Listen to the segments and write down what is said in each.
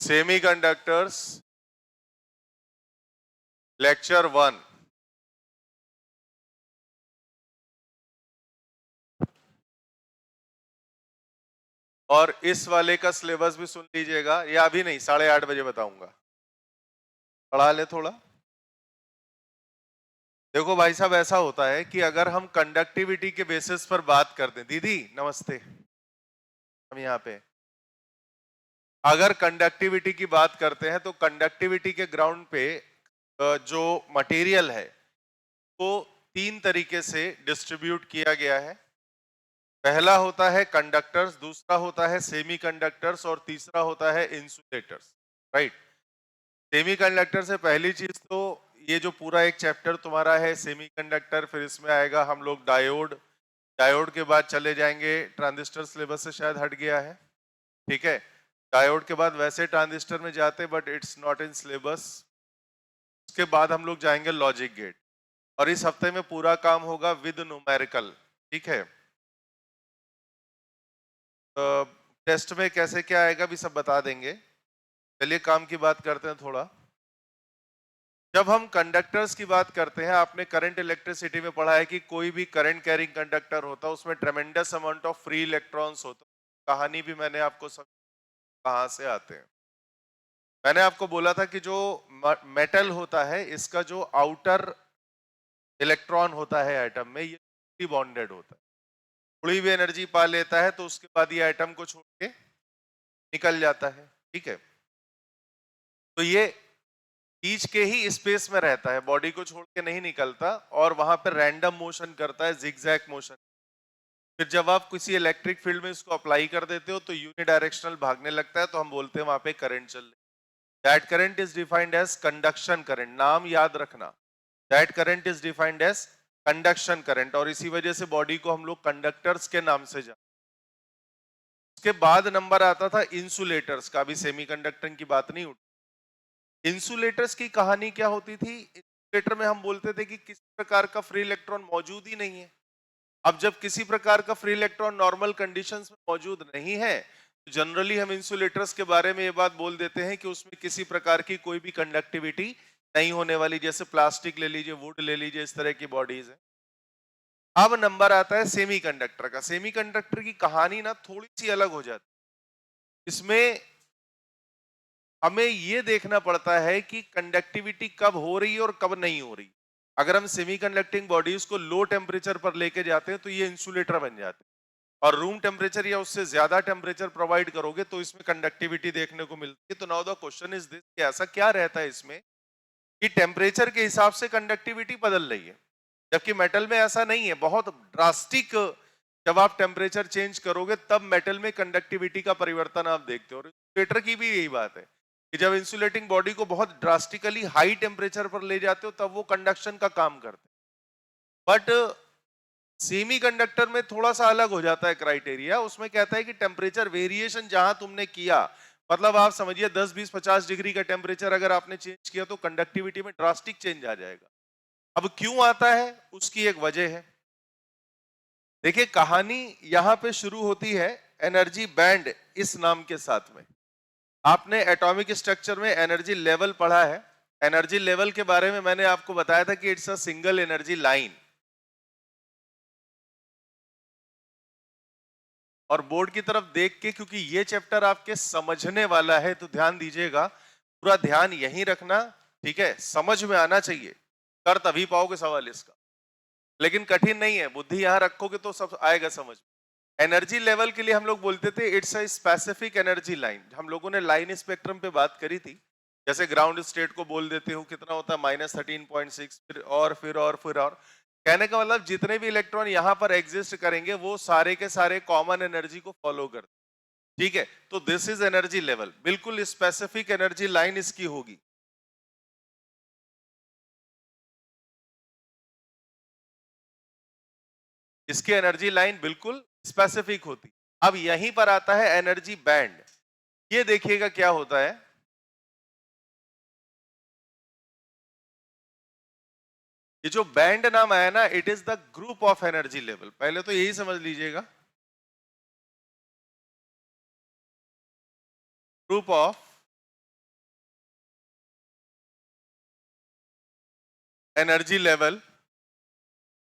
Semiconductors lecture 1। और इस वाले का सिलेबस भी सुन लीजिएगा, या अभी नहीं, 8:30 बजे बताऊंगा। पढ़ा ले थोड़ा। देखो भाई साहब, ऐसा होता है कि अगर हम कंडक्टिविटी के बेसिस पर बात करते हैं, दीदी नमस्ते, हम यहाँ पे अगर कंडक्टिविटी की बात करते हैं तो कंडक्टिविटी के ग्राउंड पे जो मटेरियल है वो 3 तरीके से डिस्ट्रीब्यूट किया गया है। पहला होता है कंडक्टर्स, दूसरा होता है सेमीकंडक्टर्स और तीसरा होता है इंसुलेटर्स। राइट। सेमीकंडक्टर से पहली चीज तो ये जो पूरा एक चैप्टर तुम्हारा है सेमीकंडक्टर, फिर इसमें आएगा हम लोग डायोड, डायोड के बाद चले जाएंगे ट्रांजिस्टर, सिलेबस से शायद हट गया है, ठीक है। डायोड के बाद वैसे ट्रांजिस्टर में जाते but it's not in syllabus. उसके बाद हम लोग जाएंगे लॉजिक गेट, और इस हफ्ते में पूरा काम होगा विद न्यूमेरिकल, ठीक है। तो टेस्ट में कैसे क्या आएगा भी सब बता देंगे। चलिए काम की बात करते हैं थोड़ा। जब हम कंडक्टर्स की बात करते हैं, आपने करंट इलेक्ट्रिसिटी में पढ़ा है कि कोई भी करंट कैरिंग कंडक्टर होता है उसमें ट्रेमेंडस अमाउंट ऑफ फ्री इलेक्ट्रॉन्स होता है। कहानी भी मैंने आपको सब कहां से आते हैं। मैंने आपको बोला था कि जो मेटल होता है इसका जो आउटर इलेक्ट्रॉन होता है एटम में, ये बॉन्डेड होता है, थोड़ी भी एनर्जी पा लेता है तो उसके बाद ये एटम को छोड़ के निकल जाता है, ठीक है। तो ये खींच के ही स्पेस में रहता है, बॉडी को छोड़ के नहीं निकलता, और वहां पर रैंडम मोशन करता है, जिगजैग मोशन। फिर जब आप किसी इलेक्ट्रिक फील्ड में इसको अप्लाई कर देते हो तो यूनिडायरेक्शनल भागने लगता है, तो हम बोलते हैं वहां पे करंट चल रही है। That current is defined as conduction current, नाम याद रखना। That current is defined as conduction current, और इसी वजह से बॉडी को हम लोग कंडक्टर्स के नाम से जानते। उसके बाद नंबर आता था इंसुलेटर्स का, भी सेमीकंडक्टर की बात नहीं उठी। इंसुलेटर्स की कहानी क्या होती थी? इंसुलेटर में हम बोलते थे कि किसी प्रकार का फ्री इलेक्ट्रॉन मौजूद ही नहीं है। अब जब किसी प्रकार का फ्री इलेक्ट्रॉन नॉर्मल कंडीशंस में मौजूद नहीं है, तो जनरली हम इंसुलेटर्स के बारे में ये बात बोल देते हैं कि उसमें किसी प्रकार की कोई भी कंडक्टिविटी नहीं होने वाली। जैसे प्लास्टिक ले लीजिए, वुड ले लीजिए, इस तरह की बॉडीज है। अब नंबर आता है सेमीकंडक्टर का। सेमीकंडक्टर की कहानी ना थोड़ी सी अलग हो जाती है। इसमें हमें ये देखना पड़ता है कि कंडक्टिविटी कब हो रही है और कब नहीं हो रही। अगर हम सेमीकंडक्टिंग बॉडीज को लो टेम्परेचर पर लेके जाते हैं तो ये इंसुलेटर बन जाते हैं, और रूम टेम्परेचर या उससे ज्यादा टेम्परेचर प्रोवाइड करोगे तो इसमें कंडक्टिविटी देखने को मिलती है। तो now the question is this, कि ऐसा क्या रहता है इसमें कि टेम्परेचर के हिसाब से कंडक्टिविटी बदल रही है, जबकि मेटल में ऐसा नहीं है। बहुत ड्रास्टिक जब आप टेम्परेचर चेंज करोगे तब मेटल में कंडक्टिविटी का परिवर्तन आप देखते हो। इंसुलेटर की भी यही बात है कि जब इंसुलेटिंग बॉडी को बहुत ड्रास्टिकली हाई टेम्परेचर पर ले जाते हो तब वो कंडक्शन का काम करते हैं। बट सेमीकंडक्टर में थोड़ा सा अलग हो जाता है क्राइटेरिया। उसमें कहता है कि टेम्परेचर वेरिएशन जहां तुमने किया, मतलब आप समझिए 10 20 50 डिग्री का टेम्परेचर अगर आपने चेंज किया तो कंडक्टिविटी में ड्रास्टिक चेंज आ जाएगा। अब क्यों आता है, उसकी एक वजह है। देखिए कहानी यहां पे शुरू होती है एनर्जी बैंड इस नाम के साथ में। आपने एटॉमिक स्ट्रक्चर में एनर्जी लेवल पढ़ा है। एनर्जी लेवल के बारे में मैंने आपको बताया था कि it's a single energy line. और बोर्ड की तरफ देख के, क्योंकि ये चैप्टर आपके समझने वाला है, तो ध्यान दीजिएगा, पूरा ध्यान यहीं रखना, ठीक है। समझ में आना चाहिए, कर तभी पाओगे सवाल इसका, लेकिन कठिन नहीं है। बुद्धि यहां रखोगे तो सब आएगा समझ। एनर्जी लेवल के लिए हम लोग बोलते थे it's a specific energy line. हम लोगों ने लाइन स्पेक्ट्रम पे बात करी थी। जैसे ग्राउंड स्टेट को बोल देते हो कितना होता है -13.6, फिर और कहने का मतलब जितने भी इलेक्ट्रॉन यहाँ पर एग्जिस्ट करेंगे वो सारे के सारे कॉमन एनर्जी को फॉलो करते, ठीक है। तो दिस इज एनर्जी लेवल, बिल्कुल स्पेसिफिक एनर्जी लाइन इसकी होगी। इसकी एनर्जी लाइन बिल्कुल स्पेसिफिक होती। अब यहीं पर आता है एनर्जी बैंड। ये देखिएगा क्या होता है। ये जो बैंड नाम आया ना, it is the group of energy level. पहले तो यही समझ लीजिएगा, ग्रुप ऑफ एनर्जी लेवल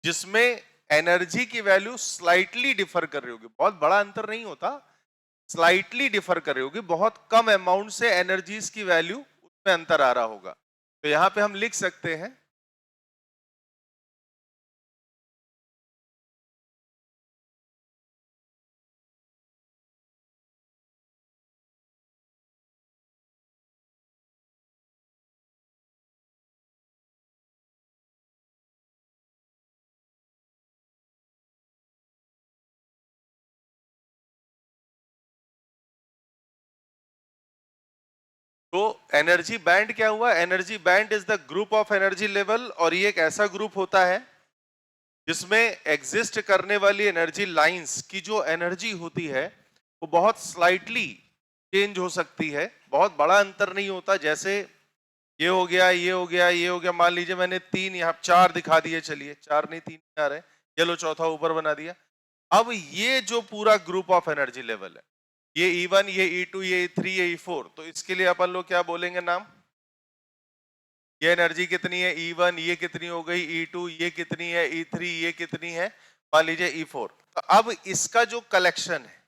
जिसमें एनर्जी की वैल्यू स्लाइटली डिफर कर रही होगी, बहुत बड़ा अंतर नहीं होता, स्लाइटली डिफर कर रही होगी, बहुत कम अमाउंट से एनर्जीज की वैल्यू उसमें अंतर आ रहा होगा। तो यहां पे हम लिख सकते हैं तो एनर्जी बैंड क्या हुआ, energy band is the group of energy level, और ये एक ऐसा ग्रुप होता है जिसमें एग्जिस्ट करने वाली एनर्जी लाइंस की जो एनर्जी होती है वो बहुत स्लाइटली चेंज हो सकती है, बहुत बड़ा अंतर नहीं होता। जैसे ये हो गया, ये हो गया, ये हो गया, मान लीजिए मैंने तीन यहाँ चार दिखा दिए, चलिए चार नहीं तीन आ रहे, चलो चौथा ऊपर बना दिया। अब ये जो पूरा ग्रुप ऑफ एनर्जी लेवल है, ये E1, ये E2, ये E3, ये E4, तो इसके लिए अपन लोग क्या बोलेंगे नाम, ये एनर्जी कितनी है E1, ये कितनी हो गई E2, ये कितनी है E3, ये कितनी है मान लीजिए E4। तो अब इसका जो कलेक्शन है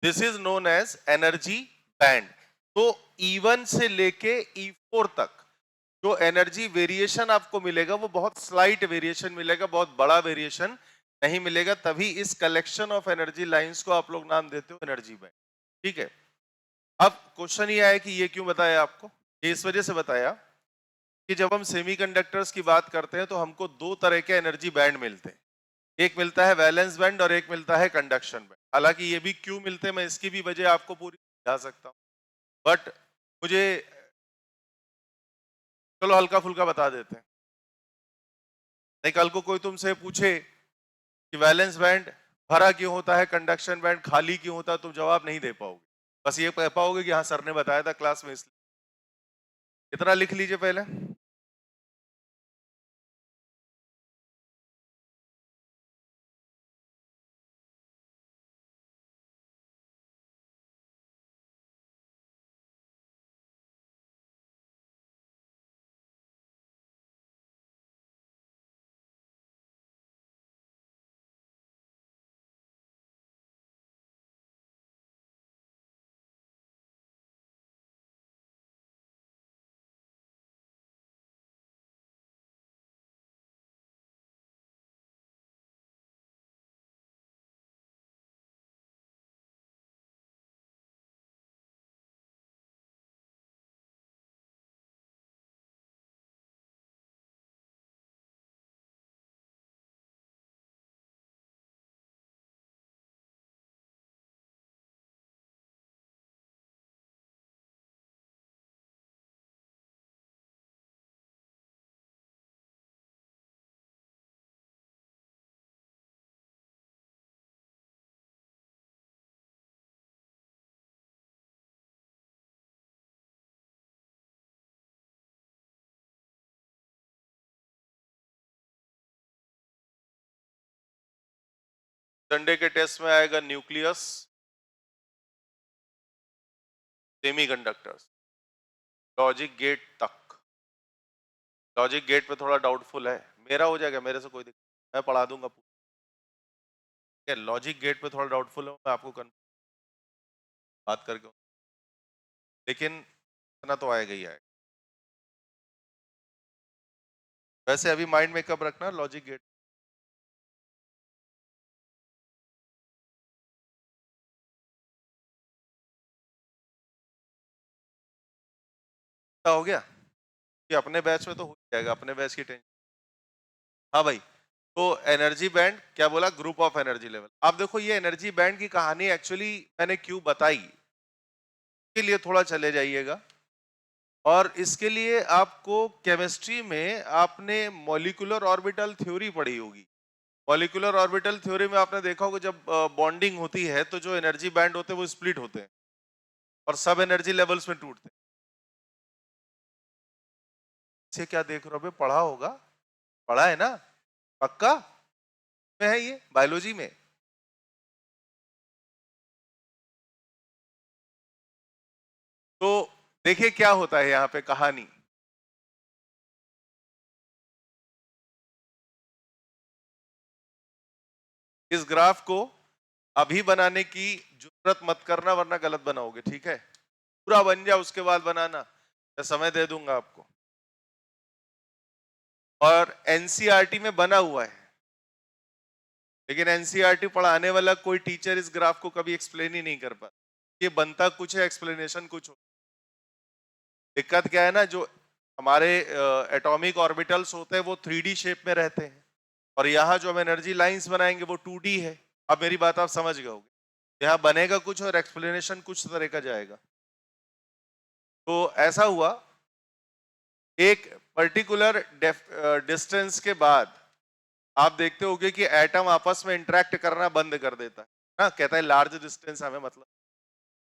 this is known as energy band. तो E1 से लेके E4 तक जो एनर्जी वेरिएशन आपको मिलेगा वो बहुत स्लाइट वेरिएशन मिलेगा, बहुत बड़ा वेरिएशन नहीं मिलेगा, तभी इस कलेक्शन ऑफ एनर्जी लाइंस को आप लोग नाम देते हो एनर्जी बैंड। ठीक है, अब क्वेश्चन ये आया कि ये क्यों बताया आपको, ये इस वजह से बताया कि जब हम सेमीकंडक्टर्स की बात करते हैं तो हमको दो तरह के एनर्जी बैंड मिलते हैं, एक मिलता है वैलेंस बैंड और एक मिलता है कंडक्शन बैंड। हालांकि ये भी क्यों मिलते हैं मैं इसकी भी वजह आपको पूरी समझा सकता हूँ, बट मुझे चलो हल्का फुल्का बता देते हैं। नहीं कल को कोई तुमसे पूछे कि वैलेंस बैंड भरा क्यों होता है, कंडक्शन बैंड खाली क्यों होता है, तुम जवाब नहीं दे पाओगे, बस ये कह पाओगे कि हाँ सर ने बताया था क्लास में, इसलिए इतना लिख लीजिए पहले। संडे के टेस्ट में आएगा न्यूक्लियस, सेमीकंडक्टर्स, लॉजिक गेट तक। लॉजिक गेट पे थोड़ा डाउटफुल है, मेरा हो जाएगा, मेरे से कोई दिक्कत, मैं पढ़ा दूंगा। ठीक है, लॉजिक गेट पे थोड़ा डाउटफुल है, मैं आपको बात करके, लेकिन इतना तो आएगा ही आएगा। वैसे अभी माइंड में कब रखना लॉजिक गेट हो गया कि अपने बैच में तो हो जाएगा, अपने बैच की टेंशन। हाँ भाई, तो एनर्जी बैंड क्या बोला, ग्रुप ऑफ एनर्जी लेवल। अब देखो ये एनर्जी बैंड की कहानी एक्चुअली मैंने क्यों बताई, के लिए थोड़ा चले जाइएगा, और इसके लिए आपको केमिस्ट्री में आपने मॉलिक्यूलर ऑर्बिटल थ्योरी पढ़ी होगी। मॉलिक्यूलर ऑर्बिटल थ्योरी में आपने देखा होगा जब बॉन्डिंग होती है तो जो एनर्जी बैंड होते हैं वो स्प्लिट होते हैं और सब एनर्जी लेवल्स में टूटते हैं। इसे क्या देख रहे हो, पढ़ा होगा, पढ़ा है ना, पक्का में है ये बायोलॉजी में। तो देखिए क्या होता है यहाँ पे कहानी। इस ग्राफ को अभी बनाने की जरूरत मत करना वरना गलत बनाओगे, ठीक है? पूरा बन जाए उसके बाद बनाना, मैं समय दे दूंगा आपको। और एनसीईआरटी में बना हुआ है, लेकिन एनसीईआरटी पढ़ाने वाला कोई टीचर इस ग्राफ को कभी एक्सप्लेन ही नहीं कर पाता। ये बनता कुछ है, एक्सप्लेनेशन कुछ हो। दिक्कत क्या है ना, जो हमारे एटॉमिक ऑर्बिटल्स होते हैं वो 3D शेप में रहते हैं, और यहाँ जो हम एनर्जी लाइंस बनाएंगे वो 2D है। अब मेरी बात आप समझ गए होंगे, यहाँ बनेगा कुछ और एक्सप्लेनेशन कुछ तरह का जाएगा। तो ऐसा हुआ, एक पर्टिकुलर डिस्टेंस के बाद आप देखते होगे कि एटम आपस में इंटरेक्ट करना बंद कर देता है ना, कहता है लार्ज डिस्टेंस हमें मतलब।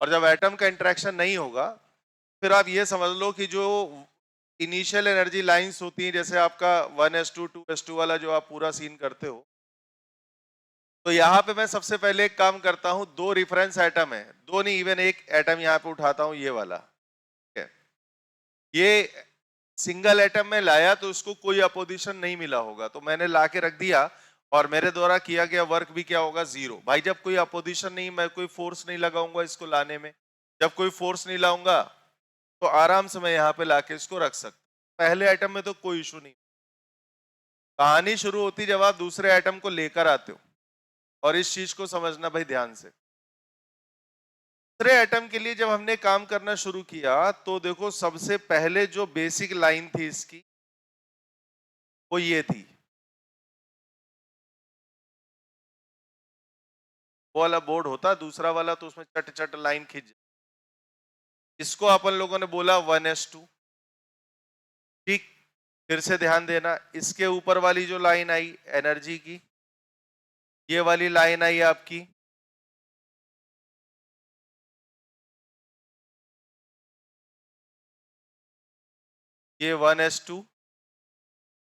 और जब एटम का इंटरेक्शन नहीं होगा, फिर आप ये समझ लो कि जो इनिशियल एनर्जी लाइंस होती हैं, जैसे आपका 1s2 2s2 वाला जो आप पूरा सीन करते हो, तो यहाँ पे मैं सबसे पहले एक काम करता हूं, दो रिफरेंस एटम है, दो नहीं इवन एक एटम यहाँ पे उठाता हूं, ये वाला, ठीक है? ये सिंगल एटम में लाया तो उसको कोई अपोजिशन नहीं मिला होगा, तो मैंने ला के रख दिया, और मेरे द्वारा किया गया वर्क भी क्या होगा, 0। भाई जब कोई अपोजिशन नहीं, मैं कोई फोर्स नहीं लगाऊंगा इसको लाने में, जब कोई फोर्स नहीं लाऊंगा तो आराम से मैं यहाँ पे लाके इसको रख सकता। पहले आइटम में तो कोई इशू नहीं। कहानी शुरू होती जब आप दूसरे आइटम को लेकर आते हो, और इस चीज को समझना भाई ध्यान से। दूसरे आइटम के लिए जब हमने काम करना शुरू किया, तो देखो सबसे पहले जो बेसिक लाइन थी इसकी, वो ये थी, वो वाला बोर्ड होता दूसरा वाला, तो उसमें चट चट लाइन खींच, इसको अपन लोगों ने बोला 1s2, ठीक? फिर से ध्यान देना, इसके ऊपर वाली जो लाइन आई एनर्जी की, ये वाली लाइन आई आपकी, ये 1s2,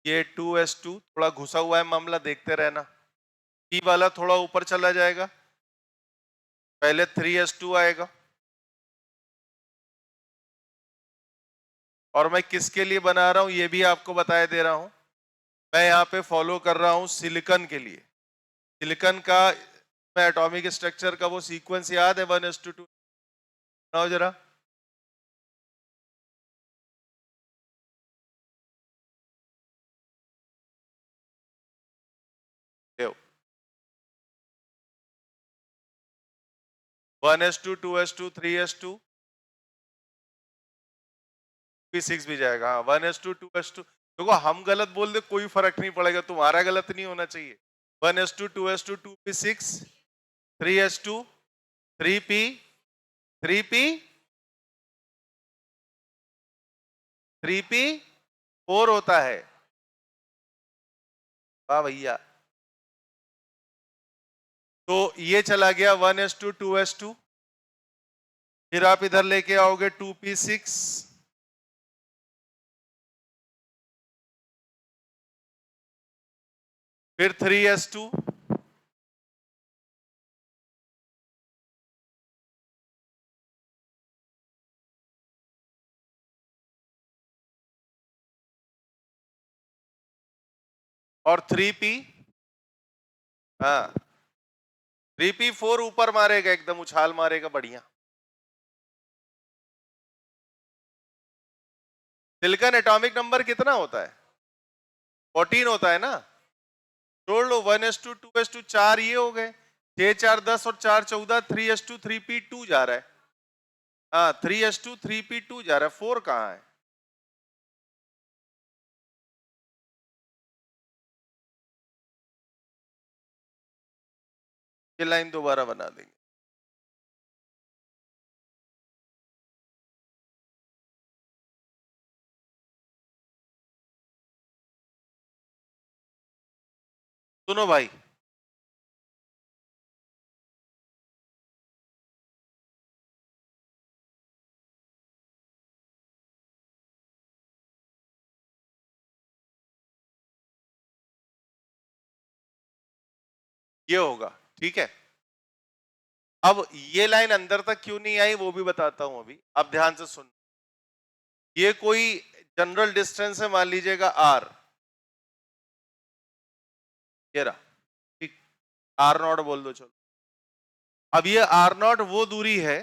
ये 2s2, थोड़ा घुसा हुआ है मामला, देखते रहना। P वाला थोड़ा ऊपर चला जाएगा, पहले 3s2 आएगा। और मैं किसके लिए बना रहा हूं ये भी आपको बताया दे रहा हूं, मैं यहाँ पे फॉलो कर रहा हूं सिलिकॉन के लिए। सिलिकॉन का एटॉमिक स्ट्रक्चर का वो सीक्वेंस याद है, 1s2 2, बनाओ जरा। 1s2 2s2 3s2 p6 भी जाएगा, हाँ 1s2 2s2। देखो हम गलत बोल दे कोई फर्क नहीं पड़ेगा, तुम्हारा गलत नहीं होना चाहिए। 1s2 2s2 2p6 3s2 3p 3p 3p 4 होता है। वाह भैया। तो ये चला गया 1s2 2s2, फिर आप इधर लेके आओगे 2p6, फिर 3s2, और 3p, हाँ 3p4 ऊपर मारेगा, एकदम उछाल मारेगा बढ़िया। सिलिकॉन एटॉमिक नंबर कितना होता है, 14 होता है ना। जोड़ लो 1s2 2s2 4 ये हो गए, 6 4 10 और 4 14, 3s2 3p2 जा रहा है, हाँ 3s2 3p2 जा रहा है, 4 कहाँ है? ये लाइन दोबारा बना देंगे। सुनो भाई, ये होगा, ठीक है? अब ये लाइन अंदर तक क्यों नहीं आई वो भी बताता हूं अभी, अब ध्यान से सुन। ये कोई जनरल डिस्टेंस है, मान लीजिएगा आर, ये रहा, ठीक, आर नॉट बोल दो चलो। अब ये आर नॉट वो दूरी है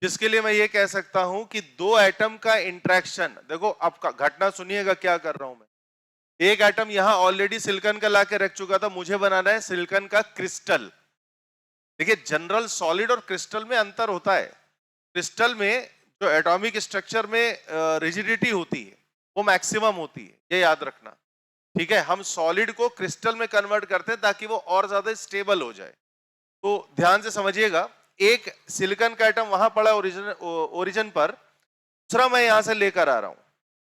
जिसके लिए मैं ये कह सकता हूं कि दो एटम का इंटरेक्शन, देखो अब घटना सुनिएगा क्या कर रहा हूं मैं। एक एटम यहां ऑलरेडी सिलिकॉन का लाके रख चुका था, मुझे बनाना है सिलिकॉन का क्रिस्टल। देखिए जनरल सॉलिड और क्रिस्टल में अंतर होता है। क्रिस्टल में जो एटॉमिक स्ट्रक्चर में रिजिडिटी होती है वो मैक्सिमम होती है, ये याद रखना, ठीक है। हम सॉलिड को क्रिस्टल में कन्वर्ट करते हैं ताकि वो और ज्यादा स्टेबल हो जाए। तो ध्यान से समझिएगा, एक सिलिकॉन का एटम वहां पड़ा ओरिजिन पर, दूसरा मैं यहां से लेकर आ रहा हूं।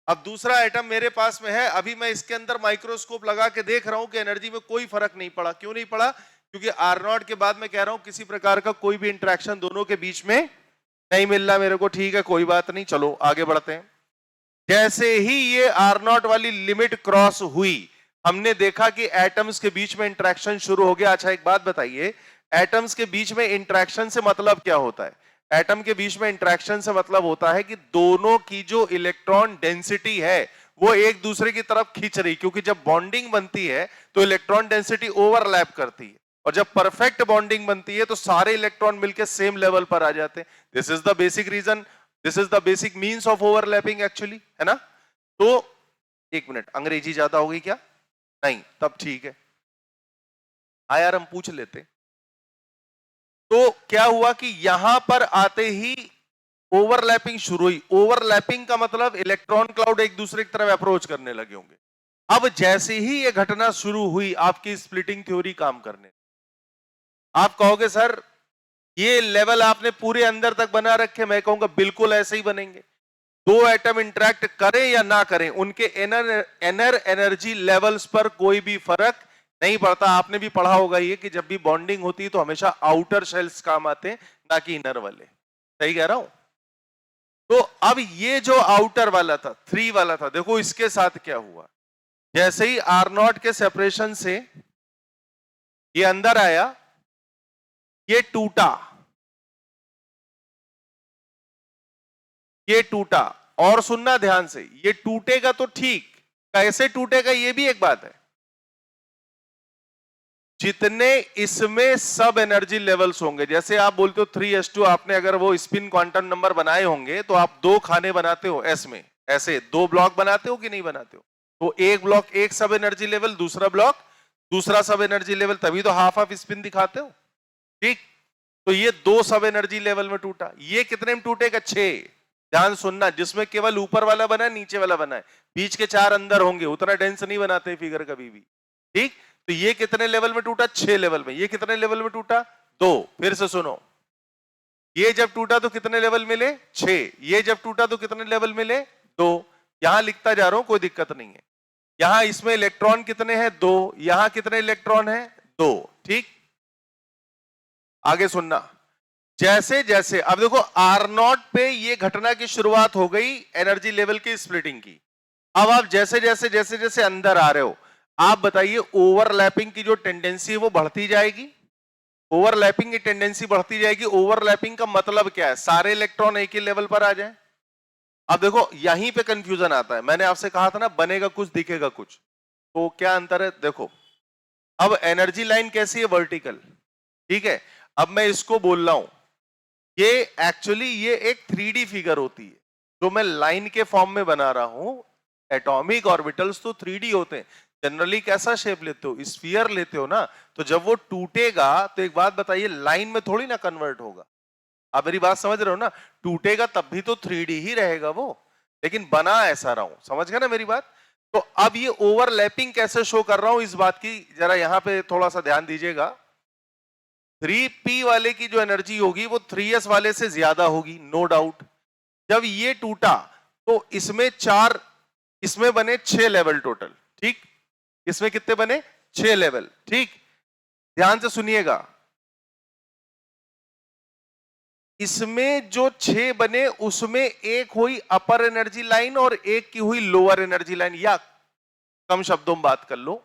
अब दूसरा एटम मेरे पास में है, अभी मैं इसके अंदर माइक्रोस्कोप लगा के देख रहा हूं कि एनर्जी में कोई फर्क नहीं पड़ा। क्यों नहीं पड़ा? क्योंकि आर नॉट के बाद मैं कह रहा हूं किसी प्रकार का कोई भी इंटरेक्शन दोनों के बीच में नहीं मिल रहा मेरे को, ठीक है, कोई बात नहीं, चलो आगे बढ़ते हैं। जैसे ही ये आर नॉट वाली लिमिट क्रॉस हुई, हमने देखा कि एटम्स के बीच में इंटरेक्शन शुरू हो गया। अच्छा एक बात बताइए, एटम्स के बीच में इंटरेक्शन से मतलब क्या होता है? एटम के बीच में इंटरेक्शन से मतलब होता है कि दोनों की जो इलेक्ट्रॉन डेंसिटी है वो एक दूसरे की तरफ खींच रही, क्योंकि जब बॉन्डिंग बनती है तो इलेक्ट्रॉन डेंसिटी ओवरलैप करती है, और जब परफेक्ट बॉन्डिंग बनती है तो सारे इलेक्ट्रॉन मिलकर सेम लेवल पर आ जाते हैं। This is the basic reason, this is the basic means of overlapping actually, है ना। तो एक मिनट, अंग्रेजी ज्यादा हो गई क्या? नहीं, तब ठीक है। हाँ यार हम पूछ लेते। तो क्या हुआ कि यहां पर आते ही ओवरलैपिंग शुरू हुई। ओवरलैपिंग का मतलब इलेक्ट्रॉन क्लाउड एक दूसरे की तरफ अप्रोच करने लगे होंगे। अब जैसे ही ये घटना शुरू हुई, आपकी स्प्लिटिंग थ्योरी काम करने, आप कहोगे सर ये लेवल आपने पूरे अंदर तक बना रखे, मैं कहूंगा बिल्कुल ऐसे ही बनेंगे। दो एटम इंटरेक्ट करें या ना करें, उनके इनर एनर्जी लेवल्स पर कोई भी फर्क नहीं पड़ता। आपने भी पढ़ा होगा ये कि जब भी बॉन्डिंग होती है तो हमेशा आउटर शेल्स काम आते हैं, ना कि इनर वाले। सही कह रहा हूं? तो अब ये जो आउटर वाला था, 3 वाला था, देखो इसके साथ क्या हुआ। जैसे ही आर नॉट के सेपरेशन से ये अंदर आया, ये टूटा, ये टूटा। और सुनना ध्यान से, ये टूटेगा तो ठीक, कैसे टूटेगा ये भी एक बात है। जितने इसमें सब एनर्जी लेवल्स होंगे, जैसे आप बोलते हो 3s2, आपने अगर वो स्पिन क्वांटम नंबर बनाए होंगे तो आप 2 खाने बनाते हो एस में, ऐसे 2 ब्लॉक बनाते हो कि नहीं बनाते हो? तो एक ब्लॉक एक सब एनर्जी लेवल, दूसरा ब्लॉक दूसरा सब एनर्जी लेवल, तभी तो हाफ हाफ स्पिन दिखाते हो, ठीक। तो ये 2 सब एनर्जी लेवल में टूटा। ये कितने में टूटेगा? 6। ध्यान सुनना, जिसमें केवल ऊपर वाला बना है, नीचे वाला बना है, बीच के 4 अंदर होंगे, उतना डेंस नहीं बनाते फिगर कभी भी, ठीक। तो ये कितने लेवल में टूटा? 6 लेवल में। ये कितने लेवल में टूटा? 2। फिर से सुनो, ये जब टूटा तो कितने लेवल मिले? 6। ये जब टूटा तो कितने लेवल मिले? 2। यहां लिखता जा रहा हूं, कोई दिक्कत नहीं है। यहां इसमें इलेक्ट्रॉन कितने हैं? 2। यहां कितने इलेक्ट्रॉन हैं? 2, ठीक। आगे सुनना, जैसे जैसे अब देखो आर नॉट पे ये घटना की शुरुआत हो गई एनर्जी लेवल की स्प्लिटिंग की। अब आप जैसे जैसे जैसे जैसे अंदर आ रहे हो, आप बताइए ओवरलैपिंग की जो टेंडेंसी है वो बढ़ती जाएगी। ओवरलैपिंग की टेंडेंसी बढ़ती जाएगी। ओवरलैपिंग का मतलब क्या है? सारे इलेक्ट्रॉन एक ही लेवल पर आ जाए। अब देखो यहीं पे कंफ्यूजन आता है। मैंने आपसे कहा था ना, बनेगा कुछ दिखेगा कुछ, तो क्या अंतर है? देखो अब एनर्जी लाइन कैसी है? वर्टिकल, ठीक है। अब मैं इसको बोल रहा हूं, ये एक्चुअली ये एक 3D फिगर होती है जो मैं लाइन के फॉर्म में बना रहा हूं। एटॉमिक ऑर्बिटल्स तो 3D होते हैं। जनरली कैसा शेप लेते हो? स्फीयर लेते हो ना। तो जब वो टूटेगा तो एक बात बताइए, लाइन में थोड़ी ना कन्वर्ट होगा। आप मेरी बात समझ रहे हो ना? टूटेगा तब भी तो 3D ही रहेगा वो, लेकिन बना ऐसा रहा हूं। समझ गए ना मेरी बात? तो अब ये ओवरलैपिंग कैसे शो कर रहा हूं, इस बात की जरा यहां पे थोड़ा सा ध्यान दीजिएगा। 3p वाले की जो एनर्जी होगी वो 3s वाले से ज्यादा होगी, नो डाउट। जब ये टूटा तो इसमें 4, इसमें बने 6 लेवल टोटल, ठीक। इसमें कितने बने? 6 लेवल, ठीक। ध्यान से सुनिएगा, इसमें जो 6 बने उसमें एक हुई अपर एनर्जी लाइन और एक की हुई लोअर एनर्जी लाइन। या कम शब्दों में बात कर लो,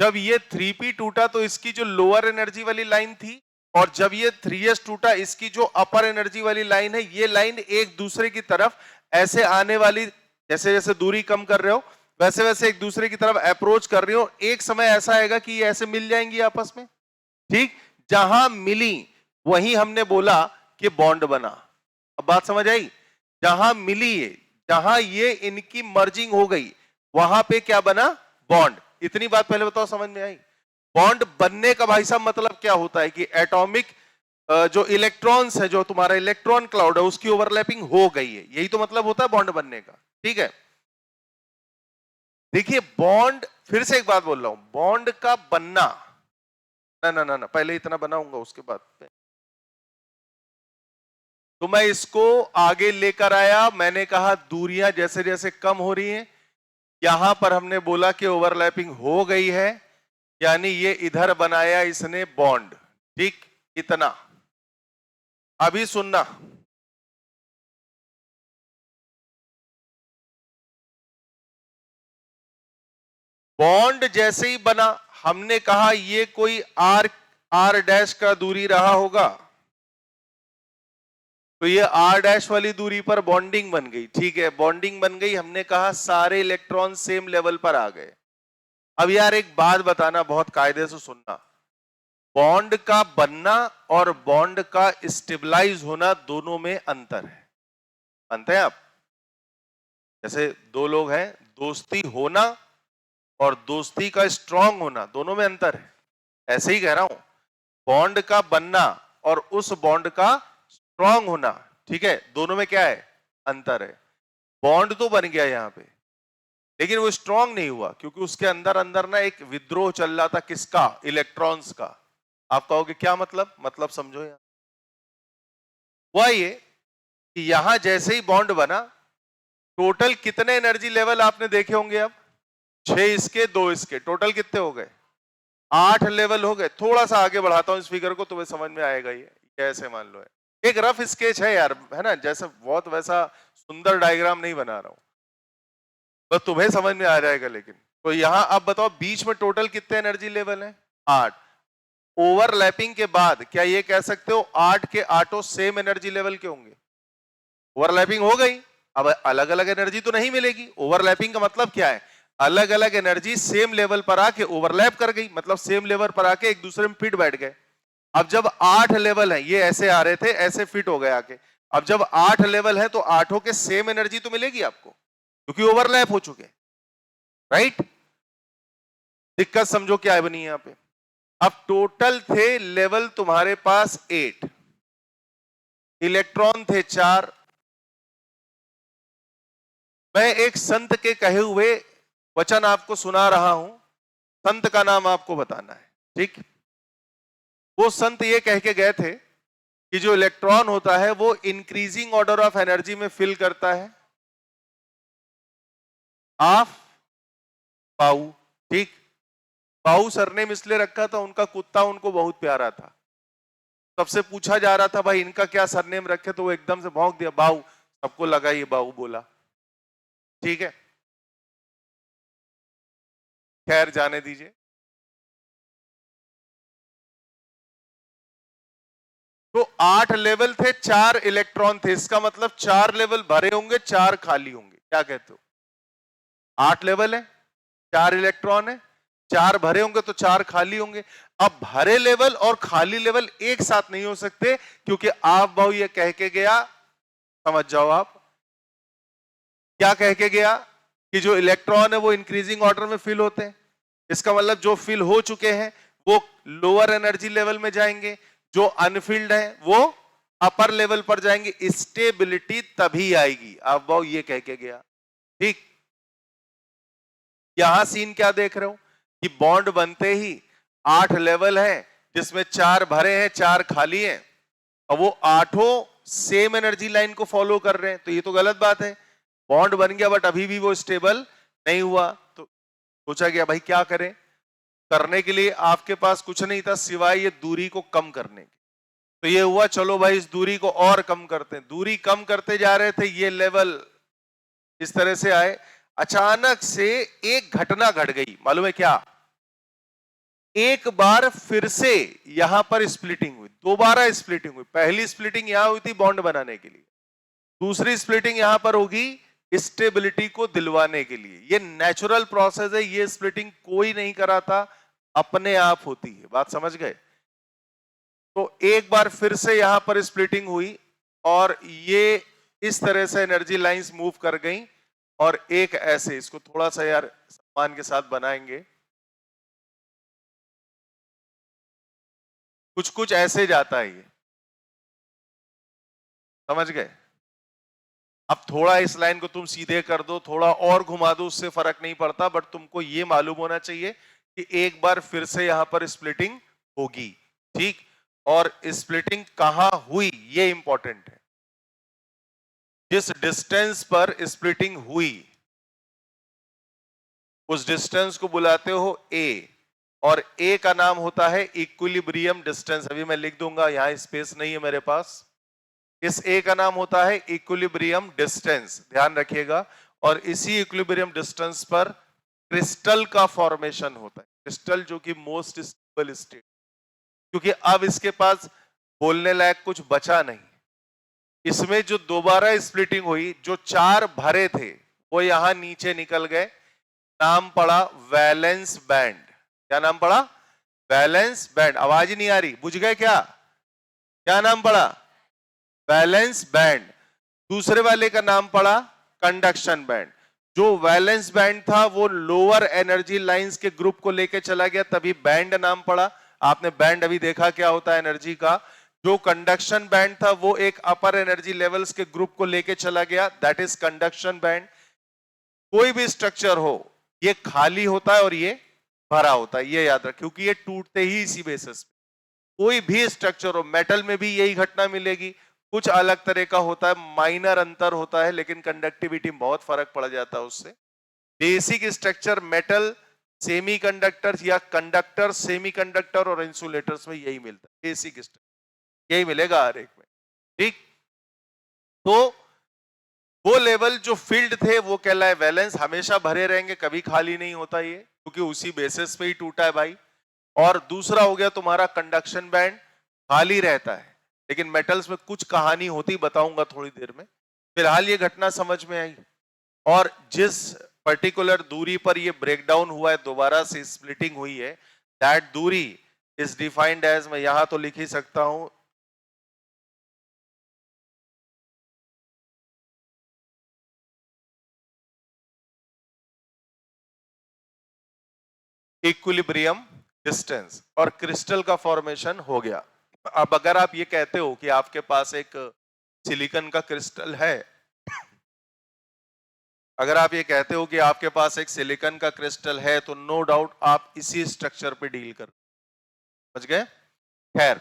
जब ये 3p टूटा तो इसकी जो लोअर एनर्जी वाली लाइन थी और जब ये 3s टूटा, इसकी जो अपर एनर्जी वाली लाइन है, ये लाइन एक दूसरे की तरफ ऐसे आने वाली, जैसे जैसे दूरी कम कर रहे हो वैसे वैसे एक दूसरे की तरफ अप्रोच कर रही हो, एक समय ऐसा आएगा कि ये ऐसे मिल जाएंगी आपस में, ठीक। जहां मिली वहीं हमने बोला कि बॉन्ड बना। अब बात समझ आई? जहां मिली है, जहां ये इनकी मर्जिंग हो गई, वहां पे क्या बना? बॉन्ड। इतनी बात पहले बताओ, समझ में आई? बॉन्ड बनने का भाई साहब मतलब क्या होता है कि एटॉमिक जो इलेक्ट्रॉन्स है, जो तुम्हारा इलेक्ट्रॉन क्लाउड है, उसकी ओवरलैपिंग हो गई है, यही तो मतलब होता है बॉन्ड बनने का, ठीक है। देखिए बॉन्ड, फिर से एक बात बोल रहा हूं, बॉन्ड का बनना, ना ना ना ना, पहले इतना बनाऊंगा उसके बाद पे। तो मैं इसको आगे लेकर आया, मैंने कहा दूरियां जैसे जैसे कम हो रही हैं, यहां पर हमने बोला कि ओवरलैपिंग हो गई है, यानी ये इधर बनाया इसने बॉन्ड, ठीक। इतना। अभी सुनना, बॉन्ड जैसे ही बना, हमने कहा ये कोई आर डैश का दूरी रहा होगा, तो ये आर डैश वाली दूरी पर बॉन्डिंग बन गई, ठीक है। बॉन्डिंग बन गई, हमने कहा सारे इलेक्ट्रॉन सेम लेवल पर आ गए। अब यार एक बात बताना, बहुत कायदे से सुनना, बॉन्ड का बनना और बॉन्ड का स्टेबलाइज होना दोनों में अंतर है। मानते हैं आप? जैसे दो लोग हैं, दोस्ती होना और दोस्ती का स्ट्रांग होना, दोनों में अंतर है। ऐसे ही कह रहा हूं, बॉन्ड का बनना और उस बॉन्ड का स्ट्रांग होना, ठीक है, दोनों में क्या है? अंतर है। बॉन्ड तो बन गया यहां पे, लेकिन वो स्ट्रांग नहीं हुआ, क्योंकि उसके अंदर अंदर ना एक विद्रोह चल रहा था। किसका? इलेक्ट्रॉन्स का। आप कहोगे क्या मतलब? मतलब समझो यार। हुआ ये कि यहां जैसे ही बॉन्ड बना, टोटल कितने एनर्जी लेवल आपने देखे होंगे? अब 6 इसके, 2 इसके, टोटल कितने हो गए? 8 लेवल हो गए। थोड़ा सा आगे बढ़ाता हूं इस फिगर को, तुम्हें समझ में आएगा। ये कैसे, मान लो एक रफ स्केच है यार, है ना, जैसे बहुत वैसा सुंदर डायग्राम नहीं बना रहा हूं, बस तुम्हें समझ में आ जाएगा। लेकिन तो यहां अब बताओ, बीच में टोटल कितने एनर्जी लेवल है? 8। ओवरलैपिंग के बाद क्या ये कह सकते हो 8 के 8 सेम एनर्जी लेवल के होंगे? ओवरलैपिंग हो गई, अब अलग अलग एनर्जी तो नहीं मिलेगी। ओवरलैपिंग का मतलब क्या है? अलग अलग एनर्जी सेम लेवल पर आके ओवरलैप कर गई, मतलब सेम लेवल पर आके एक दूसरे में फिट बैठ गए। अब जब 8 लेवल है, ये ऐसे आ रहे थे, ऐसे फिट हो गए आके। अब जब 8 लेवल है, तो आठों के सेम एनर्जी तो मिलेगी आपको, क्योंकि ओवरलैप हो चुके, राइट। दिक्कत समझो क्या है बनी यहां पे। अब टोटल थे लेवल तुम्हारे पास 8, इलेक्ट्रॉन थे 4। मैं एक संत के कहे हुए वचन आपको सुना रहा हूं, संत का नाम आपको बताना है, ठीक। वो संत ये कह के गए थे कि जो इलेक्ट्रॉन होता है वो इंक्रीजिंग ऑर्डर ऑफ एनर्जी में फिल करता है, ऑफ पाऊ, ठीक। पाऊ सरनेम इसलिए रखा था, उनका कुत्ता उनको बहुत प्यारा था। सबसे पूछा जा रहा था भाई इनका क्या सरनेम रखे, तो वो एकदम से भौंक दिया, बाऊ। सबको लगा ये बाऊ बोला, ठीक है, खैर जाने दीजिए। तो 8 लेवल थे, 4 इलेक्ट्रॉन थे, इसका मतलब 4 लेवल भरे होंगे, 4 खाली होंगे। क्या कहते हो? 8 लेवल है, 4 इलेक्ट्रॉन है, 4 भरे होंगे तो 4 खाली होंगे। अब भरे लेवल और खाली लेवल एक साथ नहीं हो सकते, क्योंकि आप भाऊ ये कह के गया, समझ जाओ आप क्या कह के गया, कि जो इलेक्ट्रॉन है वो इंक्रीजिंग ऑर्डर में फिल होते हैं। इसका मतलब जो फिल हो चुके हैं वो लोअर एनर्जी लेवल में जाएंगे, जो अनफिल्ड है वो अपर लेवल पर जाएंगे। स्टेबिलिटी तभी आएगी, आप वो ये कह के गया, ठीक। यहां सीन क्या देख रहे हो कि बॉन्ड बनते ही 8 लेवल है, जिसमें 4 भरे हैं, 4 खाली हैं, और वो आठों सेम एनर्जी लाइन को फॉलो कर रहे हैं, तो ये तो गलत बात है। बॉन्ड बन गया बट अभी भी वो स्टेबल नहीं हुआ, तो सोचा गया भाई क्या करें। करने के लिए आपके पास कुछ नहीं था सिवाय ये दूरी को कम करने के। तो ये हुआ, चलो भाई इस दूरी को और कम करते हैं। दूरी कम करते जा रहे थे, ये लेवल इस तरह से आए। अचानक से एक घटना घट गई, मालूम है क्या? एक बार फिर से यहां पर स्प्लिटिंग हुई, दोबारा स्प्लिटिंग हुई। पहली स्प्लिटिंग यहां हुई थी बॉन्ड बनाने के लिए, दूसरी स्प्लिटिंग यहां पर होगी स्टेबिलिटी को दिलवाने के लिए। ये नेचुरल प्रोसेस है, ये स्प्लिटिंग कोई नहीं कराता, अपने आप होती है। बात समझ गए? तो एक बार फिर से यहां पर स्प्लिटिंग हुई और ये इस तरह से एनर्जी लाइंस मूव कर गई, और एक ऐसे, इसको थोड़ा सा यार सम्मान के साथ बनाएंगे, कुछ कुछ ऐसे जाता है ये, समझ गए? अब थोड़ा इस लाइन को तुम सीधे कर दो, थोड़ा और घुमा दो, उससे फर्क नहीं पड़ता, बट तुमको ये मालूम होना चाहिए कि एक बार फिर से यहां पर स्प्लिटिंग होगी, ठीक? और स्प्लिटिंग कहां हुई ये इंपॉर्टेंट है। जिस डिस्टेंस पर स्प्लिटिंग हुई उस डिस्टेंस को बुलाते हो ए, और ए का नाम होता है इक्विलिब्रियम डिस्टेंस। अभी मैं लिख दूंगा, यहां स्पेस नहीं है मेरे पास। इस ए का नाम होता है इक्विलिब्रियम डिस्टेंस, ध्यान रखिएगा। और इसी इक्विलिब्रियम डिस्टेंस पर क्रिस्टल का फॉर्मेशन होता है, क्रिस्टल जो कि मोस्ट स्टेबल स्टेट, क्योंकि अब इसके पास बोलने लायक कुछ बचा नहीं। इसमें जो दोबारा स्प्लिटिंग हुई, जो चार भरे थे वो यहां नीचे निकल गए, नाम पड़ा वैलेंस बैंड। क्या नाम पड़ा? Valence band. आवाज ही नहीं आ रही, बुझ गए क्या? क्या नाम पड़ा? Valence band. दूसरे वाले का नाम पड़ा कंडक्शन बैंड। जो वैलेंस बैंड था वो लोअर एनर्जी लाइंस के ग्रुप को लेके चला गया, तभी बैंड नाम पड़ा। आपने बैंड अभी देखा क्या होता है एनर्जी का। जो कंडक्शन बैंड था वो एक अपर एनर्जी लेवल्स के ग्रुप को लेके चला गया, दैट इज कंडक्शन बैंड। कोई भी स्ट्रक्चर हो, ये खाली होता है और ये भरा होता है, ये याद रख, क्योंकि ये टूटते ही इसी बेसिस पे। कोई भी स्ट्रक्चर हो, मेटल में भी यही घटना मिलेगी, कुछ अलग तरह का होता है, माइनर अंतर होता है, लेकिन कंडक्टिविटी में बहुत फर्क पड़ जाता है उससे। बेसिक स्ट्रक्चर मेटल सेमीकंडक्टर्स या कंडक्टर सेमीकंडक्टर और इंसुलेटर्स में यही मिलता है, बेसिक स्ट्रक्चर यही मिलेगा हर एक में, ठीक? तो वो लेवल जो फील्ड थे वो कहलाए वैलेंस, हमेशा भरे रहेंगे, कभी खाली नहीं होता ये, क्योंकि उसी बेसिस पे ही टूटा है भाई। और दूसरा हो गया तुम्हारा कंडक्शन बैंड, खाली रहता है, लेकिन मेटल्स में कुछ कहानी होती, बताऊंगा थोड़ी देर में। फिलहाल ये घटना समझ में आई। और जिस पर्टिकुलर दूरी पर ये ब्रेकडाउन हुआ है, दोबारा से स्प्लिटिंग हुई है, दैट दूरी इज डिफाइंड एज, मैं यहां तो लिख ही सकता हूं, इक्विलिब्रियम डिस्टेंस, और क्रिस्टल का फॉर्मेशन हो गया। अब अगर आप ये कहते हो कि आपके पास एक सिलिकॉन का क्रिस्टल है, अगर आप ये कहते हो कि आपके पास एक सिलिकॉन का क्रिस्टल है, तो नो डाउट आप इसी स्ट्रक्चर पे डील कर, समझ गए? खैर,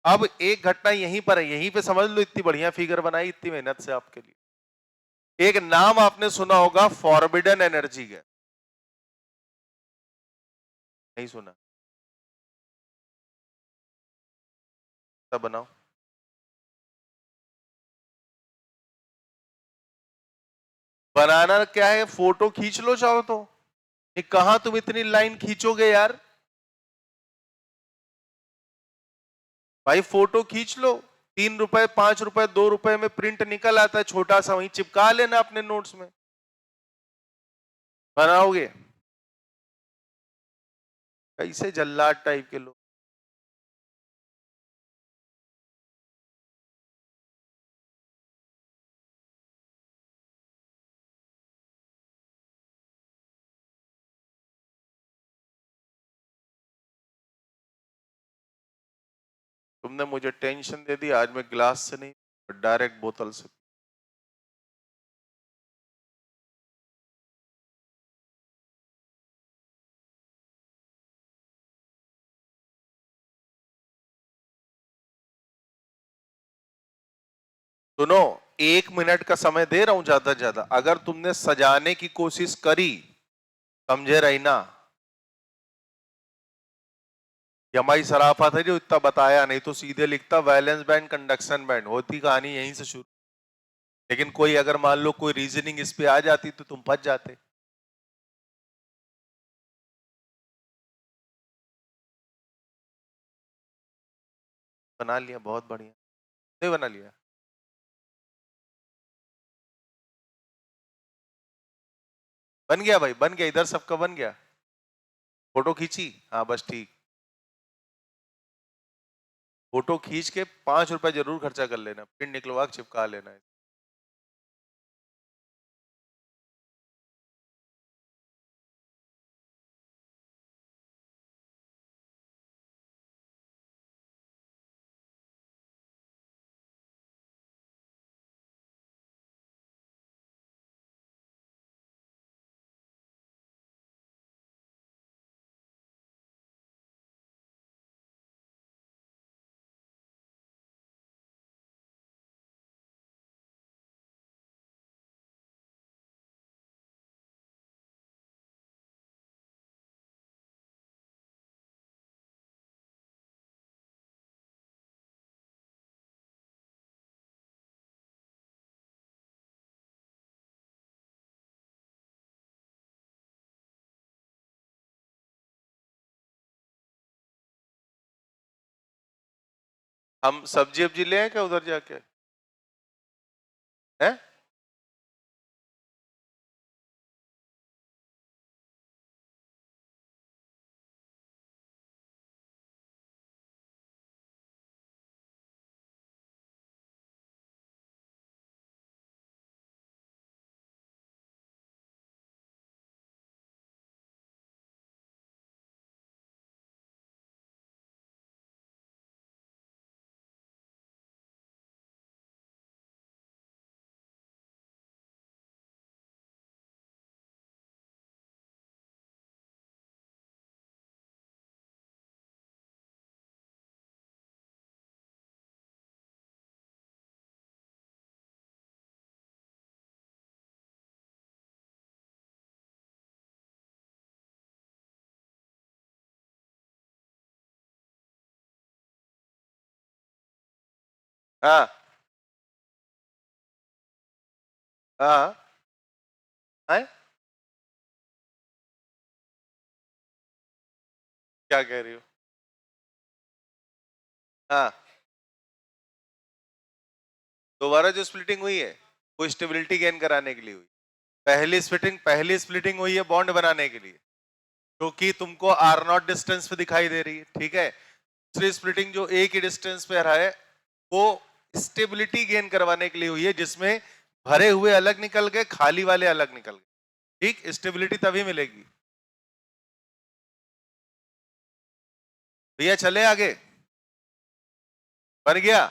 अब एक घटना यहीं पर है, यहीं पे समझ लो, इतनी बढ़िया फिगर बनाई इतनी मेहनत से आपके लिए। एक नाम आपने सुना होगा फॉरबिडन एनर्जी का, नहीं सुना? तब बनाओ। बनाना क्या है, फोटो खींच लो चाहो तो। ये कहां तुम इतनी लाइन खींचोगे यार, भाई फोटो खींच लो। 3 रुपए, 5 रुपए, 2 रुपए में प्रिंट निकल आता है छोटा सा, वहीं चिपका लेना अपने नोट्स में। बनाओगे कैसे जल्लाद टाइप के लोग? तुमने मुझे टेंशन दे दी, आज मैं ग्लास से नहीं डायरेक्ट बोतल से। सुनो, 1 मिनट का समय दे रहा हूं ज्यादा से ज्यादा, अगर तुमने सजाने की कोशिश करी, समझे रही ना, ये हमारी सराफत है जो इतना बताया, नहीं तो सीधे लिखता वैलेंस बैंड कंडक्शन बैंड, होती कहानी यहीं से शुरू। लेकिन कोई अगर मान लो कोई रीजनिंग इस पे आ जाती तो तुम फंस जाते। बना लिया, बहुत बढ़िया। नहीं बना लिया? बन गया भाई, बन गया, इधर सबका बन गया। फोटो खींची? हाँ बस ठीक। फोटो खींच के 5 रुपए जरूर खर्चा कर लेना, प्रिंट निकलवा के चिपका लेना है। हम सब्जी वब्जी ले आए क्या उधर जाके? है? हाँ हाँ। है? क्या कह रही हो? हाँ, दोबारा जो स्प्लिटिंग हुई है वो स्टेबिलिटी गेन कराने के लिए हुई। पहली स्प्लिटिंग हुई है बॉन्ड बनाने के लिए, क्योंकि तुमको आर नॉट डिस्टेंस पे दिखाई दे रही है, ठीक है। दूसरी स्प्लिटिंग जो एक ही डिस्टेंस पे रहा है वो स्टेबिलिटी गेन करवाने के लिए हुई है, जिसमें भरे हुए अलग निकल गए, खाली वाले अलग निकल गए। ठीक, स्टेबिलिटी तभी मिलेगी। भैया चले आगे? बन गया?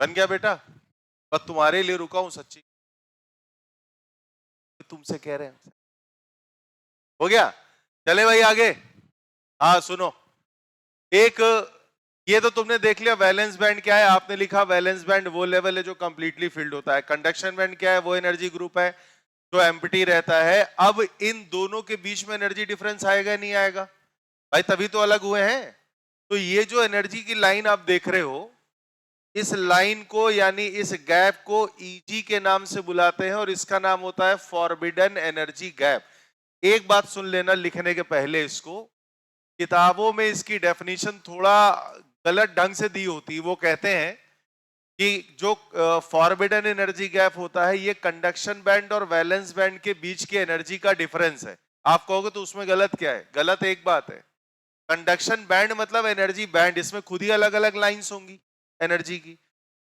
बन गया बेटा? बस तुम्हारे लिए रुका हूं सच्ची, तुमसे कह रहे हैं। हो गया? चले भाई आगे। हाँ सुनो, एक ये तो तुमने देख लिया वैलेंस बैंड क्या है, आपने लिखा वैलेंस बैंड वो लेवल है जो कंप्लीटली फिल्ड होता है। कंडक्शन बैंड क्या है? वो एनर्जी ग्रुप है जो एम्प्टी रहता है। अब इन दोनों के बीच में एनर्जी डिफरेंस आएगा नहीं आएगा? भाई तभी तो अलग हुए हैं। तो ये जो एनर्जी की लाइन आप देख रहे हो, इस लाइन को यानी इस गैप को ईजी के नाम से बुलाते हैं और इसका नाम होता है फॉरबिडन एनर्जी गैप। एक बात सुन लेना लिखने के पहले, इसको किताबों में इसकी डेफिनेशन थोड़ा गलत ढंग से दी होती है। वो कहते हैं कि जो फॉरबिडन एनर्जी गैप होता है ये कंडक्शन बैंड और वैलेंस बैंड के बीच की एनर्जी का डिफरेंस है। आप कहोगे तो उसमें गलत क्या है? गलत एक बात है, कंडक्शन बैंड मतलब एनर्जी बैंड, इसमें खुद ही अलग अलग लाइंस होंगी एनर्जी की।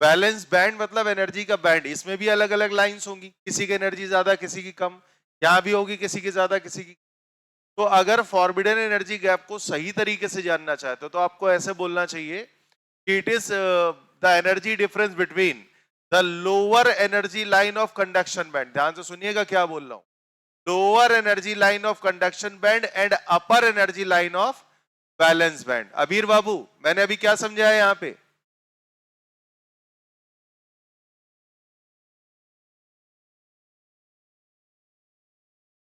बैलेंस बैंड मतलब एनर्जी का बैंड, इसमें भी अलग अलग लाइंस होंगी, किसी की एनर्जी ज्यादा किसी की कम, यहां भी होगी किसी की ज्यादा किसी की। तो अगर फॉरबिडन एनर्जी गैप को सही तरीके से जानना चाहते हो तो आपको ऐसे बोलना चाहिए कि it is the energy difference between the lower energy line of conduction band. ध्यान से सुनिएगा क्या बोल रहा हूं, lower energy line of conduction band and upper energy line of balance band. अबीर बाबू मैंने अभी क्या समझाया यहां पे?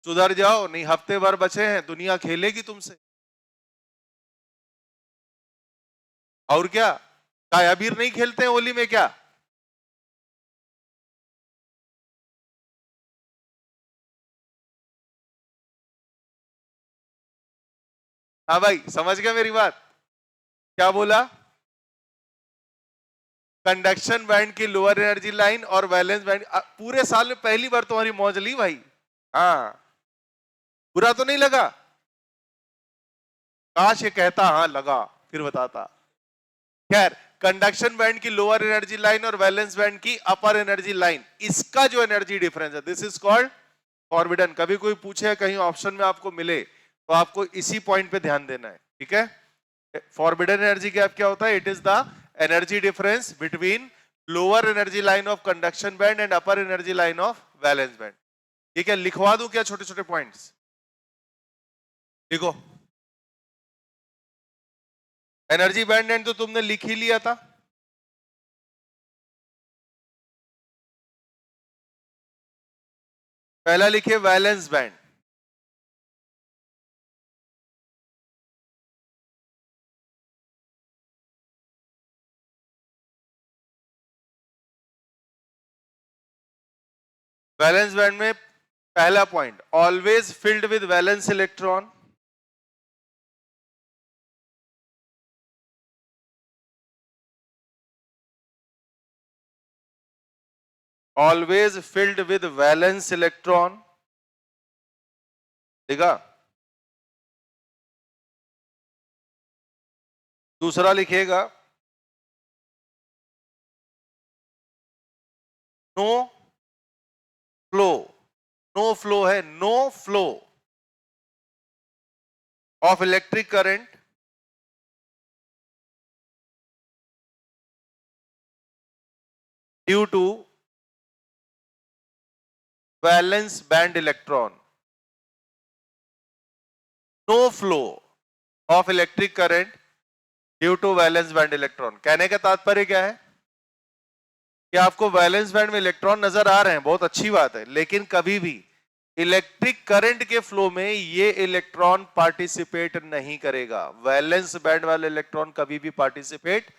सुधर जाओ, नहीं हफ्ते भर बचे हैं, दुनिया खेलेगी तुमसे। और क्या, अबीर नहीं खेलते हैं होली में क्या? हाँ भाई, समझ गए मेरी बात? क्या बोला? कंडक्शन बैंड की लोअर एनर्जी लाइन और वैलेंस बैंड, पूरे साल में पहली बार तुम्हारी मौज ली भाई। हाँ, बुरा तो नहीं लगा? काश ये कहता हाँ लगा, फिर बताता। खैर, कंडक्शन बैंड की लोअर एनर्जी लाइन और वैलेंस बैंड की अपर एनर्जी लाइन, इसका जो एनर्जी डिफरेंस है, दिस इज कॉल्ड फॉरबिडन। कभी कोई पूछे कहीं ऑप्शन में आपको मिले तो आपको इसी पॉइंट पे ध्यान देना है, ठीक है? फॉरबिडन एनर्जी गैप क्या होता है? It is the energy difference between lower energy line of conduction band and upper energy line of valence band. ठीक है, लिखवा दूं क्या छोटे छोटे पॉइंट्स? लिखो। एनर्जी बैंड एंड तो तुमने लिख ही लिया था। पहला लिखिए वैलेंस बैंड। वैलेंस बैंड में पहला point, always filled with valence electron. Always filled with valence electron, देखा? दूसरा लिखिएगा नो फ्लो। नो फ्लो है, no flow of electric current due to valence band electron. No flow of electric current due to valence band electron. कहने का तात्पर्य क्या है कि आपको वैलेंस बैंड में इलेक्ट्रॉन नजर आ रहे हैं, बहुत अच्छी बात है, लेकिन कभी भी इलेक्ट्रिक करंट के फ्लो में ये इलेक्ट्रॉन पार्टिसिपेट नहीं करेगा। वैलेंस बैंड वाला इलेक्ट्रॉन कभी भी पार्टिसिपेट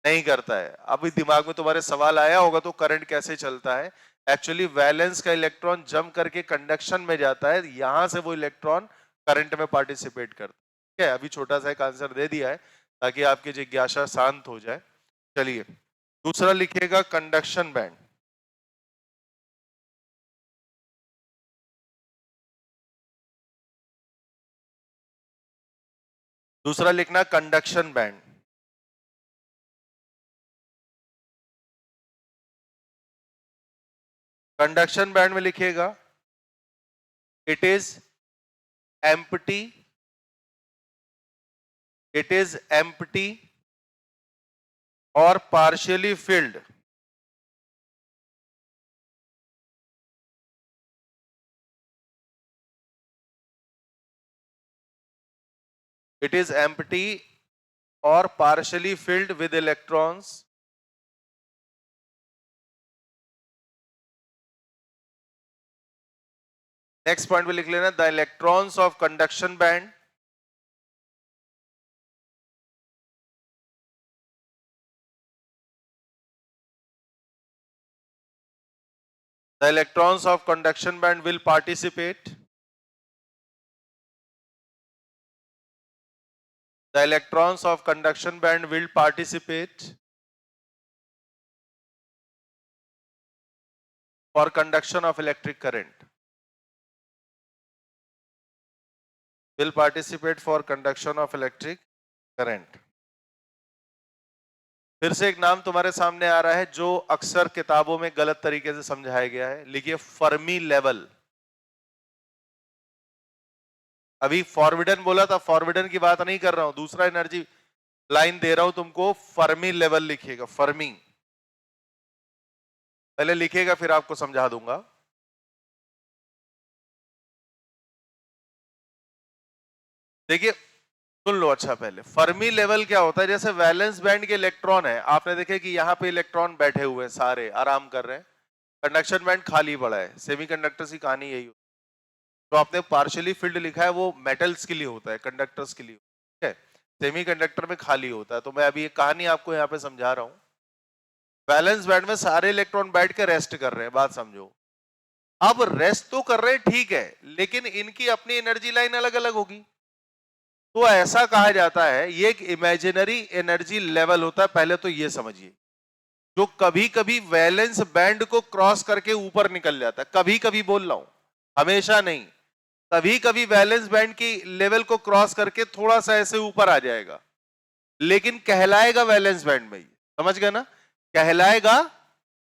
नहीं करता है। अभी दिमाग में तुम्हारे सवाल आया होगा तो करंट कैसे चलता है? एक्चुअली वैलेंस का इलेक्ट्रॉन जंप करके कंडक्शन में जाता है, यहां से वो इलेक्ट्रॉन करंट में पार्टिसिपेट करता है। ठीक है, अभी छोटा सा एक आंसर दे दिया है ताकि आपकी जिज्ञासा शांत हो जाए। चलिए, दूसरा लिखिएगा कंडक्शन बैंड। दूसरा लिखना कंडक्शन बैंड। कंडक्शन बैंड में लिखिएगा it is empty, it is empty और partially filled it is empty or partially filled with electrons next point पे लिख लेना the electrons of conduction band the electrons of conduction band will participate the electrons of conduction band will participate for conduction of electric current will participate for conduction of electric current। फिर से एक नाम तुम्हारे सामने आ रहा है जो अक्सर किताबों में गलत तरीके से समझाया गया है, लिखिए फर्मी लेवल। अभी फॉरबिडन बोला था, फॉरबिडन की बात नहीं कर रहा हूं, दूसरा एनर्जी लाइन दे रहा हूं तुमको, फर्मी लेवल लिखिएगा, फर्मी पहले लिखिएगा फिर आपको समझा दूंगा। देखिए सुन लो अच्छा, पहले फर्मी लेवल क्या होता है? जैसे वैलेंस बैंड के इलेक्ट्रॉन है, आपने देखे कि यहाँ पे इलेक्ट्रॉन बैठे हुए हैं, सारे आराम कर रहे हैं, कंडक्शन बैंड खाली पड़ा है। सेमीकंडक्टर्स की कहानी यही होती है। तो आपने पार्शियली फिल्ड लिखा है, वो मेटल्स के लिए होता है, कंडक्टर्स के लिए, ठीक है? सेमीकंडक्टर में खाली होता है। तो मैं अभी एक कहानी आपको यहाँ पे समझा रहा हूँ। वैलेंस बैंड में सारे इलेक्ट्रॉन बैठ के रेस्ट कर रहे हैं, बात समझो। अब रेस्ट तो कर रहे हैं, ठीक है, लेकिन इनकी अपनी एनर्जी लाइन अलग अलग होगी। तो ऐसा कहा जाता है, ये एक इमेजिनरी एनर्जी लेवल होता है, पहले तो ये समझिए, जो कभी कभी वैलेंस बैंड को क्रॉस करके ऊपर निकल जाता है। कभी कभी बोल रहा हूं, हमेशा नहीं। कभी कभी वैलेंस बैंड की लेवल को क्रॉस करके थोड़ा सा ऐसे ऊपर आ जाएगा, लेकिन कहलाएगा वैलेंस बैंड में ही। समझ गए ना? कहलाएगा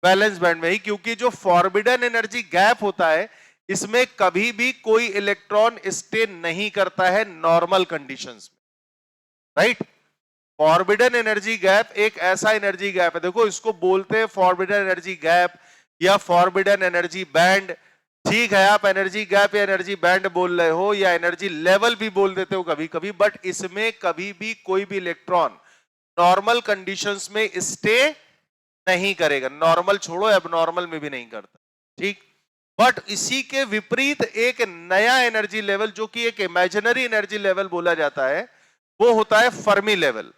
वैलेंस बैंड में ही, क्योंकि जो फॉरबिडन एनर्जी गैप होता है, इसमें कभी भी कोई इलेक्ट्रॉन स्टे नहीं करता है नॉर्मल कंडीशंस में, राइट? फॉरबिडन एनर्जी गैप एक ऐसा एनर्जी गैप है, देखो इसको बोलते हैं फॉरबिडन एनर्जी गैप या फॉरबिडन एनर्जी बैंड। ठीक है, आप एनर्जी गैप या एनर्जी बैंड बोल रहे हो या एनर्जी लेवल भी बोल देते हो कभी कभी, बट इसमें कभी भी कोई भी इलेक्ट्रॉन नॉर्मल कंडीशंस में स्टे नहीं करेगा। नॉर्मल छोड़ो, एबनॉर्मल में भी नहीं करता, ठीक? बट इसी के विपरीत एक नया एनर्जी लेवल, जो कि एक इमेजिनरी एनर्जी लेवल बोला जाता है, वो होता है फर्मी लेवल।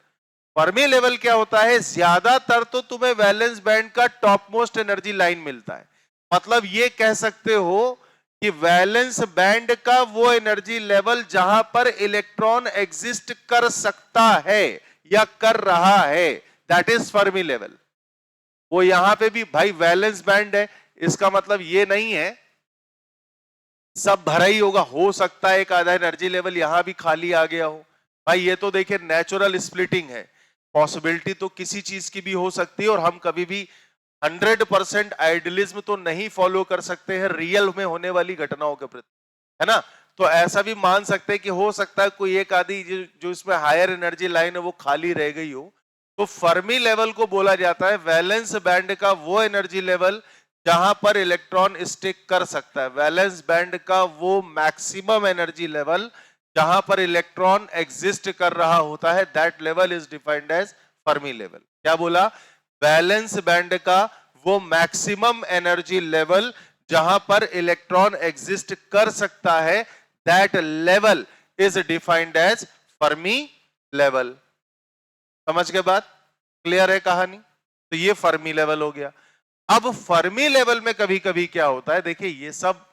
फर्मी लेवल क्या होता है? ज्यादातर तो तुम्हें वैलेंस बैंड का टॉप मोस्ट एनर्जी लाइन मिलता है। मतलब ये कह सकते हो कि वैलेंस बैंड का वो एनर्जी लेवल जहां पर इलेक्ट्रॉन एग्जिस्ट कर सकता है या कर रहा है, दैट इज फर्मी लेवल। वो यहां पे भी भाई वैलेंस बैंड है, इसका मतलब ये नहीं है सब भरा ही होगा। हो सकता है एक आधा एनर्जी लेवल यहां भी खाली आ गया हो। भाई ये तो देखिए नेचुरल स्प्लिटिंग है, पॉसिबिलिटी तो किसी चीज की भी हो सकती है, और हम कभी भी 100% आइडियलिज्म तो नहीं फॉलो कर सकते हैं रियल में होने वाली घटनाओं के प्रति, है ना? तो ऐसा भी मान सकते हैं कि हो सकता है कोई एक आधी जो इसमें हायर एनर्जी लाइन है वो खाली रह गई हो। तो फर्मी लेवल को बोला जाता है वैलेंस बैंड का वो एनर्जी लेवल जहां पर इलेक्ट्रॉन स्टिक कर सकता है, वैलेंस बैंड का वो मैक्सिमम एनर्जी लेवल जहां पर इलेक्ट्रॉन एग्जिस्ट कर रहा होता है, that level is defined as Fermi level. क्या बोला? वैलेंस बैंड का वो मैक्सिमम एनर्जी लेवल जहां पर इलेक्ट्रॉन एग्जिस्ट कर सकता है, that level is defined as Fermi level. समझ के बात? क्लियर है कहानी? तो ये फर्मी लेवल हो गया। अब फर्मी लेवल में कभी कभी क्या होता है, देखिए ये सब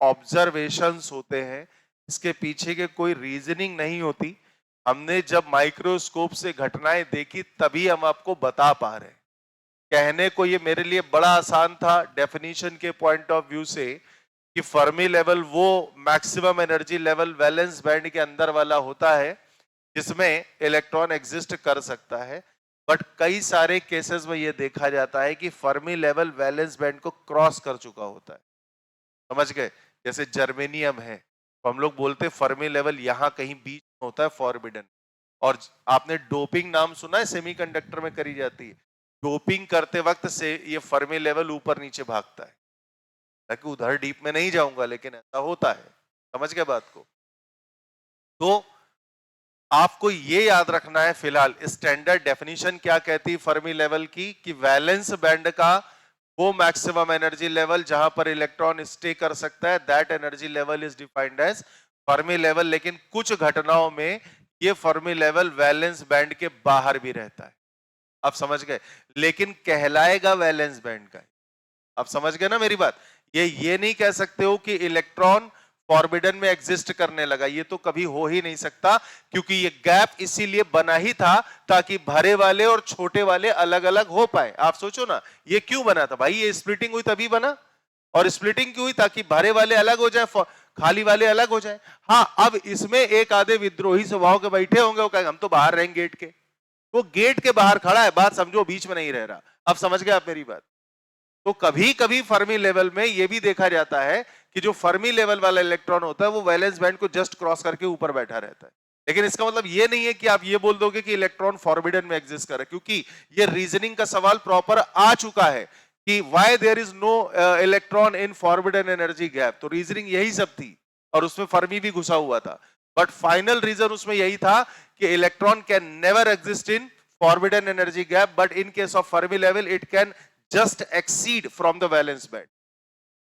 ऑब्जर्वेशंस होते हैं, इसके पीछे के कोई रीजनिंग नहीं होती। हमने जब माइक्रोस्कोप से घटनाएं देखी तभी हम आपको बता पा रहे हैं। कहने को ये मेरे लिए बड़ा आसान था डेफिनेशन के पॉइंट ऑफ व्यू से कि फर्मी लेवल वो maximum energy level valence band के अंदर वाला होता है जिसमें इलेक्ट्रॉन एग्जिस्ट कर सकता है। बट कई सारे केसेस में यह देखा जाता है कि फर्मी लेवल वैलेंस बैंड को क्रॉस कर चुका होता है। समझ गए? जैसे जर्मेनियम है, तो हम लोग बोलते फर्मी लेवल यहां कहीं बीच में होता है फॉरबिडन। और आपने डोपिंग नाम सुना है, सेमीकंडक्टर में करी जाती है। डोपिंग करते वक्त से ये फर्मी लेवल ऊपर नीचे भागता है। ताकि उधर डीप में नहीं जाऊंगा, लेकिन ऐसा होता है। समझ गए बात को? तो आपको ये याद रखना है फिलहाल स्टैंडर्ड डेफिनेशन क्या कहती है फर्मी लेवल की, कि वैलेंस बैंड का वो मैक्सिमम एनर्जी लेवल जहां पर इलेक्ट्रॉन स्टे कर सकता है, that energy level is defined as Fermi level. लेकिन कुछ घटनाओं में ये फर्मी लेवल वैलेंस बैंड के बाहर भी रहता है। आप समझ गए? लेकिन कहलाएगा वैलेंस बैंड का। आप समझ गए ना मेरी बात? ये नहीं कह सकते हो कि इलेक्ट्रॉन फॉरबिडन में एग्जिस्ट करने लगा, ये तो कभी हो ही नहीं सकता, क्योंकि ये गैप इसीलिए बना ही था ताकि भरे वाले और छोटे वाले अलग अलग हो पाए। आप सोचो ना, ये क्यों बना था भाई? ये स्प्लिटिंग हुई तभी बना, और स्प्लिटिंग क्यों हुई? ताकि भरे वाले अलग हो जाए, खाली वाले अलग हो जाए। हाँ, अब इसमें एक आधे विद्रोही स्वभाव के बैठे होंगे, वो कहेंगे हम तो बाहर रहेंगे गेट के। वो गेट के बाहर खड़ा है, बात समझो, बीच में नहीं रह रहा। अब समझ गए आप मेरी बात? तो कभी कभी फर्मी लेवल में यह भी देखा जाता है कि जो फर्मी लेवल वाला इलेक्ट्रॉन होता है वो वैलेंस बैंड को जस्ट क्रॉस करके ऊपर बैठा रहता है। लेकिन इसका मतलब ये नहीं है कि आप ये बोल दोगे कि इलेक्ट्रॉन फॉरबिडन में एग्जिस्ट कर रहा है, क्योंकि ये रीजनिंग का सवाल प्रॉपर आ चुका है कि why there is no electron in forbidden energy gap. तो रीजनिंग यही सब थी, और उसमें फर्मी भी घुसा हुआ था। बट फाइनल रीजन उसमें यही था कि electron can never exist in forbidden energy gap, but in case of Fermi level it can just exceed from the valence band.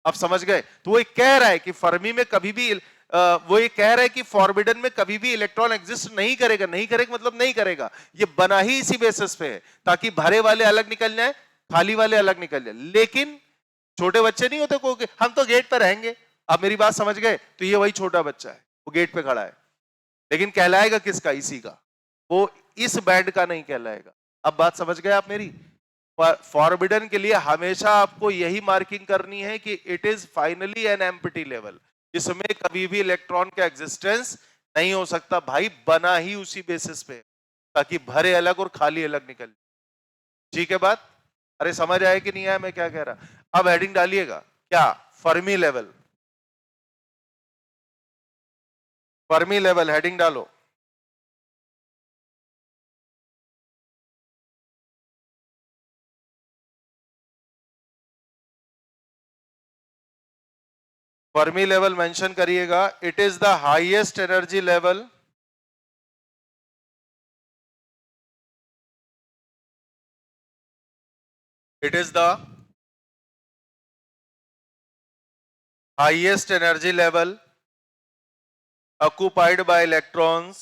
अब समझ गए? तो वो कह रहा है कि फर्मी में कभी भी वो ये कह रहा है कि फॉरबिडन में कभी भी इलेक्ट्रॉन एग्जिस्ट नहीं करेगा। नहीं करेगा मतलब नहीं करेगा, ये बना ही इसी बेसिस पे है ताकि भरे वाले अलग निकल जाए, खाली वाले अलग निकल जाए। लेकिन छोटे बच्चे नहीं होते को हम तो गेट पर रहेंगे, आप मेरी बात समझ गए, तो ये वही छोटा बच्चा है, वो गेट पे खड़ा है, लेकिन कहलाएगा किसका? इसी का, वो इस बैंड का नहीं कहलाएगा। अब बात समझ गए आप मेरी? फॉरबिडन के लिए हमेशा आपको यही मार्किंग करनी है कि it is finally an empty level, इसमें कभी भी इलेक्ट्रॉन का एग्जिस्टेंस नहीं हो सकता भाई, बना ही उसी बेसिस पे ताकि भरे अलग और खाली अलग निकल। ठीक है बात? अरे समझ आया कि नहीं आया मैं क्या कह रहा? अब हेडिंग डालिएगा क्या? Fermi level. Fermi level heading डालो। फर्मी लेवल मेंशन करिएगा। It is the highest energy level it is the highest energy level occupied by electrons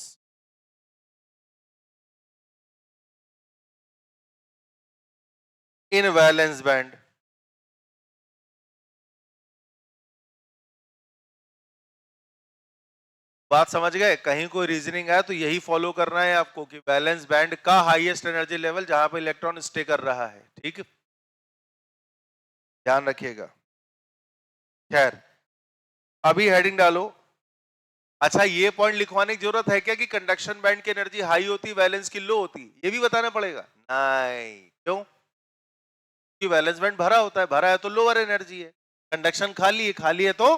in valence band। बात समझ गए? कहीं कोई रीजनिंग है तो यही फॉलो करना है आपको कि वैलेंस बैंड का हाईएस्ट एनर्जी लेवल जहां पे इलेक्ट्रॉन स्टे कर रहा है। ठीक, ध्यान रखिएगा। खैर, अभी हेडिंग डालो। अच्छा, ये पॉइंट लिखवाने की जरूरत है क्या कि कंडक्शन बैंड की एनर्जी हाई होती, वैलेंस की लो होती? ये भी बताना पड़ेगा? नहीं। क्यों? कि वैलेंस बैंड भरा होता है, भरा है तो लोअर एनर्जी है, कंडक्शन खाली है तो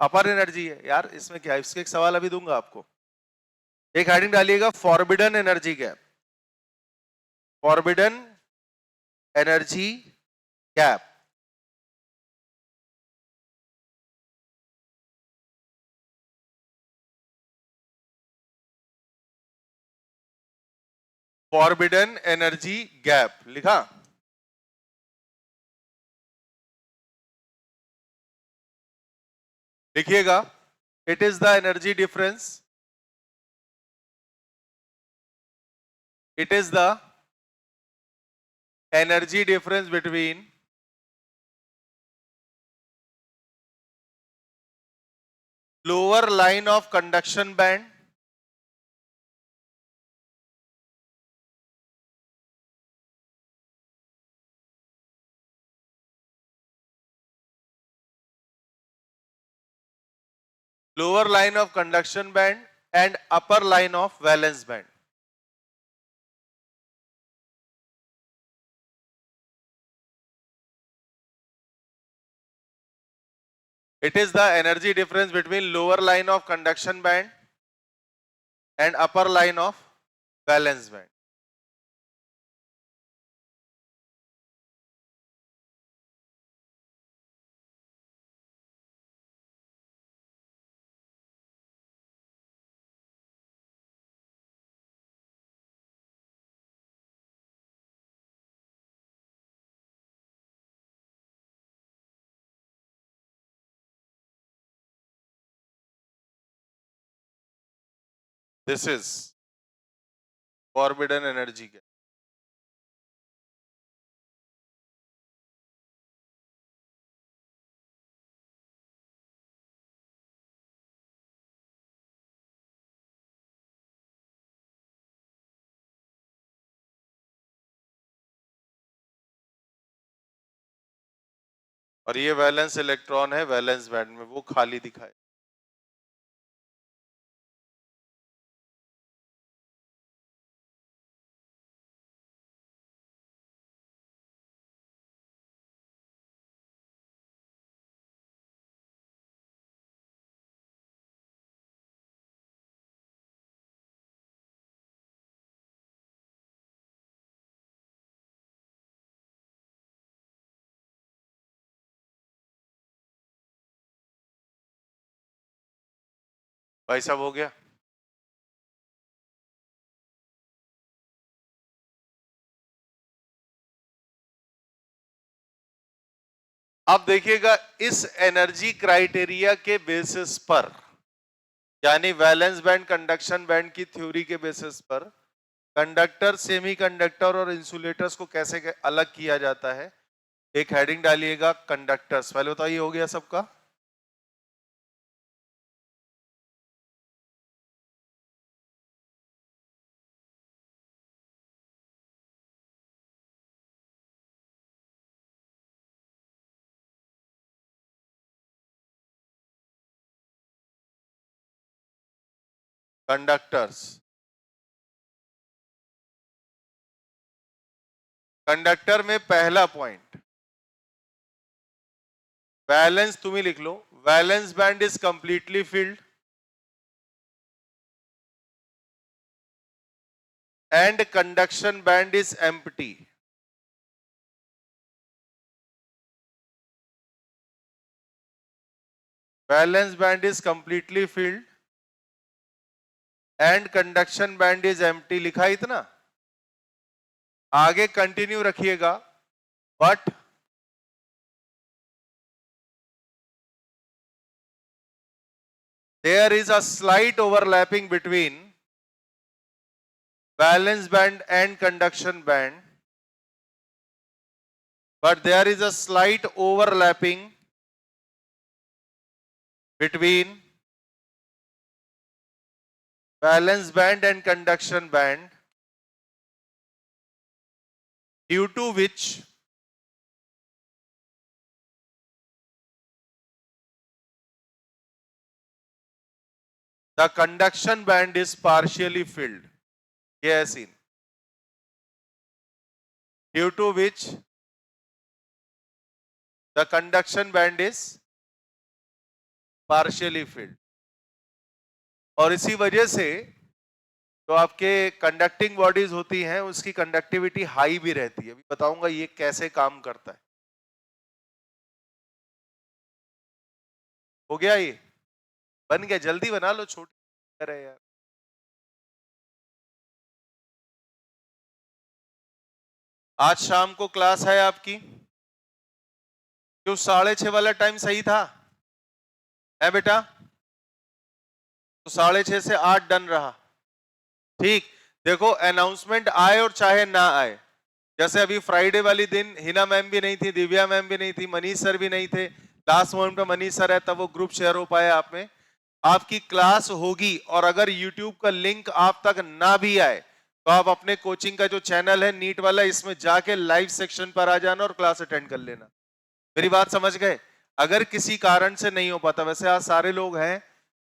अपर एनर्जी है। यार इसमें क्या है, इसके एक सवाल अभी दूंगा आपको। एक हेडिंग डालिएगा, forbidden energy gap. Forbidden energy gap. Forbidden energy gap लिखा? लिखिएगा, it is the energy difference, it is the energy difference between lower line of conduction band lower line of conduction band and upper line of valence band। It is the energy difference between lower line of conduction band and upper line of valence band। This is forbidden energy gap। और ये valence electron है valence band में, वो खाली दिखाए। भाई साहब हो गया? अब देखिएगा, इस एनर्जी क्राइटेरिया के बेसिस पर यानी वैलेंस बैंड कंडक्शन बैंड की थ्योरी के बेसिस पर कंडक्टर, सेमीकंडक्टर और इंसुलेटर्स को कैसे अलग किया जाता है, एक हेडिंग डालिएगा कंडक्टर्स। पहले बताइए हो गया सबका? कंडक्टर्स, कंडक्टर में पहला पॉइंट वैलेंस, तुम्ही लिख लो, valence band is completely filled and conduction band is empty. Valence band is completely filled and conduction band is empty, लिखा इतना। आगे कंटिन्यू रखिएगा, but there is a slight overlapping between valence band and conduction band, but there is a slight overlapping between valence band and conduction band, due to which the conduction band is partially filled. Yes, in due to which the conduction band is partially filled. और इसी वजह से तो आपके conducting bodies होती हैं उसकी conductivity high भी रहती है। अभी बताऊंगा ये कैसे काम करता है। हो गया, ये बन गया, जल्दी बना लो, छोटी अरे यार। आज शाम को क्लास है आपकी, क्यों 6:30 वाला टाइम सही था है बेटा? तो 6:30 से 8 डन रहा। ठीक, देखो अनाउंसमेंट आए और चाहे ना आए, जैसे अभी फ्राइडे वाली दिन हिना मैम भी नहीं थी, दिव्या मैम भी नहीं थी, मनीष सर भी नहीं थे, लास्ट मोमेंट पे मनीष सर है तब वो ग्रुप शेयर हो पाया आप में। आपकी क्लास होगी और अगर यूट्यूब का लिंक आप तक ना भी आए तो आप अपने कोचिंग का जो चैनल है नीट वाला, इसमें जाके लाइव सेक्शन पर आ जाना और क्लास अटेंड कर लेना। मेरी बात समझ गए? अगर किसी कारण से नहीं हो पाता, वैसे आज सारे लोग हैं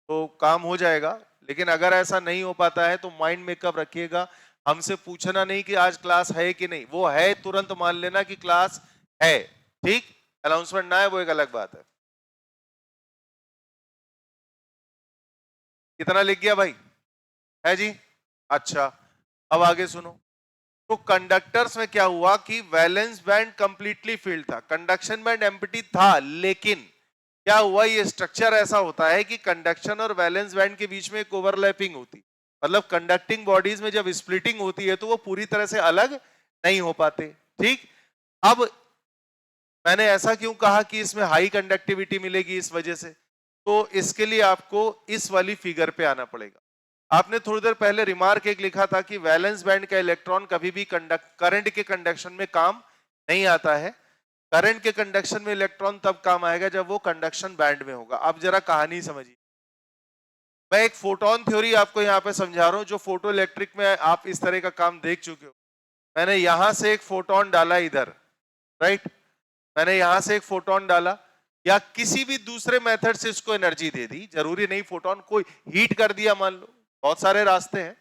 तो काम हो जाएगा, लेकिन अगर ऐसा नहीं हो पाता है तो माइंड मेकअप रखिएगा, हमसे पूछना नहीं कि आज क्लास है कि नहीं, वो है तुरंत मान लेना कि क्लास है। ठीक, अनाउंसमेंट ना है वो एक अलग बात है। कितना लिख गया भाई? है जी? अच्छा, अब आगे सुनो। तो कंडक्टर्स में क्या हुआ कि वैलेंस बैंड कंप्लीटली फिल्ड था, कंडक्शन बैंड एम्प्टी था, लेकिन क्या हुआ, ये स्ट्रक्चर ऐसा होता है कि कंडक्शन और वैलेंस बैंड के बीच में एक ओवरलैपिंग होती, मतलब कंडक्टिंग बॉडीज में जब स्प्लिटिंग होती है तो वो पूरी तरह से अलग नहीं हो पाते। ठीक, अब मैंने ऐसा क्यों कहा कि इसमें हाई कंडक्टिविटी मिलेगी, इस वजह से, तो इसके लिए आपको इस वाली फिगर पे आना पड़ेगा। आपने थोड़ी देर पहले रिमार्क एक लिखा था कि वैलेंस बैंड का इलेक्ट्रॉन कभी भी करंट के कंडक्शन में काम नहीं आता है। करंट के कंडक्शन में इलेक्ट्रॉन तब काम आएगा जब वो कंडक्शन बैंड में होगा। अब जरा कहानी समझिए, मैं एक फोटोन थ्योरी आपको यहाँ पे समझा रहा हूँ, जो फोटो इलेक्ट्रिक में आप इस तरह का काम देख चुके हो। मैंने यहां से एक फोटोन डाला इधर, राइट, मैंने यहां से एक फोटोन डाला, या किसी भी दूसरे मेथड से इसको एनर्जी दे दी, जरूरी नहीं फोटोन को हीट कर दिया, मान लो, बहुत सारे रास्ते हैं।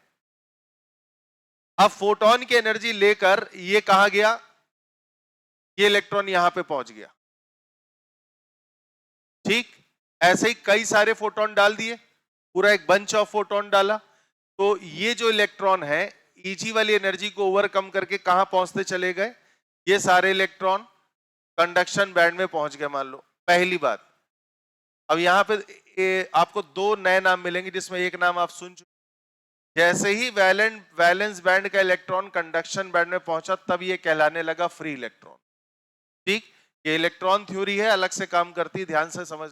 अब फोटोन की एनर्जी लेकर ये कहा गया, ये इलेक्ट्रॉन यहां पे पहुंच गया। ठीक, ऐसे ही कई सारे फोटोन डाल दिए, पूरा एक बंच ऑफ फोटोन डाला, तो ये जो इलेक्ट्रॉन है ईजी वाली एनर्जी को ओवरकम करके कहां पहुंचते चले गए, ये सारे इलेक्ट्रॉन कंडक्शन बैंड में पहुंच गए, मान लो, पहली बात। अब यहां पे आपको दो नए नाम मिलेंगे, जिसमें एक नाम आप सुन चुके, जैसे ही वैलेंस बैंड का इलेक्ट्रॉन कंडक्शन बैंड में पहुंचा तब ये कहलाने लगा फ्री इलेक्ट्रॉन। ठीक, ये इलेक्ट्रॉन थ्योरी है, अलग से काम करती है, ध्यान से समझ।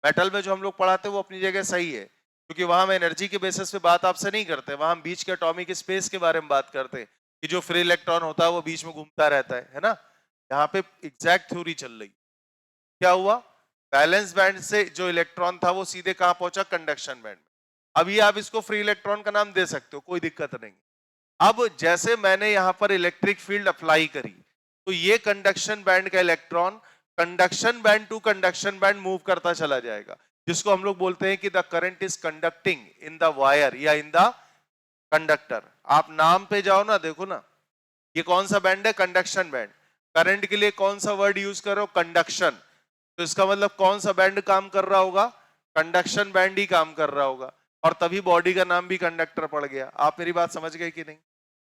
मेटल में जो हम लोग पढ़ाते हैं वो अपनी जगह सही है, क्योंकि वहां हम एनर्जी के बेसिस पे बात आपसे नहीं करते, वहां हम बीच के एटॉमिक स्पेस के बारे में बात करते हैं कि जो फ्री इलेक्ट्रॉन होता है वो बीच में घूमता रहता है ना। यहाँ पे एग्जैक्ट थ्योरी चल रही। क्या हुआ, बैलेंस बैंड से जो इलेक्ट्रॉन था वो सीधे कहां पहुंचा, कंडक्शन बैंड में। अभी आप इसको फ्री इलेक्ट्रॉन का नाम दे सकते हो, कोई दिक्कत नहीं। अब जैसे मैंने यहां पर इलेक्ट्रिक फील्ड अप्लाई करी तो ये कंडक्शन बैंड का electron conduction band to conduction band move करता चला जाएगा, जिसको हम लोग बोलते हैं कि the current is conducting in the wire या इन द कंडक्टर। आप नाम पे जाओ ना, देखो ना ये कौन सा बैंड है, कंडक्शन बैंड। करंट के लिए कौन सा वर्ड यूज करो, कंडक्शन। तो इसका मतलब कौन सा बैंड काम कर रहा होगा, कंडक्शन बैंड ही काम कर रहा होगा, और तभी बॉडी का नाम भी कंडक्टर पड़ गया। आप मेरी बात समझ गए कि नहीं।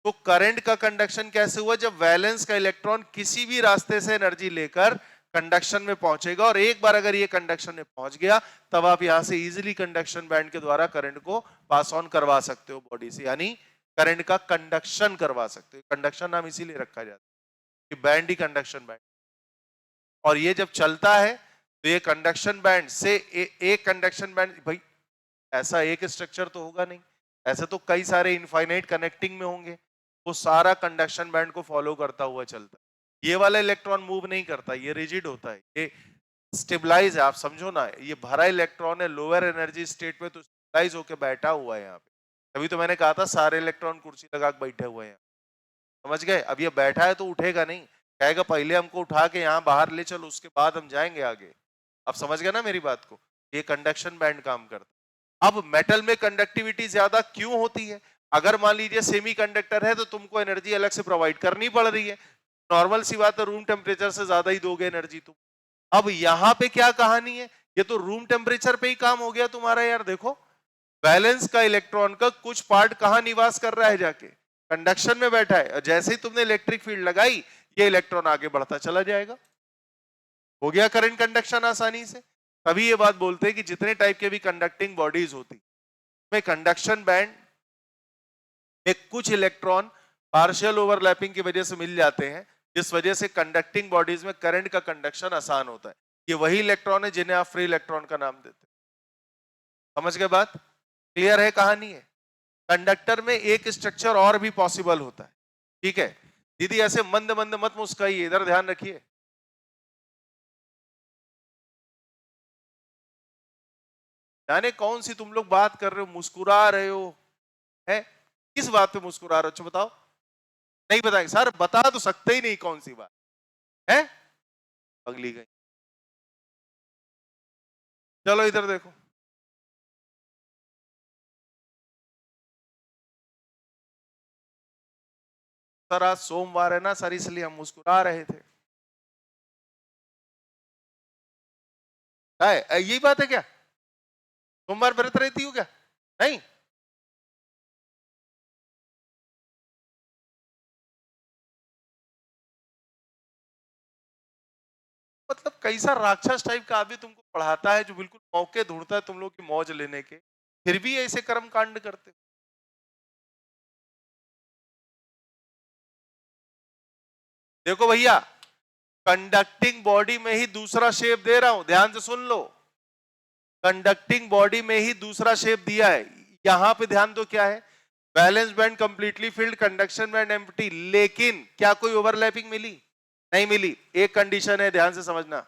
तो करंट का कंडक्शन कैसे हुआ, जब वैलेंस का इलेक्ट्रॉन किसी भी रास्ते से एनर्जी लेकर कंडक्शन में पहुंचेगा, और एक बार अगर ये कंडक्शन में पहुंच गया तब आप यहां से इजीली कंडक्शन बैंड के द्वारा करंट को पास ऑन करवा सकते हो बॉडी से, यानी करंट का कंडक्शन करवा सकते हो। कंडक्शन नाम इसीलिए रखा जाता है कि बैंड ही कंडक्शन बैंड। और ये जब चलता है तो ये कंडक्शन बैंड से एक कंडक्शन बैंड, भाई ऐसा एक स्ट्रक्चर तो होगा नहीं, ऐसे तो कई सारे इनफाइनाइट कनेक्टिंग में होंगे, वो सारा कंडक्शन बैंड को फॉलो करता हुआ चलता है। ये वाला इलेक्ट्रॉन मूव नहीं करता, ये रिजिड होता है, ये स्टेबलाइज है। आप समझो ना, ये भरा इलेक्ट्रॉन है लोअर एनर्जी स्टेट में, तो स्टेबलाइज होकर बैठा हुआ है यहाँ पे। तभी तो मैंने कहा था सारे इलेक्ट्रॉन कुर्सी लगा के बैठे हुए हैं, समझ गए। अब ये बैठा है तो उठेगा नहीं, कहेगा पहले हमको उठा के यहाँ बाहर ले चलो, उसके बाद हम जाएंगे आगे। आप समझ गए ना मेरी बात को, ये कंडक्शन बैंड काम करता है। अब मेटल में कंडक्टिविटी ज्यादा क्यों होती है, अगर मान लीजिए सेमीकंडक्टर है तो तुमको एनर्जी अलग से प्रोवाइड करनी पड़ रही है, नॉर्मल सी बात है, रूम टेम्परेचर से ज्यादा ही दोगे एनर्जी तुम। अब यहाँ पे क्या कहानी है, ये तो रूम टेम्परेचर पे ही काम हो गया तुम्हारा यार। देखो बैलेंस का इलेक्ट्रॉन का कुछ पार्ट कहां निवास कर रहा है, जाके कंडक्शन में बैठा है, और जैसे ही तुमने इलेक्ट्रिक फील्ड लगाई ये इलेक्ट्रॉन आगे बढ़ता चला जाएगा, हो गया करंट कंडक्शन आसानी से। तभी ये बात बोलते हैं कि जितने टाइप के भी कंडक्टिंग बॉडीज होती में कंडक्शन बैंड में कुछ इलेक्ट्रॉन पार्शियल ओवरलैपिंग की वजह से मिल जाते हैं, जिस वजह से कंडक्टिंग बॉडीज में करंट का कंडक्शन आसान होता है। ये वही इलेक्ट्रॉन है जिन्हें आप फ्री इलेक्ट्रॉन का नाम देते हैं। समझ गए बात, क्लियर है कहानी है। कंडक्टर में एक स्ट्रक्चर और भी पॉसिबल होता है, ठीक है। दीदी ऐसे मंद मंद मत मुस्काइए, इधर ध्यान रखिए। जाने कौन सी तुम लोग बात कर रहे हो, मुस्कुरा रहे हो, है किस बात पे मुस्कुरा रहे हो, अच्छा बताओ। नहीं बताएंगे सर, बता तो सकते ही नहीं कौन सी बात है, अगली गई। चलो इधर देखो, सर आज सोमवार है ना सर, इसलिए हम मुस्कुरा रहे थे। यही बात है क्या, सोमवार व्रत रहती हो क्या, नहीं। मतलब कैसा राक्षस टाइप का आदमी तुमको पढ़ाता है, जो बिल्कुल मौके ढूंढता है तुम लोग की मौज लेने के, फिर भी ऐसे कर्म कांड करते हो। देखो भैया, कंडक्टिंग बॉडी में ही दूसरा शेप दे रहा हूं, ध्यान से सुन लो। कंडक्टिंग बॉडी में ही दूसरा शेप दिया है, यहां पे ध्यान दो क्या है, balance band completely filled, conduction band empty, लेकिन क्या कोई ओवरलैपिंग मिली, नहीं मिली। एक कंडीशन है, ध्यान से समझना।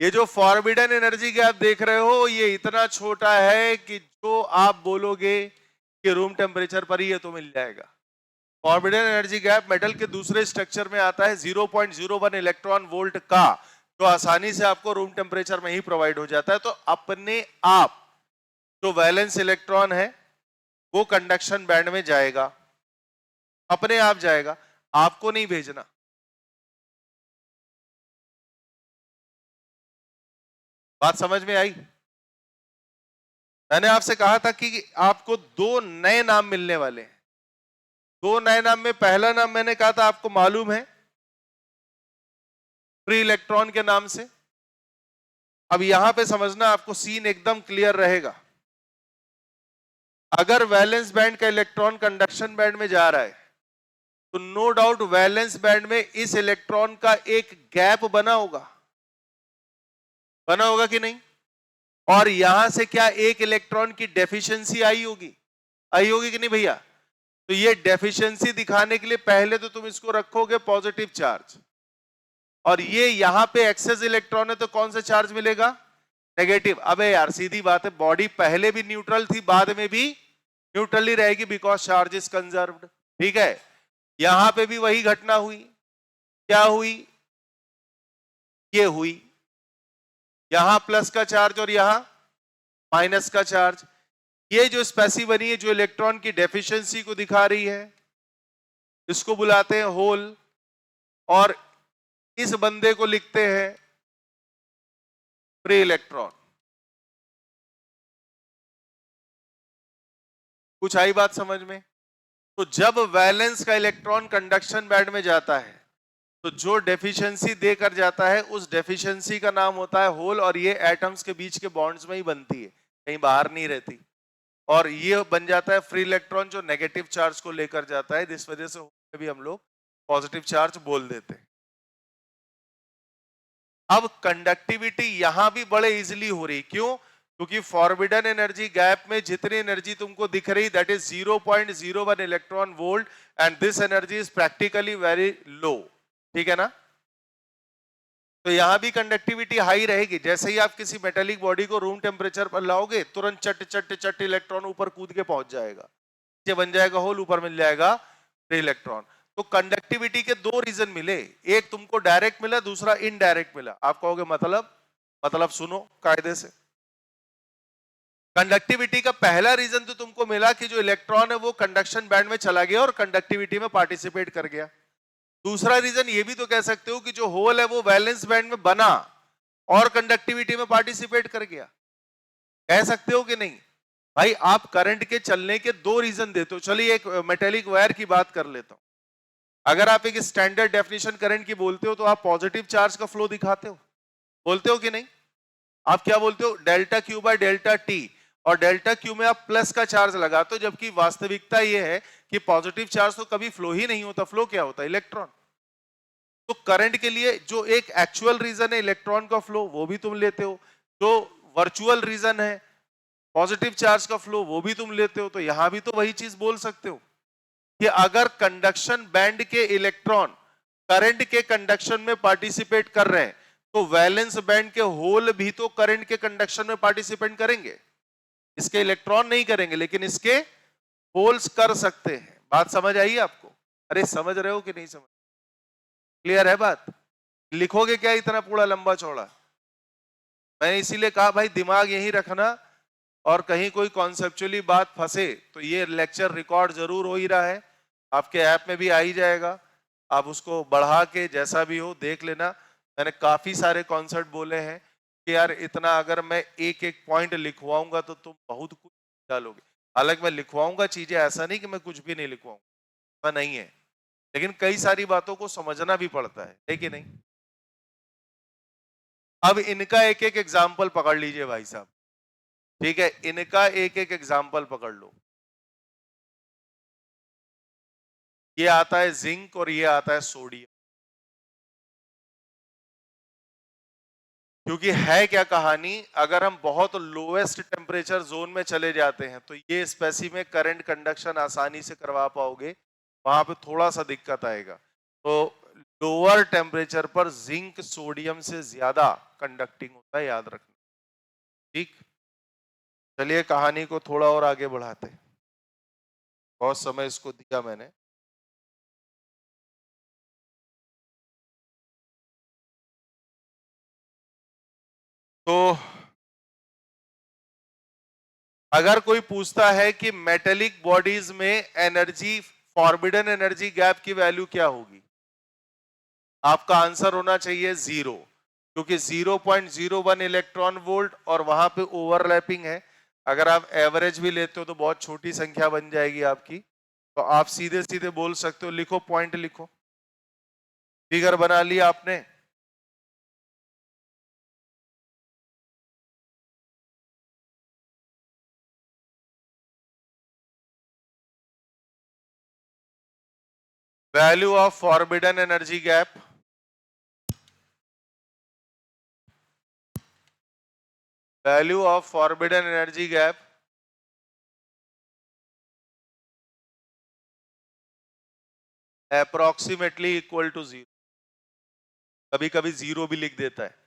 ये जो फॉरबिडन एनर्जी गैप देख रहे हो, ये इतना छोटा है कि जो आप बोलोगे कि रूम टेम्परेचर पर ही ये तो मिल जाएगा। फॉरबिडन एनर्जी गैप मेटल के दूसरे स्ट्रक्चर में आता है 0.01 इलेक्ट्रॉन वोल्ट का, जो आसानी से आपको रूम टेम्परेचर में ही प्रोवाइड हो जाता है। तो अपने आप जो वैलेंस इलेक्ट्रॉन है वो कंडक्शन बैंड में जाएगा, अपने आप जाएगा, आपको नहीं भेजना। बात समझ में आई। मैंने आपसे कहा था कि आपको दो नए नाम मिलने वाले हैं। दो नए नाम में पहला नाम मैंने कहा था आपको मालूम है, फ्री इलेक्ट्रॉन के नाम से। अब यहां पे समझना, आपको सीन एकदम क्लियर रहेगा। अगर वैलेंस बैंड का इलेक्ट्रॉन कंडक्शन बैंड में जा रहा है तो नो डाउट वैलेंस बैंड में इस इलेक्ट्रॉन का एक गैप बना होगा, बना होगा कि नहीं। और यहां से क्या एक इलेक्ट्रॉन की डेफिशिएंसी आई होगी कि नहीं भैया? तो ये डेफिशिएंसी दिखाने के लिए पहले तो तुम इसको रखोगे पॉजिटिव चार्ज, और ये यहां पे एक्सेस इलेक्ट्रॉन है तो कौन सा चार्ज मिलेगा? नेगेटिव। अबे यार सीधी बात है, बॉडी पहले भी न्यूट्रल थी, बाद में भी न्यूट्रल ही रहेगी, बिकॉज चार्ज इज कंजर्व्ड। ठीक है, यहां पे भी वही घटना हुई। क्या हुई? ये हुई, यहां प्लस का चार्ज और यहां माइनस का चार्ज। ये जो स्पेसी बनी है, जो इलेक्ट्रॉन की डेफिशिएंसी को दिखा रही है, इसको बुलाते हैं होल। और इस बंदे को लिखते हैं फ्री इलेक्ट्रॉन। कुछ आई बात समझ में? तो जब वैलेंस का इलेक्ट्रॉन कंडक्शन बैंड में जाता है तो जो डेफिशिएंसी देकर जाता है उस डेफिशिएंसी का नाम होता है होल, और ये एटम्स के बीच के बॉन्ड्स में ही बनती है, कहीं बाहर नहीं रहती। और ये बन जाता है फ्री इलेक्ट्रॉन जो नेगेटिव चार्ज को लेकर जाता है। इस वजह से भी हम लोग पॉजिटिव चार्ज बोल देते हैं। अब कंडक्टिविटी यहां भी बड़े इजीली हो रही, क्यों? क्योंकि फॉरबिडन एनर्जी गैप में जितनी एनर्जी तुमको दिख रही that is 0.01 electron volt, and this energy is practically very low. ठीक है ना? तो यहां भी कंडक्टिविटी हाई रहेगी। जैसे ही आप किसी मेटेलिक बॉडी को रूम टेम्परेचर पर लाओगे, तुरंत चट चट चट इलेक्ट्रॉन ऊपर कूद के पहुंच जाएगा, नीचे बन जाएगा होल, ऊपर मिल जाएगा फ्री इलेक्ट्रॉन। तो कंडक्टिविटी के दो रीजन मिले, एक तुमको डायरेक्ट मिला, दूसरा इनडायरेक्ट मिला। आप कहोगे मतलब सुनो कायदे से। कंडक्टिविटी का पहला रीजन तो तुमको मिला कि जो इलेक्ट्रॉन है वो कंडक्शन बैंड में चला गया और कंडक्टिविटी में पार्टिसिपेट कर गया। दूसरा रीजन ये भी तो कह सकते हो कि जो होल है वो वैलेंस बैंड में बना और कंडक्टिविटी में पार्टिसिपेट कर गया। कह सकते हो कि नहीं? भाई आप करंट के चलने के दो रीजन देते हो। चलिए एक मेटेलिक वायर की बात कर लेता हूं। अगर आप एक स्टैंडर्ड डेफिनेशन करंट की बोलते हो तो आप पॉजिटिव चार्ज का फ्लो दिखाते हो, बोलते हो कि नहीं? आप क्या बोलते हो? Delta Q by delta T, और डेल्टा क्यू में आप प्लस का चार्ज लगाते हो, जबकि वास्तविकता यह है कि पॉजिटिव चार्ज तो कभी फ्लो ही नहीं होता। फ्लो क्या होता है? इलेक्ट्रॉन। तो करंट के लिए जो एक एक्चुअल रीजन है इलेक्ट्रॉन का फ्लो, वो भी तुम लेते हो। जो वर्चुअल रीजन है पॉजिटिव चार्ज का फ्लो, वो भी तुम लेते हो। तो यहां भी तो वही चीज बोल सकते हो कि अगर कंडक्शन बैंड के इलेक्ट्रॉन करंट के कंडक्शन में पार्टिसिपेट कर रहे हैं तो वैलेंस बैंड के होल भी तो करंट के कंडक्शन में पार्टिसिपेट करेंगे। इसके इलेक्ट्रॉन नहीं करेंगे, लेकिन इसके होल्स कर सकते हैं। बात समझ आई आपको? अरे समझ रहे हो कि नहीं समझ? क्लियर है बात? लिखोगे क्या इतना पूरा लंबा चौड़ा? मैंने इसीलिए कहा भाई दिमाग यही रखना, और कहीं कोई कॉन्सेप्चुअली बात फंसे तो ये लेक्चर रिकॉर्ड जरूर हो ही रहा है, आपके ऐप में भी आ ही जाएगा। आप उसको बढ़ा के जैसा भी हो देख लेना। मैंने काफी सारे कॉन्सेप्ट बोले हैं कि यार इतना अगर मैं एक एक पॉइंट लिखवाऊंगा तो तुम बहुत कुछ डालोगे। हालांकि मैं लिखवाऊंगा चीजें, ऐसा नहीं कि मैं कुछ भी नहीं लिखवाऊंगा, नहीं है, लेकिन कई सारी बातों को समझना भी पड़ता है कि नहीं? अब इनका एक एक एग्जाम्पल पकड़ लीजिए भाई साहब। ठीक है, इनका एक एक एग्जाम्पल पकड़ लो। ये आता है जिंक और ये आता है सोडियम। क्योंकि है क्या कहानी, अगर हम बहुत लोएस्ट टेम्परेचर जोन में चले जाते हैं तो ये स्पेसी में करंट कंडक्शन आसानी से करवा पाओगे, वहां पे थोड़ा सा दिक्कत आएगा। तो लोअर टेम्परेचर पर जिंक सोडियम से ज्यादा कंडक्टिंग होता है, याद रखना। ठीक, चलिए कहानी को थोड़ा और आगे बढ़ाते हैं, बहुत समय इसको दिया मैंने। तो अगर कोई पूछता है कि मेटेलिक बॉडीज में एनर्जी, फॉरबिडन एनर्जी गैप की वैल्यू क्या होगी, आपका आंसर होना चाहिए 0, क्योंकि 0.01 इलेक्ट्रॉन वोल्ट और वहां पे ओवरलैपिंग है। अगर आप एवरेज भी लेते हो तो बहुत छोटी संख्या बन जाएगी आपकी। तो आप सीधे सीधे बोल सकते हो, लिखो पॉइंट लिखो, फिगर बना लिया आपने। Value of forbidden energy gap, value of forbidden energy gap approximately equal to 0। कभी कभी 0 भी लिख देता है।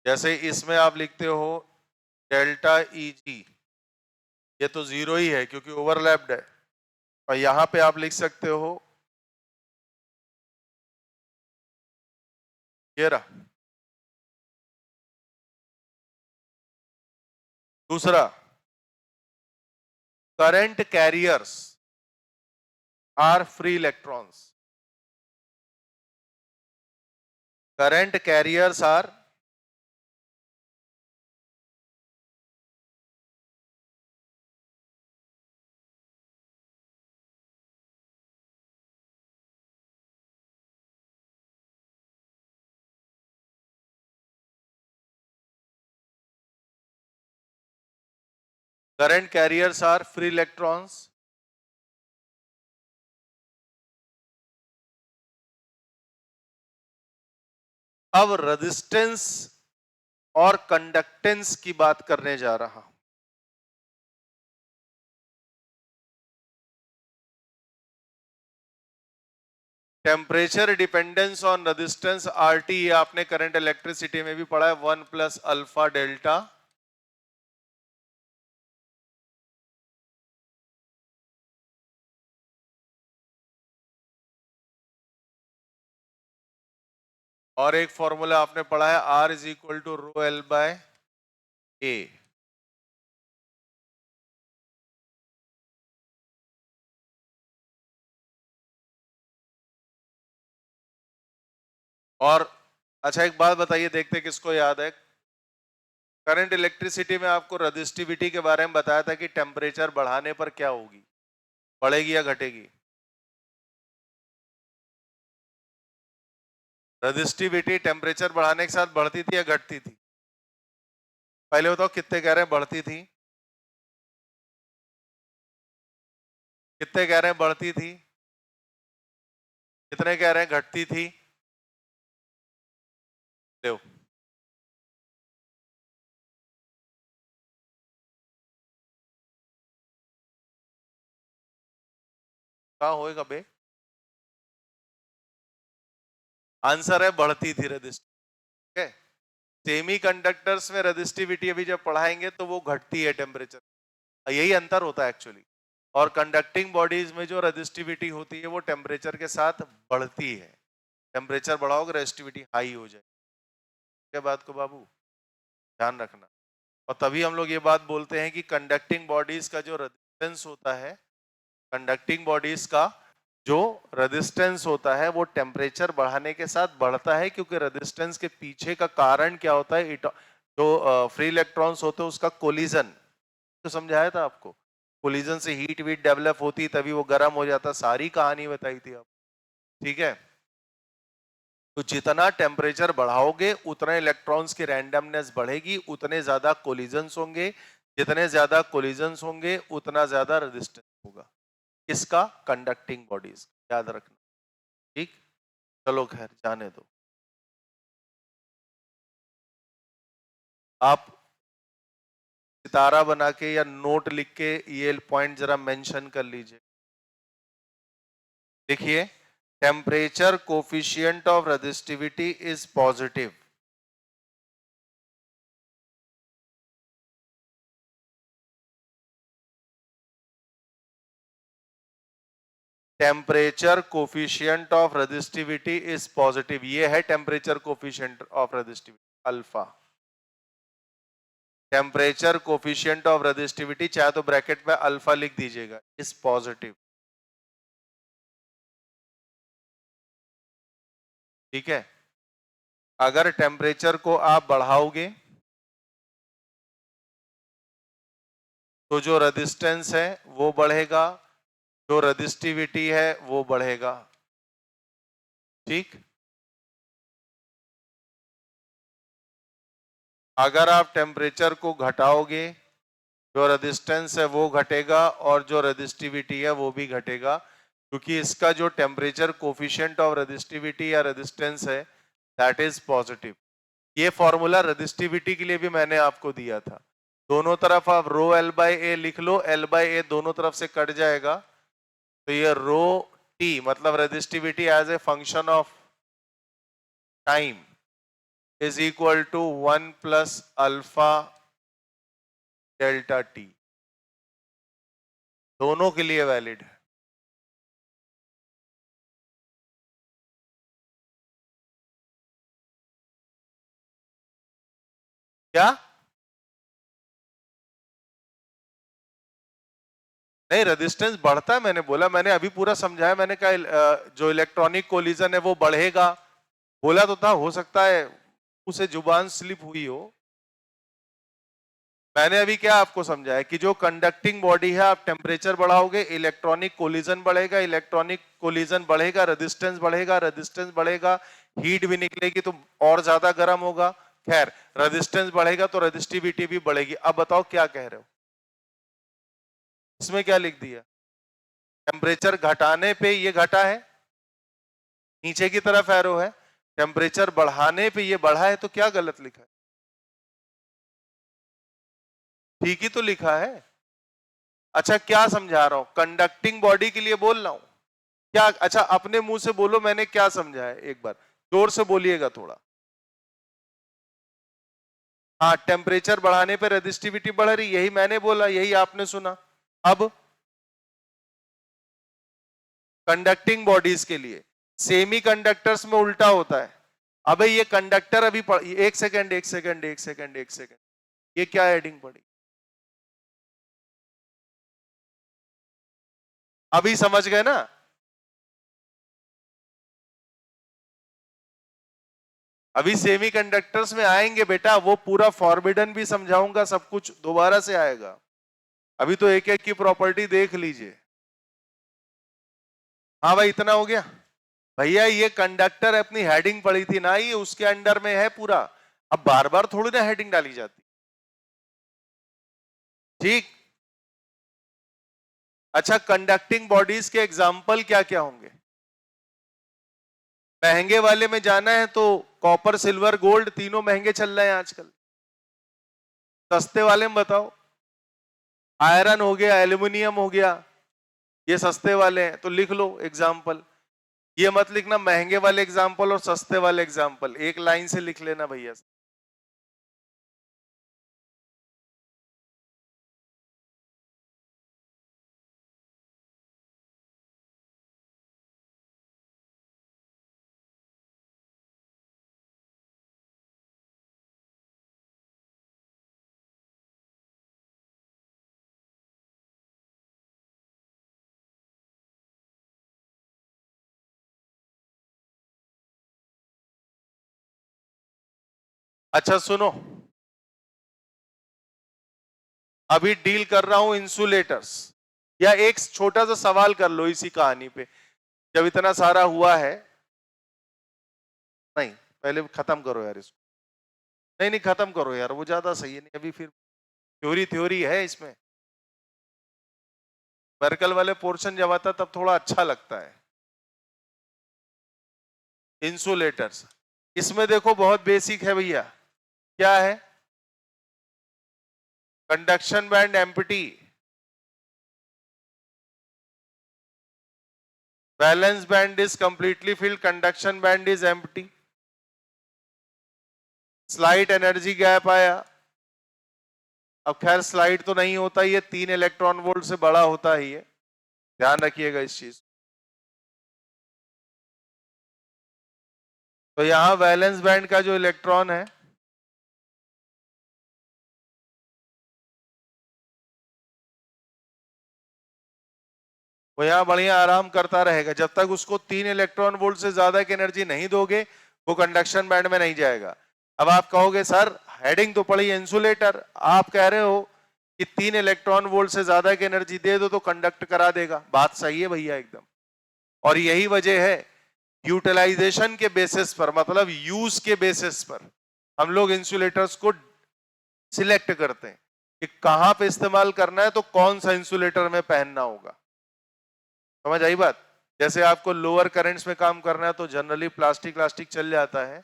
जैसे इसमें आप लिखते हो डेल्टा ई जी, ये तो 0 ही है क्योंकि ओवरलैप्ड है। और यहां पे आप लिख सकते हो ये रहा। दूसरा, current carriers are free electrons. Current carriers are current carriers are free electrons अब रेजिस्टेंस और कंडक्टेंस की बात करने जा रहा हूं। Temperature dependence on resistance RT, ये आपने करंट इलेक्ट्रिसिटी में भी पढ़ा है, 1 प्लस अल्फा डेल्टा। और एक फॉर्मूला आपने पढ़ा है R is equal to rho L by A. और अच्छा एक बात बताइए, देखते किसको याद है। करंट इलेक्ट्रिसिटी में आपको रेजिस्टिविटी के बारे में बताया था कि टेम्परेचर बढ़ाने पर क्या होगी, बढ़ेगी या घटेगी। रेजिस्टिविटी टेम्परेचर बढ़ाने के साथ बढ़ती थी या घटती थी। पहले बताओ कितने कह रहे हैं बढ़ती थी, कितने कह रहे हैं बढ़ती थी, कितने कह रहे हैं घटती थी। लो कहा होएगा बे, आंसर है बढ़ती थी रेजिस्टिविटी। सेमी कंडक्टर्स में रेजिस्टिविटी अभी जब पढ़ाएंगे तो वो घटती है टेम्परेचर, यही अंतर होता है एक्चुअली। और कंडक्टिंग बॉडीज में जो रेजिस्टिविटी होती है वो टेम्परेचर के साथ बढ़ती है। टेम्परेचर बढ़ाओगे रेजिस्टिविटी हाई हो जाए। क्या बात को बाबू ध्यान रखना। और तभी हम लोग ये बात बोलते हैं कि कंडक्टिंग बॉडीज का जो रेजिस्टेंस होता है, कंडक्टिंग बॉडीज का जो रेजिस्टेंस होता है वो टेम्परेचर बढ़ाने के साथ बढ़ता है, क्योंकि रेजिस्टेंस के पीछे का कारण क्या होता है, जो फ्री इलेक्ट्रॉन्स होते हैं उसका कोलिजन। तो समझाया था आपको, कोलिजन से हीट वीट डेवलप होती तभी वो गर्म हो जाता, सारी कहानी बताई थी आप। ठीक है, तो जितना टेम्परेचर बढ़ाओगे उतना इलेक्ट्रॉन्स की रैंडमनेस बढ़ेगी, उतने ज्यादा कोलिजन्स होंगे, जितने ज्यादा कोलिजन्स होंगे उतना ज्यादा रेजिस्टेंस होगा। इसका कंडक्टिंग बॉडीज याद रखना। ठीक, चलो खैर जाने दो। आप सितारा बना के या नोट लिख के ये पॉइंट जरा मेंशन कर लीजिए। देखिए, temperature coefficient of resistivity is positive. Temperature coefficient of resistivity is positive, ये है temperature coefficient of resistivity alpha. Temperature coefficient of resistivity चाहे तो ब्रैकेट में अल्फा लिख दीजिएगा, इज पॉजिटिव। ठीक है, अगर टेम्परेचर को आप बढ़ाओगे तो जो रेजिस्टेंस है वो बढ़ेगा, जो रेजिस्टिविटी है वो बढ़ेगा। ठीक, अगर आप टेम्परेचर को घटाओगे जो रेजिस्टेंस है वो घटेगा और जो रेजिस्टिविटी है वो भी घटेगा। क्योंकि इसका जो टेम्परेचर कोफिशिएंट ऑफ रेजिस्टिविटी या रेजिस्टेंस है दैट इज पॉजिटिव। ये फॉर्मूला रेजिस्टिविटी के लिए भी मैंने आपको दिया था। दोनों तरफ आप रो एल बाई ए लिख लो, एल बाई ए दोनों तरफ से कट जाएगा, तो ये रो टी मतलब resistivity as a function of time is equal to 1 plus alpha delta T. दोनों के लिए वैलिड है। क्या नहीं, रेजिस्टेंस बढ़ता है, मैंने बोला, मैंने अभी पूरा समझाया। मैंने कहा जो इलेक्ट्रॉनिक कोलिजन है वो बढ़ेगा, बोला तो था, हो सकता है उसे जुबान स्लिप हुई हो। मैंने अभी क्या आपको समझाया कि जो कंडक्टिंग बॉडी है आप टेम्परेचर बढ़ाओगे इलेक्ट्रॉनिक कोलिजन बढ़ेगा, इलेक्ट्रॉनिक कोलिजन बढ़ेगा रेजिस्टेंस बढ़ेगा, रेजिस्टेंस बढ़ेगा हीट भी निकलेगी तो और ज्यादा गर्म होगा। खैर, रेजिस्टेंस बढ़ेगा तो रेजिस्टिविटी भी बढ़ेगी। अब बताओ क्या कह रहे हो, इसमें क्या लिख दिया? टेम्परेचर घटाने पे ये घटा है, नीचे की तरफ एरो है, टेम्परेचर बढ़ाने पे ये बढ़ा है, तो क्या गलत लिखा है? ठीक ही तो लिखा है। अच्छा, क्या समझा रहा हूं? कंडक्टिंग बॉडी के लिए बोल रहा हूं क्या? अच्छा, अपने मुंह से बोलो मैंने क्या समझा है, एक बार जोर से बोलिएगा थोड़ा। हाँ, टेम्परेचर बढ़ाने पे रेजिस्टिविटी बढ़ रही, यही मैंने बोला, यही आपने सुना। अब कंडक्टिंग बॉडीज के लिए, सेमी कंडक्टर्स में उल्टा होता है। अबे ये कंडक्टर अभी एक सेकंड एक सेकंड एक सेकंड एक सेकंड, ये क्या हेडिंग पड़ी? अभी समझ गए ना? अभी सेमी कंडक्टर्स में आएंगे बेटा, वो पूरा फॉरबिडन भी समझाऊंगा, सब कुछ दोबारा से आएगा। अभी तो एक एक की प्रॉपर्टी देख लीजिए। हाँ भाई, इतना हो गया भैया। ये कंडक्टर अपनी हेडिंग पड़ी थी ना, ये उसके अंडर में है पूरा। अब बार बार थोड़ी ना हेडिंग डाली जाती। ठीक। अच्छा, कंडक्टिंग बॉडीज के एग्जाम्पल क्या क्या होंगे? महंगे वाले में जाना है तो कॉपर सिल्वर गोल्ड तीनों महंगे चल रहे हैं आजकल। सस्ते वाले में बताओ। आयरन हो गया, एल्यूमिनियम हो गया, ये सस्ते वाले हैं, तो लिख लो एग्जाम्पल। ये मत लिखना महंगे वाले एग्जाम्पल और सस्ते वाले एग्जाम्पल, एक लाइन से लिख लेना भैया। अच्छा सुनो, अभी डील कर रहा हूं इंसुलेटर्स। या एक छोटा सा सवाल कर लो इसी कहानी पे, जब इतना सारा हुआ है। नहीं, पहले खत्म करो यार इसको। नहीं नहीं, खत्म करो यार, वो ज्यादा सही है। नहीं, अभी फिर थ्योरी थ्योरी है इसमें। वर्कल वाले पोर्शन जब आता तब थोड़ा अच्छा लगता है। इंसुलेटर्स, इसमें देखो बहुत बेसिक है भैया। क्या है? Conduction band empty, valence band is completely field, conduction band is empty. Slide energy gap आया। अब खैर स्लाइड तो नहीं होता, ये 3 इलेक्ट्रॉन वोल्ट से बड़ा होता है, ये ध्यान रखिएगा इस चीज। तो यहां वैलेंस बैंड का जो इलेक्ट्रॉन है वो यहां बढ़िया आराम करता रहेगा, जब तक उसको 3 इलेक्ट्रॉन वोल्ट से ज्यादा की एनर्जी नहीं दोगे वो कंडक्शन बैंड में नहीं जाएगा। अब आप कहोगे सर हेडिंग तो पड़ी इंसुलेटर, आप कह रहे हो कि 3 इलेक्ट्रॉन वोल्ट से ज्यादा की एनर्जी दे दो तो कंडक्ट करा देगा। बात सही है भैया एकदम। और यही वजह है यूटिलाइजेशन के बेसिस पर, मतलब यूज के बेसिस पर हम लोग इंसुलेटर्स को सिलेक्ट करते हैं कि कहां पे इस्तेमाल करना है, तो कौन सा इंसुलेटर में पहनना होगा। समझ आई बात? जैसे आपको लोअर करंट्स में काम करना है तो जनरली प्लास्टिक चल जाता है,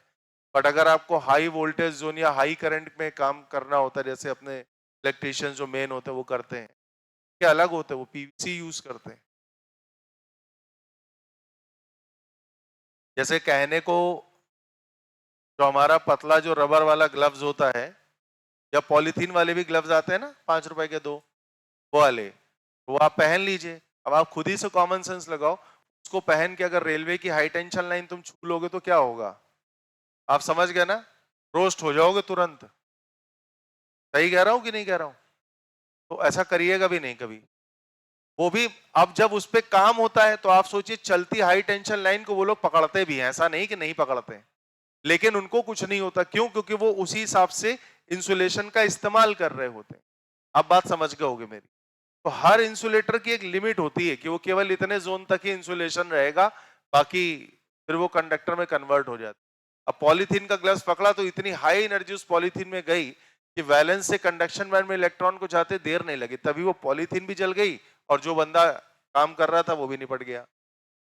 बट अगर आपको हाई वोल्टेज जोन या हाई करंट में काम करना होता है, जैसे अपने इलेक्ट्रिशियन जो मेन होते हैं वो करते हैं, क्या अलग होते हैं, वो पीवीसी यूज करते हैं। जैसे कहने को जो हमारा पतला जो रबर वाला ग्लव्स होता है, या पॉलीथीन वाले भी ग्लव्स आते हैं ना, 5 रुपए के 2, वो वाले, वो आप पहन लीजिए। अब आप खुद ही से कॉमन सेंस लगाओ, उसको पहन के अगर रेलवे की हाई टेंशन लाइन तुम छू लोगे तो क्या होगा, आप समझ गए ना, रोस्ट हो जाओगे तुरंत। सही कह रहा हूं कि नहीं कह रहा हूं? तो ऐसा करिएगा भी नहीं कभी। वो भी अब जब उस पे काम होता है तो आप सोचिए, चलती हाई टेंशन लाइन को वो लोग पकड़ते भी हैं, ऐसा नहीं कि नहीं पकड़ते, लेकिन उनको कुछ नहीं होता। क्यों? क्योंकि वो उसी हिसाब से इंसुलेशन का इस्तेमाल कर रहे होते हैं। आप बात समझ गए होगे मेरी। तो हर इंसुलेटर की एक लिमिट होती है कि वो केवल इतने जोन तक ही इंसुलेशन रहेगा, बाकी फिर वो कंडक्टर में कन्वर्ट हो जाता है। अब पॉलीथीन का ग्लव्स पकड़ा तो इतनी हाई एनर्जी उस पॉलीथीन में गई कि वैलेंस से कंडक्शन बैंड में इलेक्ट्रॉन को जाते देर नहीं लगी, तभी वो पॉलीथीन भी जल गई और जो बंदा काम कर रहा था वो भी निपट गया।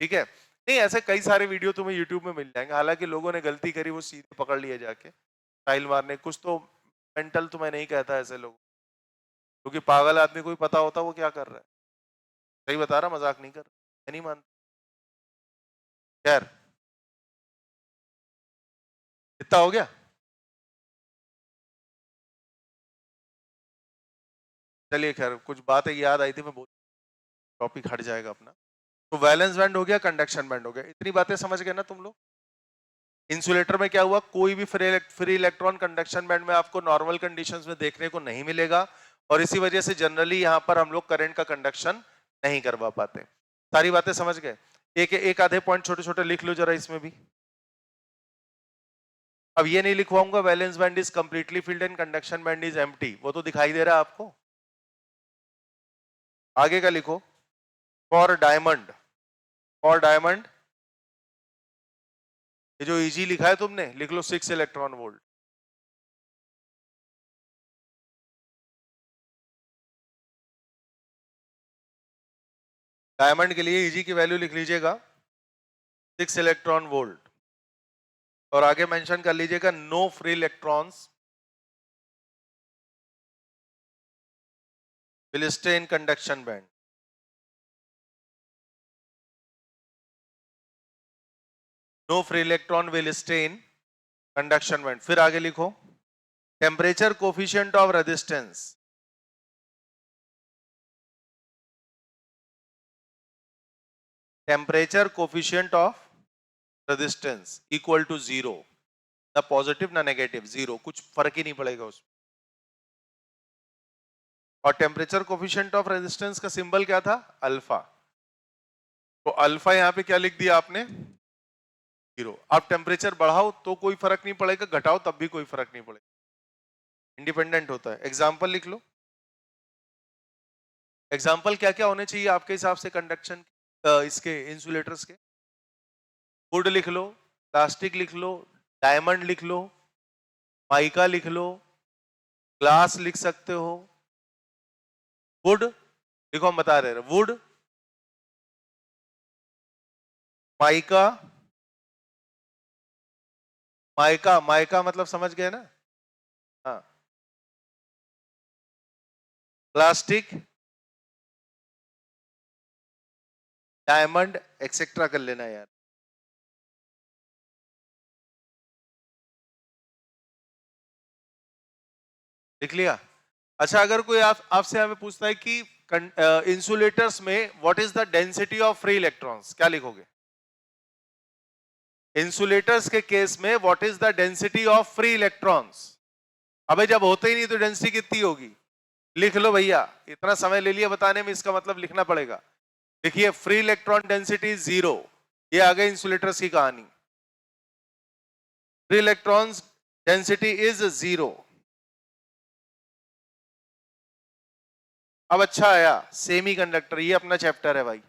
ठीक है? नहीं, ऐसे कई सारे वीडियो तुम्हें यूट्यूब में मिल जाएंगे। हालांकि लोगों ने गलती करी, वो सीधे पकड़ लिए जाके टाइल मारने। कुछ तो मेंटल तो मैं नहीं कहता ऐसे लोग, क्योंकि पागल आदमी को भी पता होता वो क्या कर रहा है। सही बता रहा, मजाक नहीं कर रहा, मैं नहीं मानता। खैर, इतना हो गया। चलिए खैर, कुछ बातें याद आई थी, मैं बोल, टॉपिक हट जाएगा अपना। तो वैलेंस बैंड हो गया, कंडक्शन बैंड हो गया, इतनी बातें समझ गए ना तुम लोग। इंसुलेटर में क्या हुआ, कोई भी फ्री इलेक्ट्रॉन कंडक्शन बैंड में आपको नॉर्मल कंडीशंस में देखने को नहीं मिलेगा, और इसी वजह से जनरली यहां पर हम लोग करंट का कंडक्शन नहीं करवा पाते। सारी बातें समझ गए? एक एक आधे पॉइंट छोटे छोटे लिख लो जरा इसमें भी। अब ये नहीं लिखवाऊंगा valence band is completely filled and conduction band is empty, वो तो दिखाई दे रहा है आपको। आगे का लिखो, फॉर डायमंड, फॉर डायमंड, ये जो इजी लिखा है तुमने, लिख लो 6 इलेक्ट्रॉन वोल्ट। डायमंड के लिए इजी की वैल्यू लिख लीजिएगा 6 इलेक्ट्रॉन वोल्ट, और आगे मेंशन कर लीजिएगा no free electrons will stay in conduction band. No free electron will stay in conduction band. फिर आगे लिखो, temperature coefficient of resistance, temperature coefficient of resistance equal to 0, ना पॉजिटिव ना नेगेटिव, 0, कुछ फर्क ही नहीं पड़ेगा उसमें। और टेम्परेचर कोफिशिएंट ऑफ रेजिस्टेंस का सिंबल क्या था, अल्फा। तो अल्फा यहां पे क्या लिख दिया आपने, 0। आप टेम्परेचर बढ़ाओ तो कोई फर्क नहीं पड़ेगा, घटाओ तब भी कोई फर्क नहीं पड़ेगा, इंडिपेंडेंट होता है। एग्जाम्पल लिख लो, एग्जाम्पल क्या क्या होने चाहिए आपके हिसाब से कंडक्शन, इसके इंसुलेटर्स के। वुड लिख लो, प्लास्टिक लिख लो, डायमंड लिख लो, माइका लिख लो, ग्लास लिख सकते हो। वुड देखो, हम बता रहे हैं, वुड, माइका, माइका, माइका मतलब समझ गए ना, हाँ, प्लास्टिक, डायमंड, एक्सेट्रा कर लेना यार। लिख लिया? अच्छा, अगर कोई आपसे हमें पूछता है कि इंसुलेटर्स में what is the density of free electrons, क्या लिखोगे? इंसुलेटर्स के केस में what is the density of free electrons? अबे जब होते ही नहीं तो डेंसिटी कितनी होगी? लिख लो भैया, इतना समय ले लिया बताने में, इसका मतलब लिखना पड़ेगा। देखिए, फ्री इलेक्ट्रॉन डेंसिटी 0, ये आ गई इंसुलेटर्स की कहानी। Free electrons density is 0। अब अच्छा आया सेमी कंडक्टर, ये अपना चैप्टर है भाई।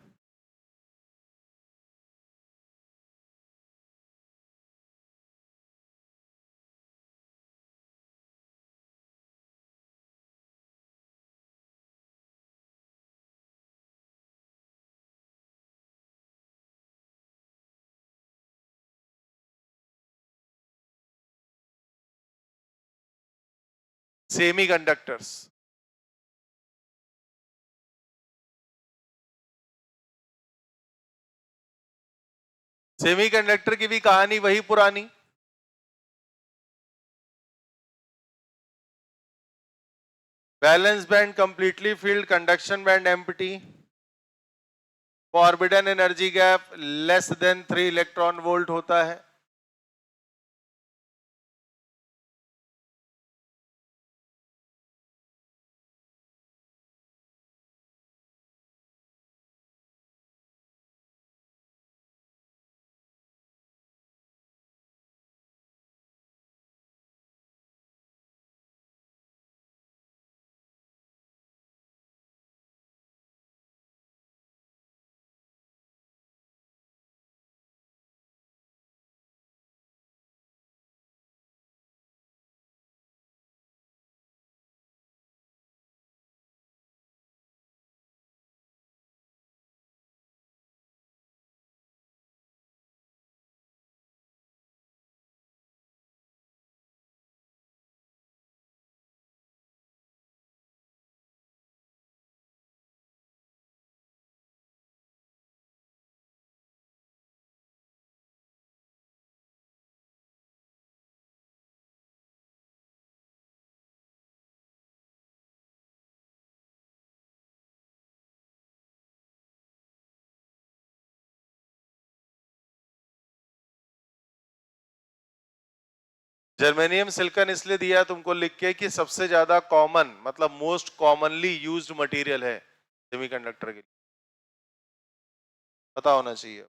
सेमीकंडक्टर्स। सेमीकंडक्टर की भी कहानी वही पुरानी। Balance band completely field, conduction band empty, forbidden energy gap less than 3 electron volt होता है। जर्मेनियम सिलिकॉन इसलिए दिया तुमको लिख के कि सबसे ज्यादा कॉमन, मतलब मोस्ट कॉमनली यूज्ड मटेरियल है सेमीकंडक्टर के लिए, पता होना चाहिए।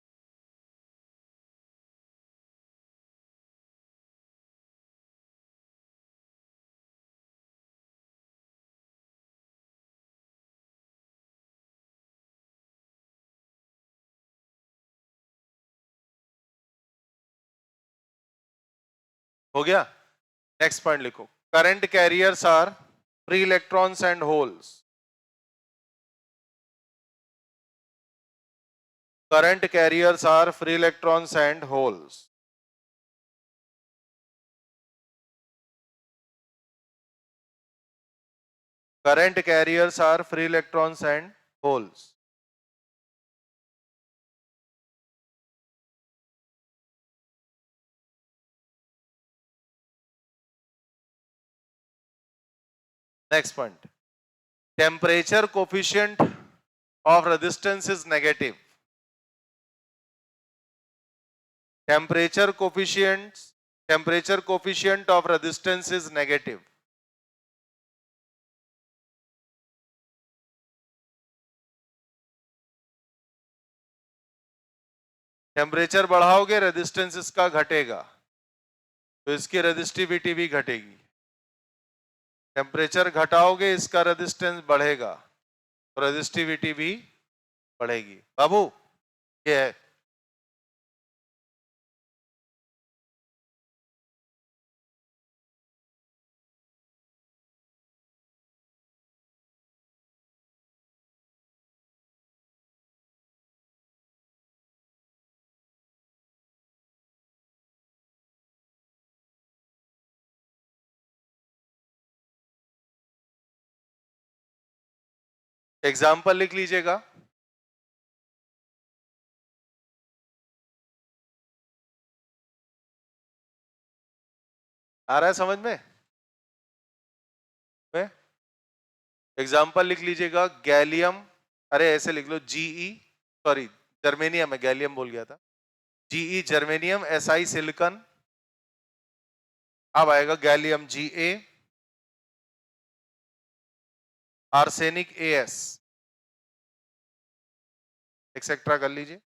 हो गया। नेक्स्ट पॉइंट लिखो, current carriers are free electrons and holes. Current carriers are free electrons and holes. Current carriers are free electrons and holes. Next point. Temperature coefficient of resistance is negative. Temperature coefficient of resistance is negative. Temperature बढ़ाओगे resistance इसका घटेगा, तो इसकी resistivity भी घटेगी। Temperature घटाओगे इसका resistance बढ़ेगा, तो रेजिस्टिविटी भी बढ़ेगी। बाबू ये है। एग्जाम्पल लिख लीजिएगा। आ रहा है समझ में? एग्जाम्पल लिख लीजिएगा, गैलियम, अरे ऐसे लिख लो, जीई, सॉरी जर्मेनियम है, गैलियम बोल गया था। जीई जर्मेनियम, एसआई सिलिकॉन, अब आएगा gallium GA, arsenic AS, etcetera कर लीजिए।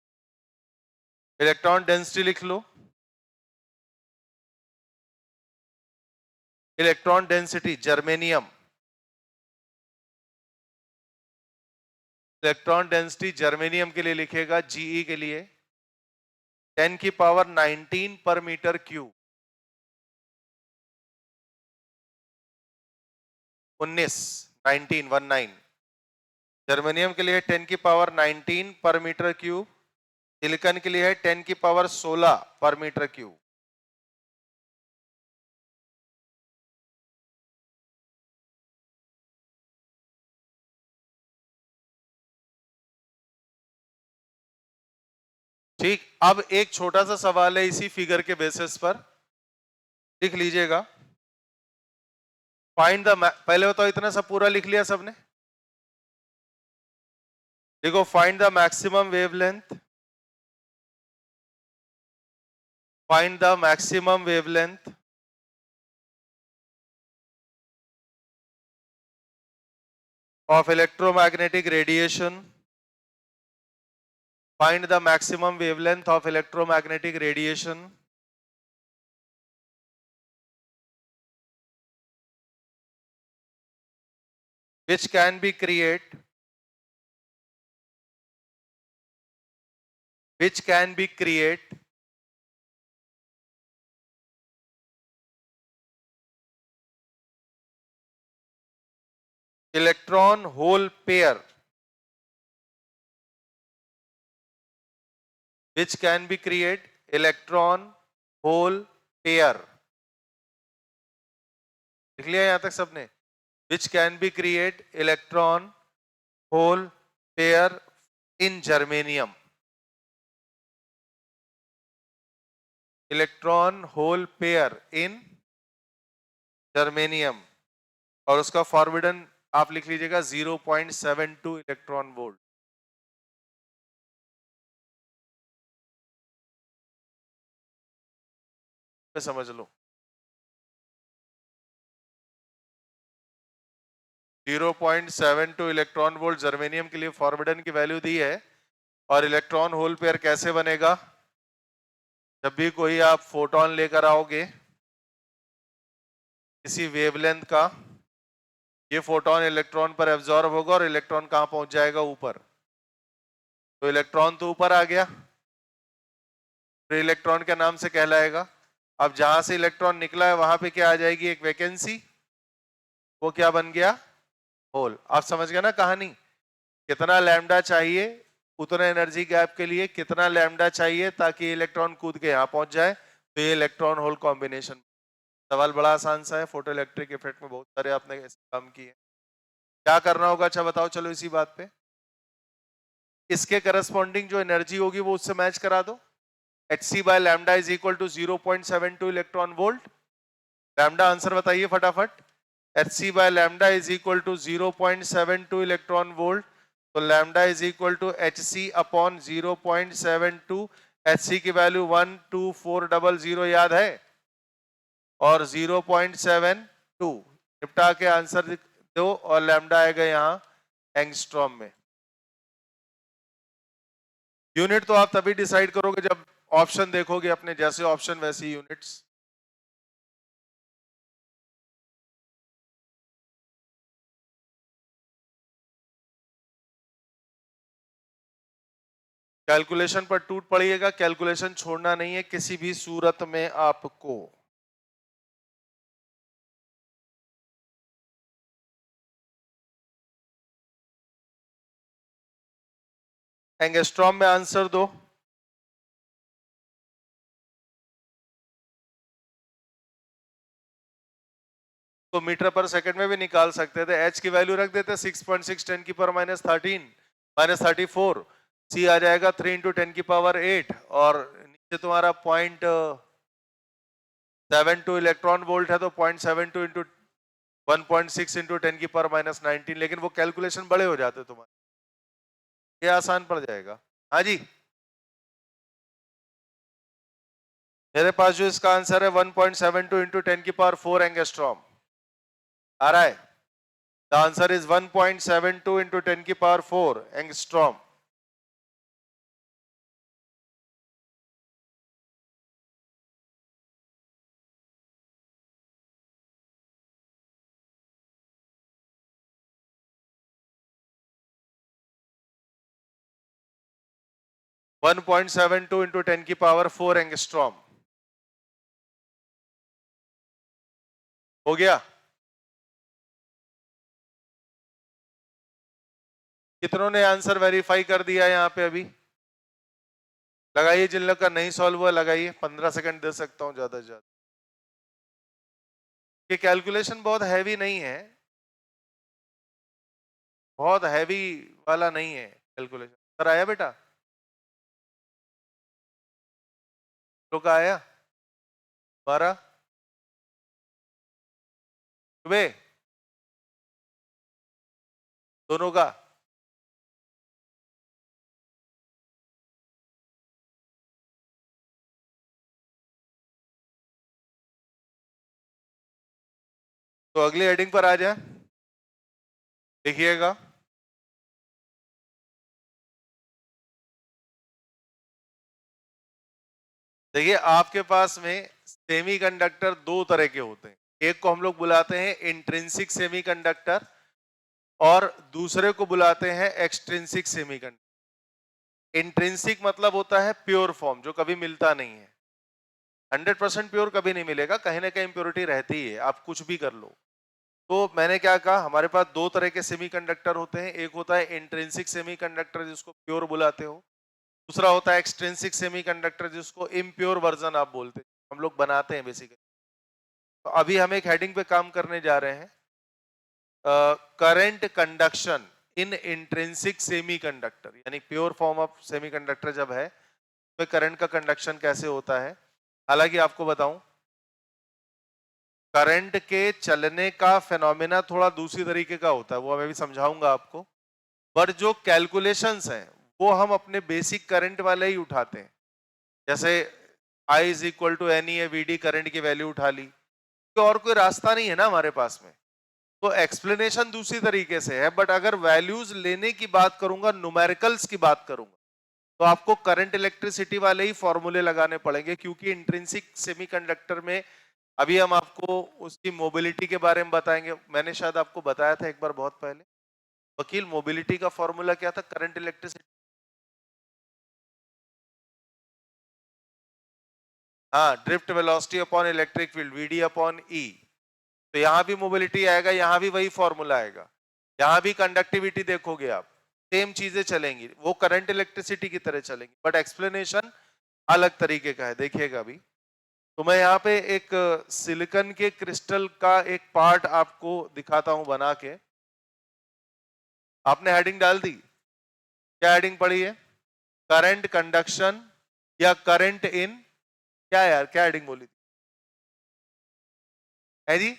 इलेक्ट्रॉन डेंसिटी लिख लो, electron density germanium, electron density germanium के लिए लिखेगा, जीई के लिए 10 की पावर 19 पर मीटर क्यूब, 19 जर्मेनियम के लिए 10 की पावर 19 पर मीटर क्यूब, सिलिकॉन के लिए है 10 की पावर 16 पर मीटर क्यूब। ठीक, अब एक छोटा सा सवाल है इसी फिगर के बेसिस पर, लिख लीजिएगा। फाइंड द, पहले बताओ इतना सब पूरा लिख लिया सबने? देखो, find the maximum wavelength, find the maximum wavelength of electromagnetic radiation, find the maximum wavelength of electromagnetic radiation which can be create electron hole pair, which can be create electron hole pair, लिख लिया यहां तक सबने? which can be create electron hole pair in germanium, electron hole pair in germanium, और उसका फॉरवर्डन आप लिख लीजिएगा 0.72 इलेक्ट्रॉन वोल्ट। समझ लो, 0.72 इलेक्ट्रॉन वोल्ट जर्मेनियम के लिए फॉरवर्डन की वैल्यू दी है। और इलेक्ट्रॉन होल पेयर कैसे बनेगा? जब भी कोई आप फोटोन लेकर आओगे किसी वेवलेंथ का, ये फोटोन इलेक्ट्रॉन पर एब्जॉर्ब होगा और इलेक्ट्रॉन कहां पहुंच जाएगा? ऊपर। तो इलेक्ट्रॉन तो ऊपर आ गया, फ्री इलेक्ट्रॉन के नाम से कहलाएगा। अब जहां से इलेक्ट्रॉन निकला है वहां पे क्या आ जाएगी? एक वैकेंसी, वो क्या बन गया? होल। आप समझ गए ना कहानी? कितना लैम्डा चाहिए उतना एनर्जी गैप के लिए, कितना लैम्डा चाहिए ताकि इलेक्ट्रॉन कूद के यहां पहुंच जाए, तो ये इलेक्ट्रॉन होल कॉम्बिनेशन। सवाल बड़ा आसान सा है, फोटो इलेक्ट्रिक इफेक्ट में बहुत सारे आपने ऐसे काम किए। क्या करना होगा? अच्छा बताओ, चलो इसी बात पे। इसके करस्पॉन्डिंग जो एनर्जी होगी वो उससे मैच करा दो। hc by lambda is equal to 0.72 electron volt. Lambda answer बताइए फटाफट। hc by lambda is equal to 0.72 electron volt. तो lambda is equal to hc upon 0.72। hc की वैल्यू 12400 याद है, और 0.72 निपटा के आंसर दो, और लैम्डा आएगा यहां एंगस्ट्रॉम में। यूनिट तो आप तभी डिसाइड करोगे जब ऑप्शन देखोगे अपने, जैसे ऑप्शन वैसी यूनिट्स। कैलकुलेशन पर टूट पड़िएगा, कैलकुलेशन छोड़ना नहीं है किसी भी सूरत में आपको। एंगस्ट्रॉम में आंसर दो। तो मीटर पर सेकंड में भी निकाल सकते थे। एच की वैल्यू रख देते 6.6 10 की पावर -13 -34। सी आ जाएगा 3 इंटू 10 की पावर 8, और नीचे तुम्हारा 0.72 इलेक्ट्रॉन वोल्ट है, तो 0.72 इंटू 1.6 इंटू 10 की पावर -19। लेकिन वो कैलकुलेशन बड़े हो जाते तुम्हारे, ये आसान पड़ जाएगा। हाँ जी, मेरे पास जो इसका आंसर है 1.72 इंटू 10 की पावर 4 एंगस्ट्रॉम आ रहा है। द आंसर इज 1.72 इंटू 10 की पावर 4 एंगस्ट्रॉम। 1.72 इंटू 10 की पावर 4 एंगस्ट्रॉम हो गया। कितनों ने आंसर वेरीफाई कर दिया यहाँ पे? अभी लगाइए, जिन लोग का नहीं सॉल्व हुआ लगाइए, 15 सेकंड दे सकता हूँ ज्यादा से ज्यादा। ये कैलकुलेशन बहुत हैवी नहीं है, बहुत हैवी वाला नहीं है कैलकुलेशन। सर आया बेटा? लोग का आया 12 सुबह दोनों का। तो अगली हेडिंग पर आ जाए, देखिएगा। देखिए आपके पास में सेमीकंडक्टर दो तरह के होते हैं, एक को हम लोग बुलाते हैं इंट्रिंसिक सेमीकंडक्टर और दूसरे को बुलाते हैं एक्सट्रिंसिक सेमीकंडक्टर। इंट्रिंसिक मतलब होता है प्योर फॉर्म, जो कभी मिलता नहीं है। 100% प्योर कभी नहीं मिलेगा, कहीं ना कहीं इंप्योरिटी रहती ही है, आप कुछ भी कर लो। तो मैंने क्या कहा, हमारे पास दो तरह के सेमीकंडक्टर होते हैं, एक होता है इंट्रिंसिक सेमीकंडक्टर जिसको प्योर बुलाते हो, दूसरा होता है एक्सट्रिंसिक सेमीकंडक्टर जिसको इम्प्योर वर्जन आप बोलते हैं, हम लोग बनाते हैं बेसिकली। तो अभी हम एक हेडिंग पे काम करने जा रहे हैं, करंट कंडक्शन इन इंट्रिंसिक सेमीकंडक्टर, यानी प्योर फॉर्म ऑफ सेमीकंडक्टर जब है तो करंट का कंडक्शन कैसे होता है। हालांकि आपको बताऊं, करंट के चलने का फेनोमेना थोड़ा दूसरी तरीके का होता है, वो मैं भी समझाऊंगा आपको। पर जो कैलकुलेशंस हैं वो हम अपने बेसिक करंट वाले ही उठाते हैं। जैसे I is equal to N E V D, current की वैल्यू उठा ली, तो और कोई रास्ता नहीं है ना हमारे पास में। तो एक्सप्लेनेशन दूसरी तरीके से है, बट अगर वैल्यूज लेने की बात करूंगा, न्यूमेरिकल्स की बात करूंगा, तो आपको करंट इलेक्ट्रिसिटी वाले ही फॉर्मूले लगाने पड़ेंगे, क्योंकि इंट्रिंसिक सेमीकंडक्टर में अभी हम आपको उसकी मोबिलिटी के बारे में बताएंगे। मैंने शायद आपको बताया था एक बार बहुत पहले, वकील मोबिलिटी का फॉर्मूला क्या था करंट इलेक्ट्रिसिटी। हाँ, drift velocity upon electric field, VD upon E. तो यहां भी मोबिलिटी आएगा, यहां भी वही फॉर्मूला आएगा, यहां भी कंडक्टिविटी देखोगे आप, सेम चीजें चलेंगी, वो करंट इलेक्ट्रिसिटी की तरह चलेंगी, बट एक्सप्लेनेशन अलग तरीके का है, देखिएगा अभी। तो मैं यहाँ पे एक सिलिकॉन के क्रिस्टल का एक पार्ट आपको दिखाता हूं बना के। आपने हेडिंग डाल दी, क्या हेडिंग पढ़ी है? करंट कंडक्शन या करंट इन, क्या यार, क्या हेडिंग बोली थी है जी?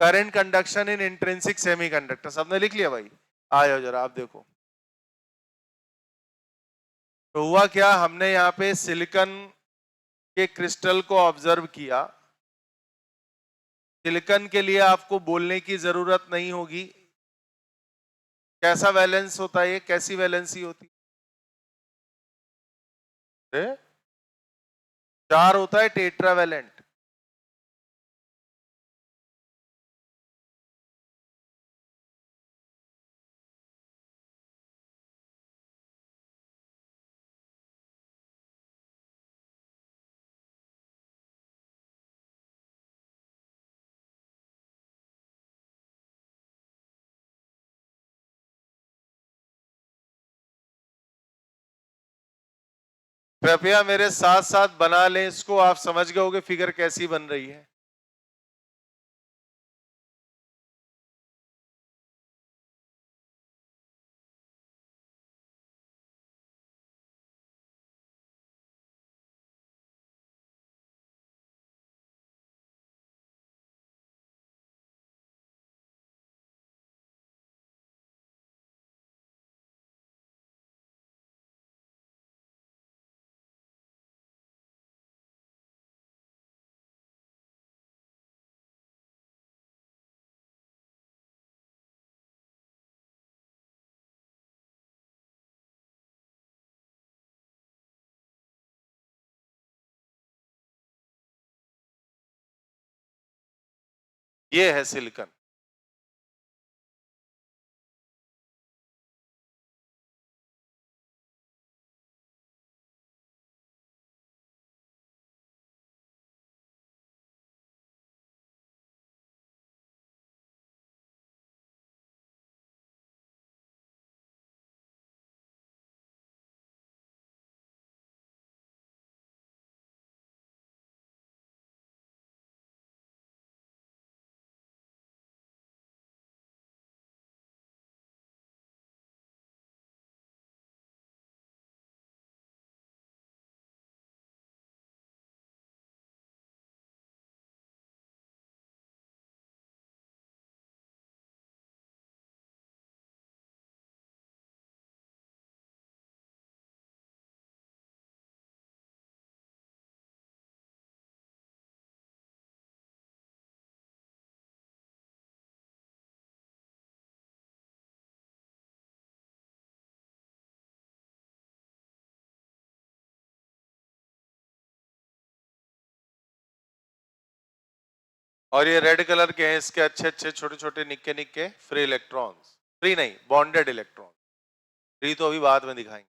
करंट कंडक्शन इन इंट्रिंसिक सेमीकंडक्टर, सबने लिख लिया भाई? आ जाओ जरा, आप देखो। तो हुआ क्या, हमने यहाँ पे सिलिकॉन के क्रिस्टल को ऑब्जर्व किया। सिलिकॉन के लिए आपको बोलने की जरूरत नहीं होगी, कैसा वैलेंस होता है, ये कैसी वैलेंसी होती है? 4 होता है टेट्रावैलेंट। कृपया मेरे साथ साथ बना लें इसको, आप समझ गए होगे फिगर कैसी बन रही है। ये है सिलिकॉन। और ये रेड कलर के हैं, इसके अच्छे अच्छे छोटे छोटे निक्के निक्के फ्री इलेक्ट्रॉन्स, फ्री नहीं बॉन्डेड इलेक्ट्रॉन, फ्री तो अभी बाद में दिखाएंगे।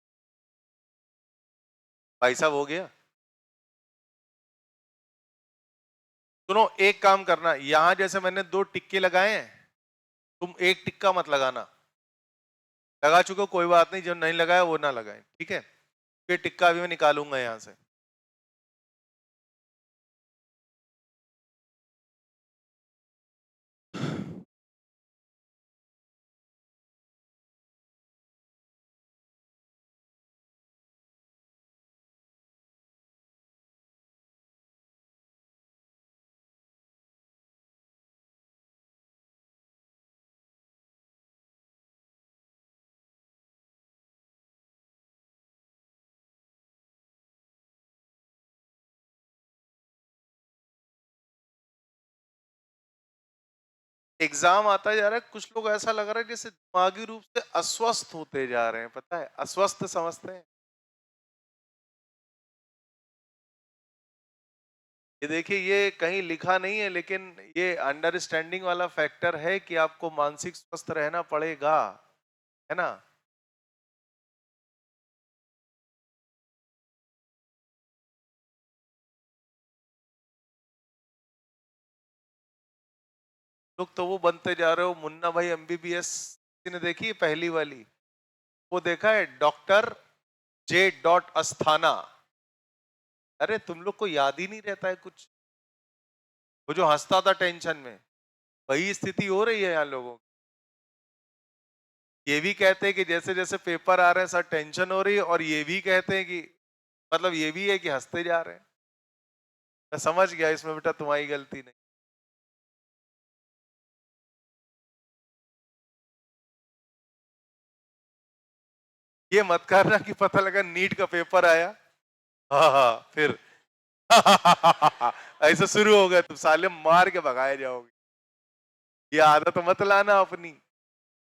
भाई साहब हो गया। सुनो एक काम करना, यहां जैसे मैंने 2 टिक्के लगाए हैं, तुम एक टिक्का मत लगाना, लगा चुके हो कोई बात नहीं, जो नहीं लगाया वो ना लगाए, ठीक है। फिर टिक्का भी मैं निकालूंगा यहां से। एग्जाम आता जा रहा है, कुछ लोग ऐसा लग रहा है जैसे दिमागी रूप से अस्वस्थ होते जा रहे हैं, पता है, अस्वस्थ समझते हैं। ये देखिए ये कहीं लिखा नहीं है, लेकिन ये अंडरस्टैंडिंग वाला फैक्टर है कि आपको मानसिक स्वस्थ रहना पड़ेगा, है ना। लोग तो वो बनते जा रहे हो, मुन्ना भाई एमबीबीएस ने देखी है पहली वाली, वो देखा है डॉक्टर जे डॉट अस्थाना। अरे तुम लोग को याद ही नहीं रहता है कुछ, वो जो हंसता था टेंशन में, वही स्थिति हो रही है यहाँ लोगों की। ये भी कहते हैं कि जैसे जैसे पेपर आ रहे हैं सर टेंशन हो रही है, और ये भी कहते हैं कि मतलब ये भी है कि हंसते जा रहे हैं। मैं समझ गया इसमें बेटा तुम्हारी गलती नहीं। ये मत करना कि पता लगा नीट का पेपर आया, हाँ हाँ फिर ऐसा शुरू हो गया, तुम साले मार के भगाए जाओगे। ये आदत मत लाना अपनी,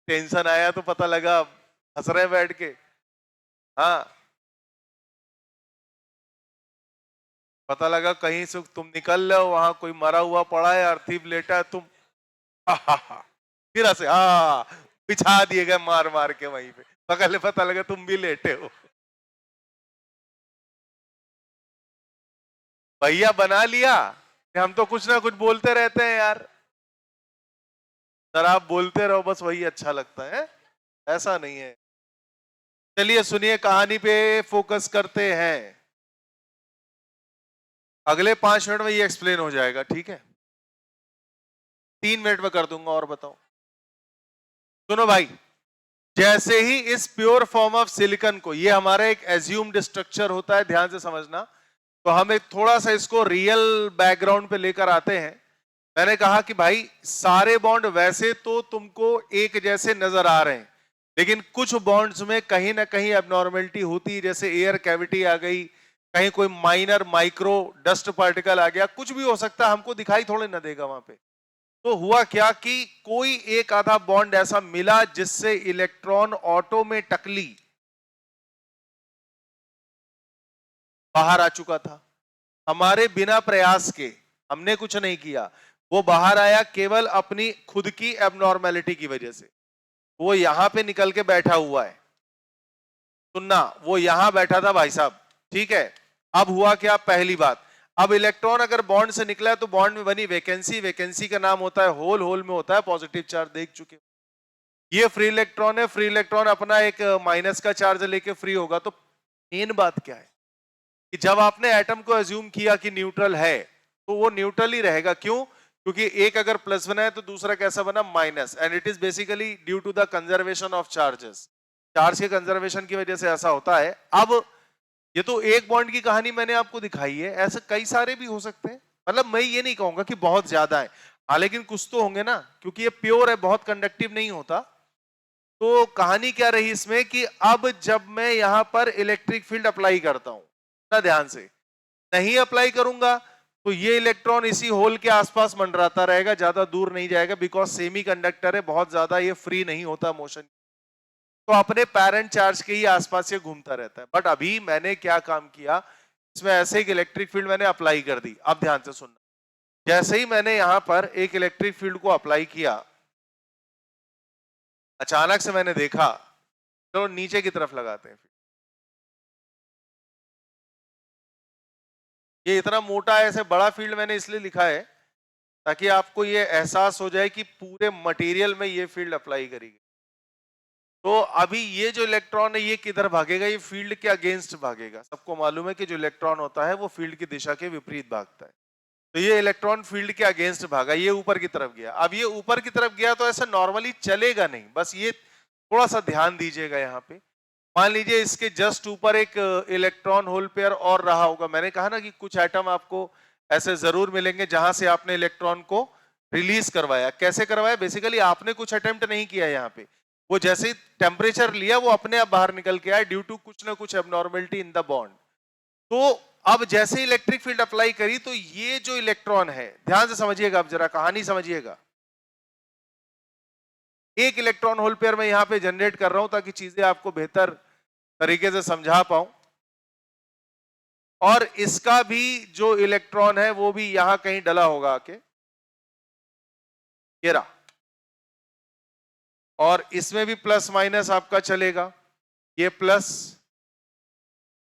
टेंशन आया तो पता लगा हंस रहे बैठ के। हाँ पता लगा कहीं से तुम निकल रहे हो, वहां कोई मरा हुआ पड़ा है, अर्थी लेटा है, तुम फिर हंसे, हाँ बिछा दिए गए मार मार के वहीं पे, पता लगा तुम भी लेटे हो। भैया बना लिया, हम तो कुछ ना कुछ बोलते रहते हैं यार, सर आप बोलते रहो बस वही अच्छा लगता है, ऐसा नहीं है। चलिए सुनिए कहानी पे फोकस करते हैं, अगले 5 मिनट में ये एक्सप्लेन हो जाएगा, ठीक है। 3 मिनट में कर दूंगा, और बताओ। सुनो भाई, जैसे ही इस प्योर फॉर्म ऑफ सिलिकॉन को, ये हमारा एक एज्यूम्ड स्ट्रक्चर होता है, ध्यान से समझना, तो हम एक थोड़ा सा इसको रियल बैकग्राउंड पे लेकर आते हैं। मैंने कहा कि भाई सारे बॉन्ड वैसे तो तुमको एक जैसे नजर आ रहे हैं, लेकिन कुछ बॉन्ड्स में कहीं ना कहीं एबनॉर्मेलिटी होती है, जैसे एयर कैविटी आ गई, कहीं कोई माइनर माइक्रो डस्ट पार्टिकल आ गया, कुछ भी हो सकता है, हमको दिखाई थोड़े ना देगा वहां पे। तो हुआ क्या कि कोई एक आधा बॉन्ड ऐसा मिला जिससे इलेक्ट्रॉन ऑटोमेटिकली बाहर आ चुका था, हमारे बिना प्रयास के, हमने कुछ नहीं किया, वो बाहर आया केवल अपनी खुद की एबनॉर्मेलिटी की वजह से। वो यहां पे निकल के बैठा हुआ है, सुनना, वो यहां बैठा था भाई साहब, ठीक है। अब हुआ क्या, पहली बात, अब इलेक्ट्रॉन अगर बॉन्ड से निकला है तो बॉन्ड में बनी वैकेंसी, वैकेंसी का नाम होता है होल, होल में होता है पॉजिटिव चार्ज, देख चुके। ये फ्री इलेक्ट्रॉन है, फ्री इलेक्ट्रॉन अपना एक माइनस का चार्ज लेके फ्री होगा। तो मेन बात क्या है कि जब आपने एटम को एज्यूम किया कि न्यूट्रल है, तो वो न्यूट्रल ही रहेगा, क्यों, क्योंकि एक अगर प्लस बना है तो दूसरा कैसा बना, minus, and it is basically due to the conservation of charges, charge के कंजर्वेशन की वजह से ऐसा होता है। अब ये तो एक बॉन्ड की कहानी मैंने आपको दिखाई है, ऐसे कई सारे भी हो सकते हैं, मतलब मैं ये नहीं कहूंगा कि बहुत ज्यादा है, हाँ लेकिन कुछ तो होंगे ना, क्योंकि ये प्योर है, बहुत कंडक्टिव नहीं होता। तो कहानी क्या रही इसमें कि अब जब मैं यहां पर इलेक्ट्रिक फील्ड अप्लाई करता हूं ना, ध्यान से, नहीं अप्लाई करूंगा तो ये इलेक्ट्रॉन इसी होल के आसपास मंडराता रहेगा, ज्यादा दूर नहीं जाएगा, बिकॉज सेमी कंडक्टर है, बहुत ज्यादा ये फ्री नहीं होता मोशन, तो अपने पेरेंट चार्ज के ही आसपास ये घूमता रहता है। बट अभी मैंने क्या काम किया, इसमें ऐसे एक इलेक्ट्रिक फील्ड मैंने अप्लाई कर दी, अब ध्यान से सुनना। जैसे ही मैंने यहां पर एक इलेक्ट्रिक फील्ड को अप्लाई किया, अचानक से मैंने देखा, तो नीचे की तरफ लगाते हैं। ये इतना मोटा ऐसे बड़ा फील्ड मैंने इसलिए लिखा है ताकि आपको ये एहसास हो जाए कि पूरे मटेरियल में ये फील्ड अप्लाई करेगी। तो अभी ये जो इलेक्ट्रॉन है ये किधर भागेगा? ये फील्ड के अगेंस्ट भागेगा। सबको मालूम है कि जो इलेक्ट्रॉन होता है वो फील्ड की दिशा के विपरीत भागता है। तो ये इलेक्ट्रॉन फील्ड के अगेंस्ट भागा, ये ऊपर की तरफ गया। अब ये ऊपर की तरफ गया तो ऐसा नॉर्मली चलेगा नहीं, बस ये थोड़ा सा ध्यान दीजिएगा यहाँ पे। मान लीजिए इसके जस्ट ऊपर एक इलेक्ट्रॉन होल पेयर और रहा होगा। मैंने कहा ना कि कुछ एटम आपको ऐसे जरूर मिलेंगे जहां से आपने इलेक्ट्रॉन को रिलीज करवाया। कैसे करवाया? बेसिकली आपने कुछ अटेम्प्ट नहीं किया यहाँ पे, वो जैसे ही टेम्परेचर लिया वो अपने आप बाहर निकल के आया ड्यू टू कुछ ना कुछ एबनॉर्मलिटी इन द बॉन्ड। तो अब जैसे इलेक्ट्रिक फील्ड अप्लाई करी तो ये जो इलेक्ट्रॉन है, ध्यान से समझिएगा, अब जरा कहानी समझिएगा। एक इलेक्ट्रॉन होल पेयर मैं यहां पे जनरेट कर रहा हूं ताकि चीजें आपको बेहतर तरीके से समझा पाऊं। और इसका भी जो इलेक्ट्रॉन है वो भी यहां कहीं डला होगा आके, ये रहा। और इसमें भी प्लस माइनस आपका चलेगा, ये प्लस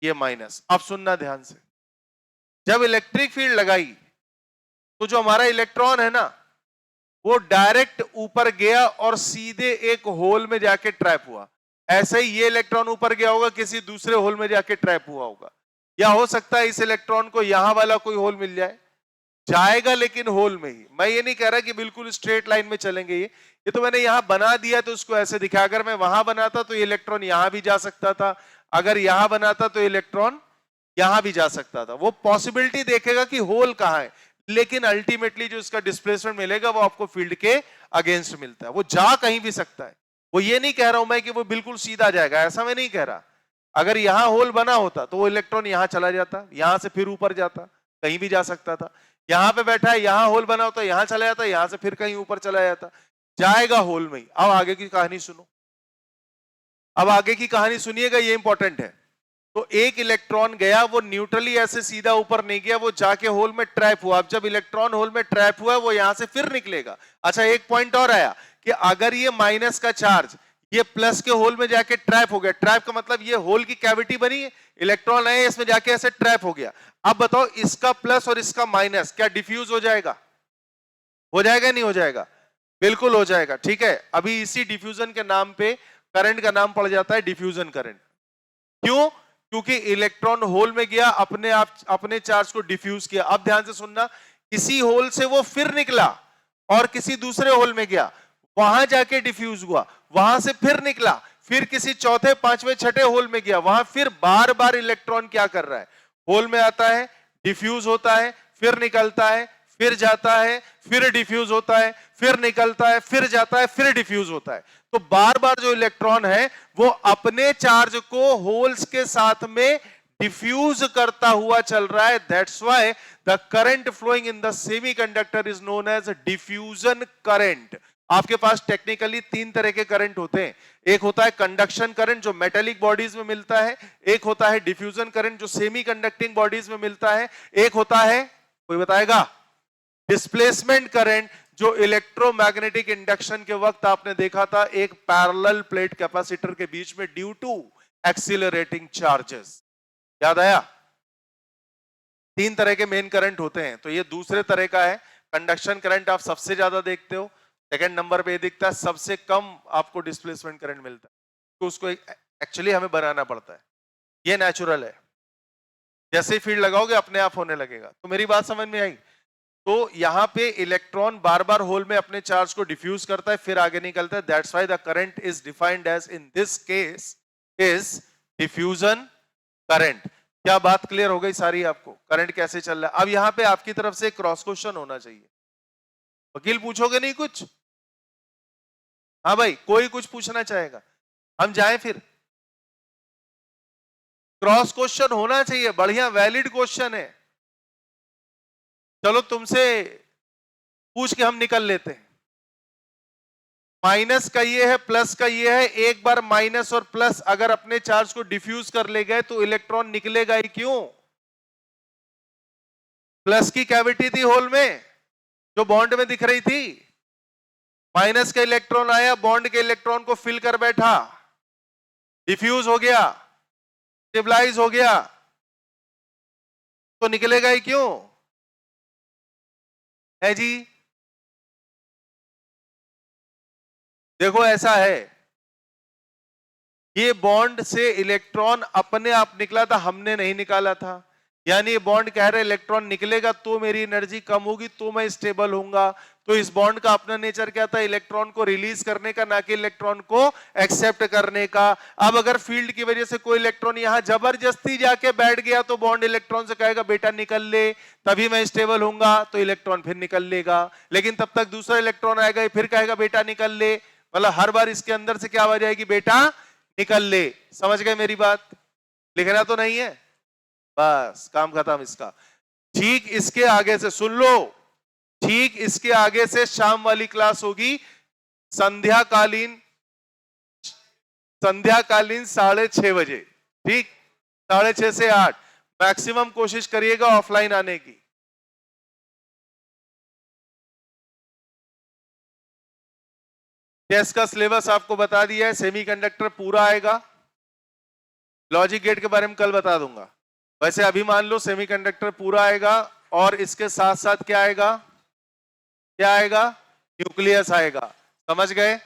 ये माइनस। अब सुनना ध्यान से, जब इलेक्ट्रिक फील्ड लगाई तो जो हमारा इलेक्ट्रॉन है ना वो डायरेक्ट ऊपर गया और सीधे एक होल में जाके ट्रैप हुआ। ऐसे ही ये इलेक्ट्रॉन ऊपर गया होगा, किसी दूसरे होल में जाके ट्रैप हुआ होगा। या हो सकता है इस इलेक्ट्रॉन को यहां वाला कोई होल मिल जाए, जाएगा लेकिन होल में ही। मैं ये नहीं कह रहा कि बिल्कुल स्ट्रेट लाइन में चलेंगे, ये तो मैंने यहां बना दिया तो उसको ऐसे दिखा। अगर मैं वहां बनाता तो ये इलेक्ट्रॉन यहां भी जा सकता था, अगर यहां बनाता तो इलेक्ट्रॉन यहां भी जा सकता था। वो पॉसिबिलिटी देखेगा कि होल कहां है, लेकिन अल्टीमेटली जो इसका डिस्प्लेसमेंट मिलेगा वो आपको फील्ड के अगेंस्ट मिलता है। वो जा कहीं भी सकता है। वो ये नहीं कह रहा हूं मैं कि वो बिल्कुल सीधा जाएगा, ऐसा मैं नहीं कह रहा। अगर यहां होल बना होता तो वो इलेक्ट्रॉन यहां चला जाता, यहां से फिर ऊपर जाता, कहीं भी जा सकता था। यहां पे बैठा है, यहां होल बना होता, यहां चला जाता, यहां से फिर कहीं ऊपर चला जाता, जाएगा होल में ही। अब आगे की कहानी सुनो, अब आगे की कहानी सुनिएगा, ये इंपॉर्टेंट है। तो एक इलेक्ट्रॉन गया, वो न्यूट्रली ऐसे सीधा ऊपर नहीं गया, वो जाके होल में ट्रैप हुआ। अब जब इलेक्ट्रॉन होल में ट्रैप हुआ वो यहां से फिर निकलेगा। अच्छा, एक पॉइंट और आया कि अगर ये माइनस का चार्ज ये प्लस के होल में जाके ट्रैप हो गया, ट्रैप का मतलब ये होल की कैविटी बनी है, इलेक्ट्रॉन आए इसमें जाके ऐसे ट्रैप हो गया। अब बताओ इसका प्लस और इसका माइनस क्या डिफ्यूज हो जाएगा? हो जाएगा नहीं हो जाएगा? बिल्कुल हो जाएगा। ठीक है, अभी इसी डिफ्यूजन के नाम पे करंट का नाम पड़ जाता है डिफ्यूजन करंट। क्यों? क्योंकि इलेक्ट्रॉन होल में गया, अपने आप अपने चार्ज को डिफ्यूज किया। अब ध्यान से सुनना, किसी होल से वो फिर निकला और किसी दूसरे होल में गया, वहां जाके डिफ्यूज हुआ, वहां से फिर निकला, फिर किसी चौथे पांचवें छठे होल में गया, वहां फिर बार बार इलेक्ट्रॉन क्या कर रहा है? होल में आता है, डिफ्यूज होता है, फिर निकलता है, फिर जाता है, फिर डिफ्यूज होता है, फिर निकलता है, फिर जाता है, फिर डिफ्यूज होता है। तो बार बार जो इलेक्ट्रॉन है वो अपने चार्ज को होल्स के साथ में डिफ्यूज करता हुआ चल रहा है। That's why the current flowing in the semiconductor is known as diffusion current. आपके पास टेक्निकली तीन तरह के करंट होते हैं। एक होता है कंडक्शन करंट जो मेटेलिक बॉडीज में मिलता है, एक होता है डिफ्यूजन करंट जो सेमी कंडक्टिंग बॉडीज में मिलता है, एक होता है, कोई बताएगा, डिस्प्लेसमेंट करंट जो इलेक्ट्रोमैग्नेटिक इंडक्शन के वक्त आपने देखा था एक पैरेलल प्लेट कैपेसिटर के बीच में ड्यू टू एक्सीलरेटिंग चार्जेस। याद आया? तीन तरह के मेन करंट होते हैं। तो ये दूसरे तरह का है। कंडक्शन करंट आप सबसे ज्यादा देखते हो, सेकंड नंबर पे दिखता है, सबसे कम आपको डिस्प्लेसमेंट करंट मिलता है, तो उसको एक्चुअली हमें बनाना पड़ता है। ये नेचुरल है, जैसे ही फील्ड लगाओगे अपने आप होने लगेगा। तो मेरी बात समझ में आई? तो यहां पे इलेक्ट्रॉन बार बार होल में अपने चार्ज को डिफ्यूज करता है, फिर आगे निकलता है। That's why the current is defined as in this case is diffusion current. क्या बात क्लियर हो गई सारी आपको? करंट कैसे चल रहा है? अब यहां पे आपकी तरफ से क्रॉस क्वेश्चन होना चाहिए। वकील पूछोगे नहीं कुछ? हाँ भाई, कोई कुछ पूछना चाहेगा? हम जाएं फिर। क्रॉस क्वेश्चन होना चाहिए, बढ़िया वैलिड क्वेश्चन है। चलो तुमसे पूछ के हम निकल लेते हैं। माइनस का ये है, प्लस का ये है। एक बार माइनस और प्लस अगर अपने चार्ज को डिफ्यूज कर ले गए तो इलेक्ट्रॉन निकलेगा ही क्यों? प्लस की कैविटी थी होल में, जो बॉन्ड में दिख रही थी, माइनस का इलेक्ट्रॉन आया, बॉन्ड के इलेक्ट्रॉन को फिल कर बैठा, डिफ्यूज हो गया, स्टेबलाइज हो गया, तो निकलेगा ही क्यों है जी? देखो ऐसा है, ये बॉन्ड से इलेक्ट्रॉन अपने आप निकला था, हमने नहीं निकाला था। यानी ये बॉन्ड कह रहे इलेक्ट्रॉन निकलेगा तो मेरी एनर्जी कम होगी, तो मैं स्टेबल होऊंगा। तो इस बॉन्ड का अपना नेचर क्या था? इलेक्ट्रॉन को रिलीज करने का, ना कि इलेक्ट्रॉन को एक्सेप्ट करने का। अब अगर फील्ड की वजह से कोई इलेक्ट्रॉन यहां जबरदस्ती जाके बैठ गया तो बॉन्ड इलेक्ट्रॉन से कहेगा बेटा निकल ले, तभी मैं स्टेबल होऊंगा, तो इलेक्ट्रॉन फिर निकल लेगा। लेकिन तब तक दूसरा इलेक्ट्रॉन आएगा, फिर कहेगा बेटा निकल ले, मतलब हर बार इसके अंदर से क्या आवाज आएगी? बेटा निकल ले। समझ गए मेरी बात? लिखना तो नहीं है, बस काम खत्म इसका। ठीक इसके आगे से सुन लो, ठीक इसके आगे से शाम वाली क्लास होगी, संध्याकालीन 6:30 बजे। ठीक, 6:30 से 8। मैक्सिमम कोशिश करिएगा ऑफलाइन आने की। टेस्ट का सिलेबस आपको बता दिया है, सेमीकंडक्टर पूरा आएगा। लॉजिक गेट के बारे में कल बता दूंगा। वैसे अभी मान लो सेमीकंडक्टर पूरा आएगा, और इसके साथ साथ क्या आएगा? क्या आएगा? न्यूक्लियस आएगा। समझ गए?